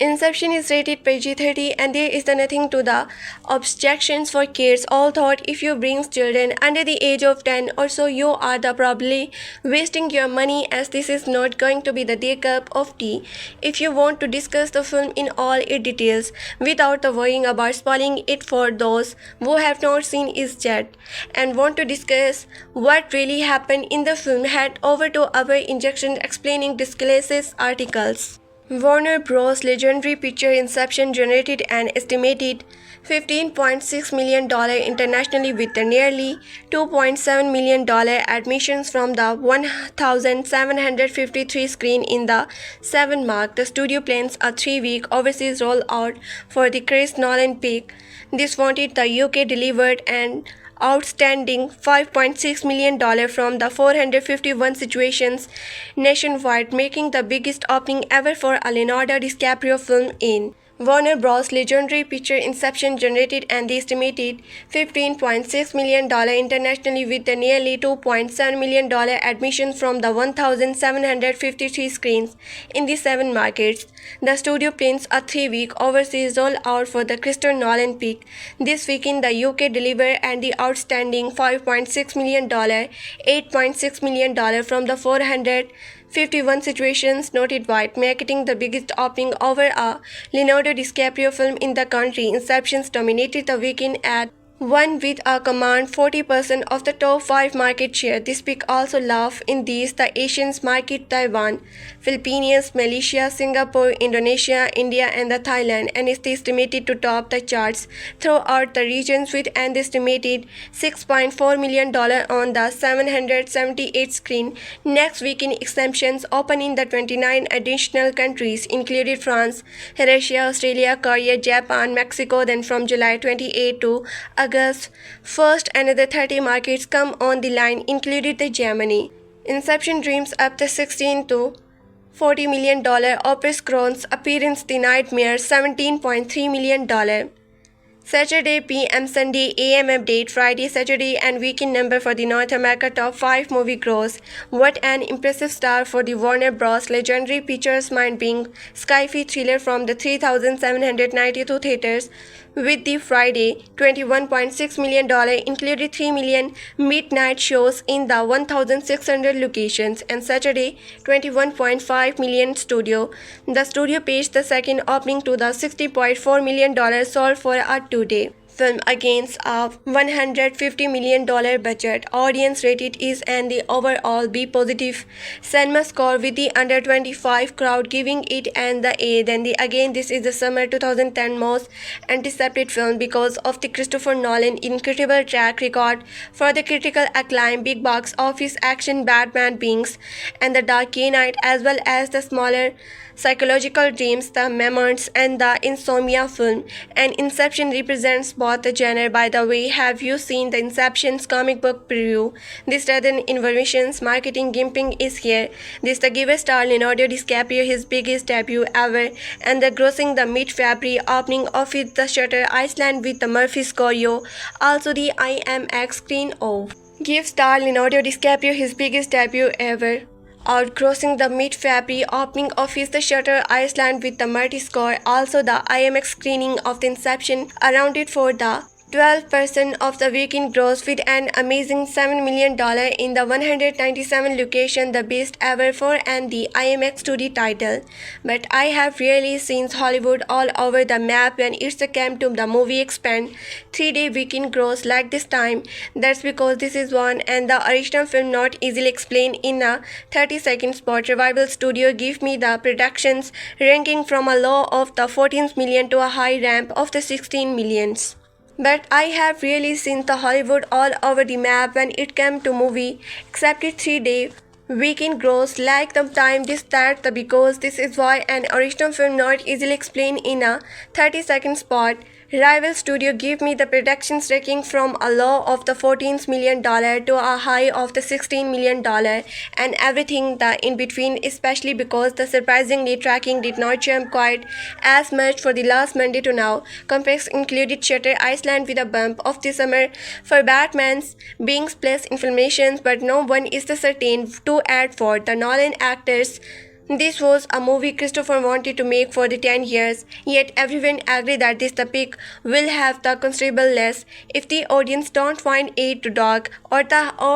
Inception is rated PG-30, and there is nothing to the objections for kids. All thought if you brings children under the age of 10 or so you are the probably wasting your money, as this is not going to be the day cup of tea. If you want to discuss the film in all its details without worrying about spoiling it for those who have not seen it yet and want to discuss what really happened in the film, head over to our injection explaining discloses articles. Warner Bros. Legendary picture Inception generated an estimated $15.6 million internationally, with nearly $2.7 million admissions from the 1,753 screen in the 7 mark. The studio plans a 3-week overseas rollout for the Christopher Nolan pick. This wanted the UK delivered an outstanding $5.6 million from the 451 situations nationwide, making the biggest opening ever for a Leonardo DiCaprio film in. Warner Bros. Legendary picture Inception generated an estimated $15.6 million internationally, with nearly $2.7 million admissions from the 1,753 screens in the 7 markets. The studio plans a 3-week overseas rollout for the Christopher Nolan pick. This weekend, the UK delivered and the outstanding $5.6 million, $8.6 million from the 451 situations noted wide, making the biggest opening over a Leonardo DiCaprio film in the country. Inception dominated the weekend at one with a command 40% of the top 5 market share. This pick also laughs in these the Asians market: Taiwan, Philippines, Malaysia, Singapore, Indonesia, India, and the Thailand, and is estimated to top the charts throughout the regions with an estimated $6.4 million on the 778 screen. Next weekend, exemptions open in the 29 additional countries, included France, Russia, Australia, Korea, Japan, Mexico. Then from July 28 to August 1st, another 30 markets come on the line, included the Germany. Inception dreams up the $16 to $40 million Opus Crohn's appearance, The Nightmare, $17.3 million. Saturday PM, Sunday AM update, Friday, Saturday, and weekend number for the North America top 5 movie gross. What an impressive start for the Warner Bros. Legendary pictures mind-blowing sci-fi thriller from the 3,792 theaters, with the Friday $21.6 million included 3 million midnight shows in the 1,600 locations, and Saturday $21.5 million studio. The studio paged the second opening to the $60.4 million sold for a 2-day film against a $150 million budget. Audience rated is and the overall B positive cinema score, with the under 25 crowd giving it and the A. Then the again this is the summer 2010 most anticipated film because of the Christopher Nolan incredible track record for the critical acclaim, big box office action Batman Beings and the Dark Knight, as well as the smaller psychological dreams, the memoirs, and the insomnia film. And Inception represents both the genre. By the way, have you seen the Inception's comic book preview? This sudden innovations marketing gimping is here. This the giver star Leonardo DiCaprio his biggest debut ever, and the grossing the mid-February opening of it the Shutter Island with the Murphy's choreo. Also the IMAX screen of. Give star Leonardo DiCaprio his biggest debut ever, outgrossing the mid-February opening of his The Shutter Island with the Murphy score. Also the IMAX screening of the Inception accounted for the 12% of the weekend gross with an amazing $7 million in the 197 location, the best ever for and the IMAX 2D title. But I have really seen Hollywood all over the map when it's came to the movie expand 3-day weekend gross like this time. That's because this is one and the original film not easily explained in a 30-second spot. Revival Studio give me the productions ranking from a low of the 14 million to a high ramp of the 16 millions. But I have really seen the Hollywood all over the map when it came to movie, except it 3-day weekend gross like the time this that the because this is why an original film not easily explained in a 30-second spot. Rival Studio gave me the productions ranking from a low of the $14 million to a high of the $16 million and everything the in between, especially because the surprisingly tracking did not jump quite as much for the last Monday to now. Complex included Shutter Island with a bump of the summer for Batman's being plus inflammations, but no one is the certain to add for the Nolan actors. This was a movie Christopher wanted to make for the 10 years, yet everyone agreed that this the pick will have the considerable less if the audience don't find it too dark or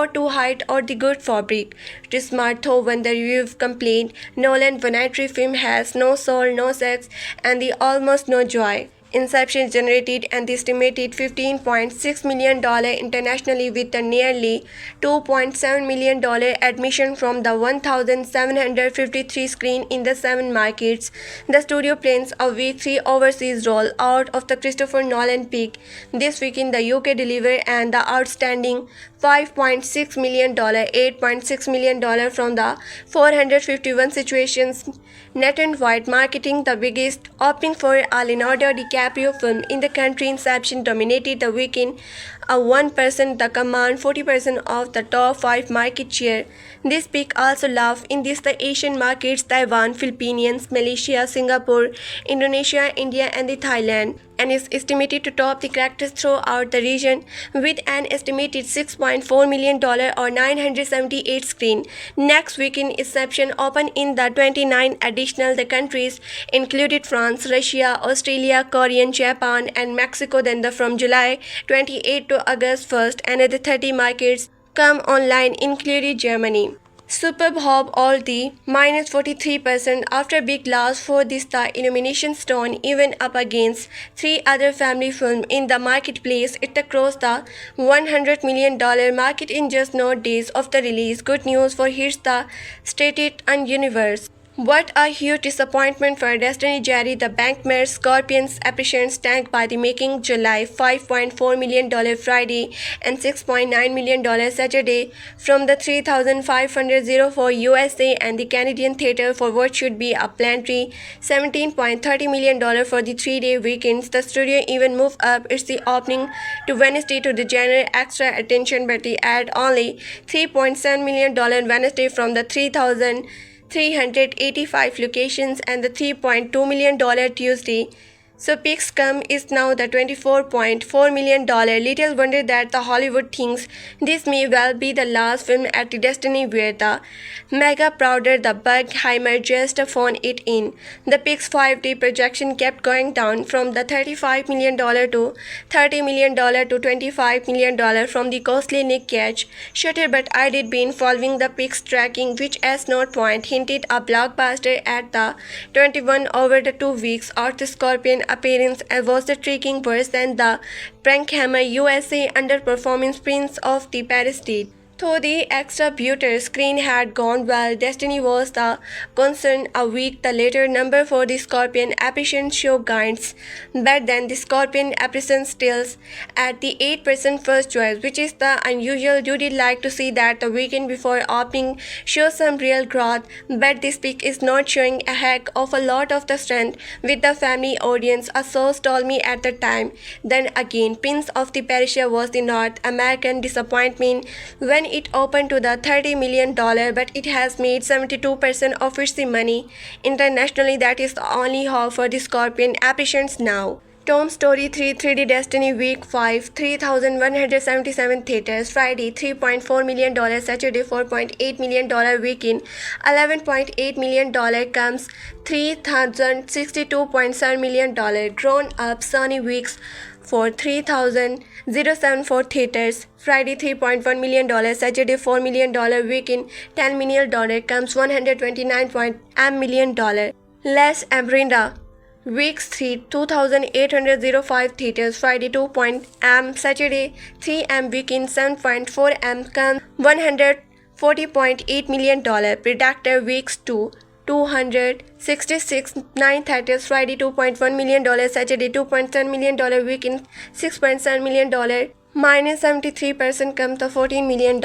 too height or the good fabric. It is smart though when the review complained Nolan vanity film has no soul, no sex, and the almost no joy. Inception generated an estimated $15.6 million internationally with a nearly $2.7 million admission from the 1,753 screens in the 7 markets. The studio plans a week 3 overseas roll out of the Christopher Nolan pick. This week in the UK delivered and the outstanding $5.6 million, $8.6 million from the 451 situations nationwide, marketing the biggest opening for a Leonardo DiCaprio film in the country. Inception dominated the weekend, a 1% the command 40% of the top 5 market share. This peak also love in this the Asian markets Taiwan, Philippines, Malaysia, Singapore, Indonesia, India and the Thailand, and is estimated to top the characters throughout the region with an estimated $6.4 million or 978 screen. Next weekend Inception opened in the 29 additional the countries included France, Russia, Australia, Korea, Japan and Mexico. Then from July 28 to August 1st another 30 markets come online including Germany. Superb Hob all the minus 43% after big loss for this the Illumination Stone even up against 3 other family films in the marketplace. It crossed the $100 million market in just no days of the release. Good news for Here's the Stated and Universe. What a huge disappointment for Destiny Jerry. The Bankmare Scorpions appreciations tanked by the making July $5.4 million Friday and $6.9 million Saturday from the 3,504 USA and the Canadian theater for what should be a planetary $17.30 million for the 3-day weekends. The studio even moved up its the opening to Wednesday to the general extra attention, but they add only $3.7 million Wednesday from the 385 locations and the $3.2 million Tuesday. So Peaks Come is now the $24.4 million. Little wonder that the Hollywood thinks this may well be the last film at the Destiny where the mega prouder the Buckheimer just phoned it in. The Peaks 5-day projection kept going down from the $35 million to $30 million to $25 million from the costly Nick Cage Shutter, but I did been following the Peaks tracking, which as Note Point hinted a blockbuster at the 21 over the 2 weeks out. The Scorpion appearance was the tracking worse than the Prankhammer USA underperformance Prince of the Paris did. Though the extra-buter screen had gone well, Destiny was the concern. A week the later number for the Scorpion appreciation show guides, but then the Scorpion appreciation stills at the 8% first choice, which is the unusual. You did like to see that the weekend before opening shows some real growth, but this pick is not showing a heck of a lot of the strength with the family audience. A source told me at the time. Then again, Prince of the Persia was the North American disappointment when it opened to the $30 million, but it has made 72% of its money internationally. That is the only hope for the Scorpion appreciations now. Tom Story 3 3D Destiny Week 5 3,177 theaters, Friday $3.4 million, Saturday $4.8 million, weekend $11.8 million, comes $3,062.7 million. Grown Up Sony Weeks for 3,074 theaters, Friday $3.1 million, Saturday $4 million, weekend $10 million, comes $129.8 million. Les Ambrina Weeks 3 2,805 theaters, Friday 2.m, Saturday 3m, weekend 7.4m, comes $140.8 million. Predator Weeks 2 266 9 theaters, Friday $2.1 million, Saturday $2.7 million, weekend $6.7 million, minus 73%, comes to $14 million.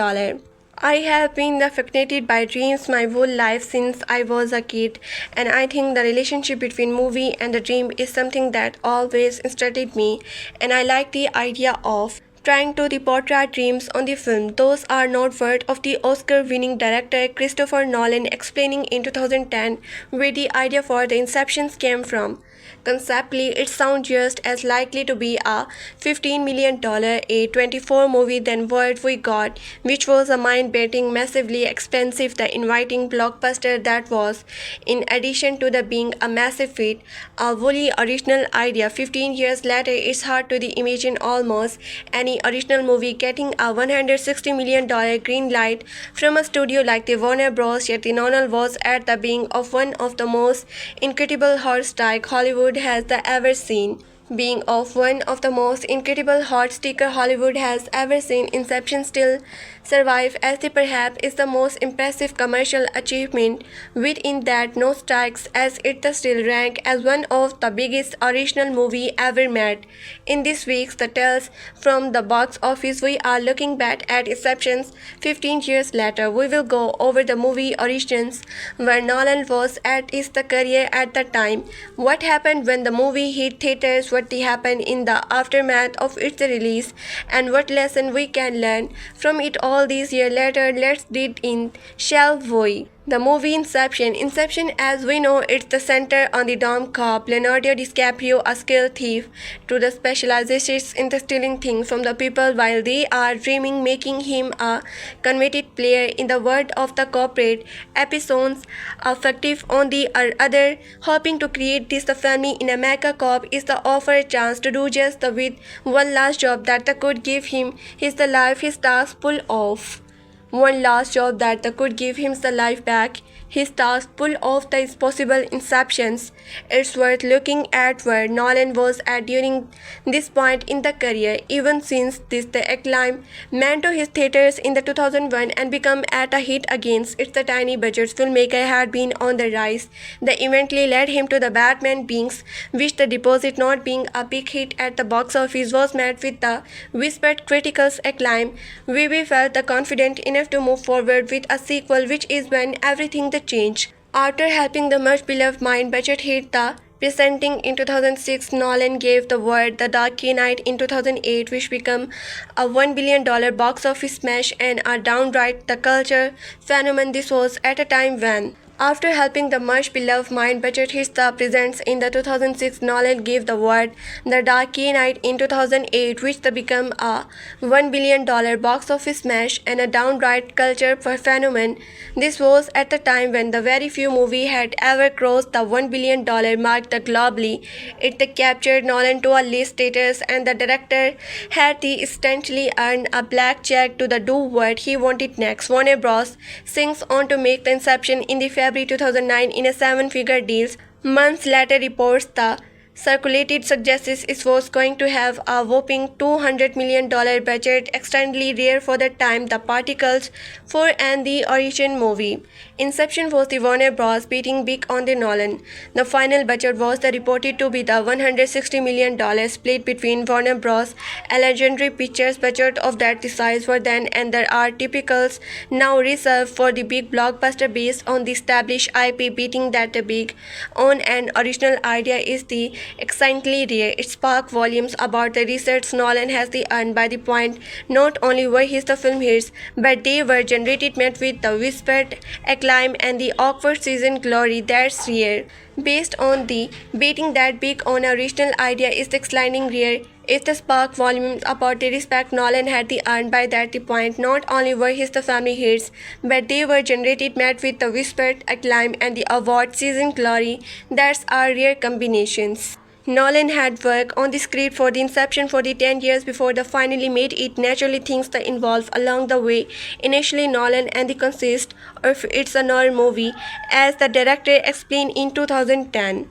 I have been affected by dreams my whole life since I was a kid, and I think the relationship between movie and the dream is something that always interested me, and I like the idea of trying to portray dreams on the film. Those are not words of the Oscar-winning director Christopher Nolan explaining in 2010 where the idea for the Inception came from. Conceptually, it sounds just as likely to be a $15 million A24 movie than what we got, which was a mind-bending, massively expensive, the inviting blockbuster that was. In addition to the being a massive feat, a wholly original idea. 15 years later, it's hard to imagine almost any original movie getting a $160 million green light from a studio like the Warner Bros. Yet the Nolan was at the beginning of one of the most incredible hot strike Hollywood has ever seen. Being of one of the most incredible hot sticker Hollywood has ever seen, Inception still survive as the perhaps is the most impressive commercial achievement within that no strikes as it still rank as one of the biggest original movie ever made. In this week's The Tales from the Box Office, we are looking back at Inception's 15 years later. We will go over the movie origins, where Nolan was at his career at the time, what happened when the movie hit theaters, what happened in the aftermath of its release, and what lesson we can learn from it all these years later. Let's dig in, shall we? The movie Inception. Inception, as we know, it's the center on the Dom Cobb, Leonardo DiCaprio, a skilled thief, to the specializes in the stealing things from the people while they are dreaming, making him a convicted player in the world of the corporate episodes, effective on the other, hoping to create this the family in America. Cobb is the offer a chance to do just the with one last job that could give him his the life his task pull off. One last job that could give him the life back. His task pull off the possible inceptions. It's worth looking at where Nolan was at during this point in the career, even since this the acclaim meant to his theaters in the 2001 and become at a hit against its the tiny budget filmmaker had been on the rise. The eventually led him to the Batman Beings, which the deposit not being a big hit at the box office was met with the whispered critical acclaim. We felt the confident enough to move forward with a sequel, which is when everything change. After helping the much beloved mind budget hit the presenting in 2006, Nolan gave the world The Dark Knight in 2008, which became a $1 billion box office smash and a downright the culture phenomenon. This was at a time when, after helping the much beloved mind budget hits the presents in the 2006, Nolan gave the world The Dark Knight in 2008, which became a $1 billion box office smash and a downright culture phenomenon. This was at the time when the very few movies had ever crossed the $1 billion mark globally. It captured Nolan to a list status, and the director had instantly earned a black check to do what he wanted next. Warner Bros. Sings on to make the Inception in the February 2009 in a seven-figure deal. Months later, reports the circulated suggests it was going to have a whopping $200 million budget, extremely rare for the time the particles for and the origin movie. Inception was the Warner Bros. Beating big on the Nolan. The final budget was reported to be the $160 million split between Warner Bros. A legendary pictures budget of that size were then and there are typicals now reserved for the big blockbuster based on the established IP. Beating that big on an original idea is the excitingly rare. It sparks volumes about the research Nolan has earned by the point not only were his the film hits, but they were generated met with the whispered acclaim and the awkward season glory that's rare. Based on the beating that big on a original idea is exciting rare. If the spark volumes about the respect Nolan had earned by that point, not only were his the family hits, but they were generated met with the whispered acclaim and the award season glory. That's our rare combinations. Nolan had worked on the script for the Inception for the 10 years before they finally made it. Naturally, things that involved along the way. Initially, Nolan and the consist of it's a noir movie, as the director explained in 2010.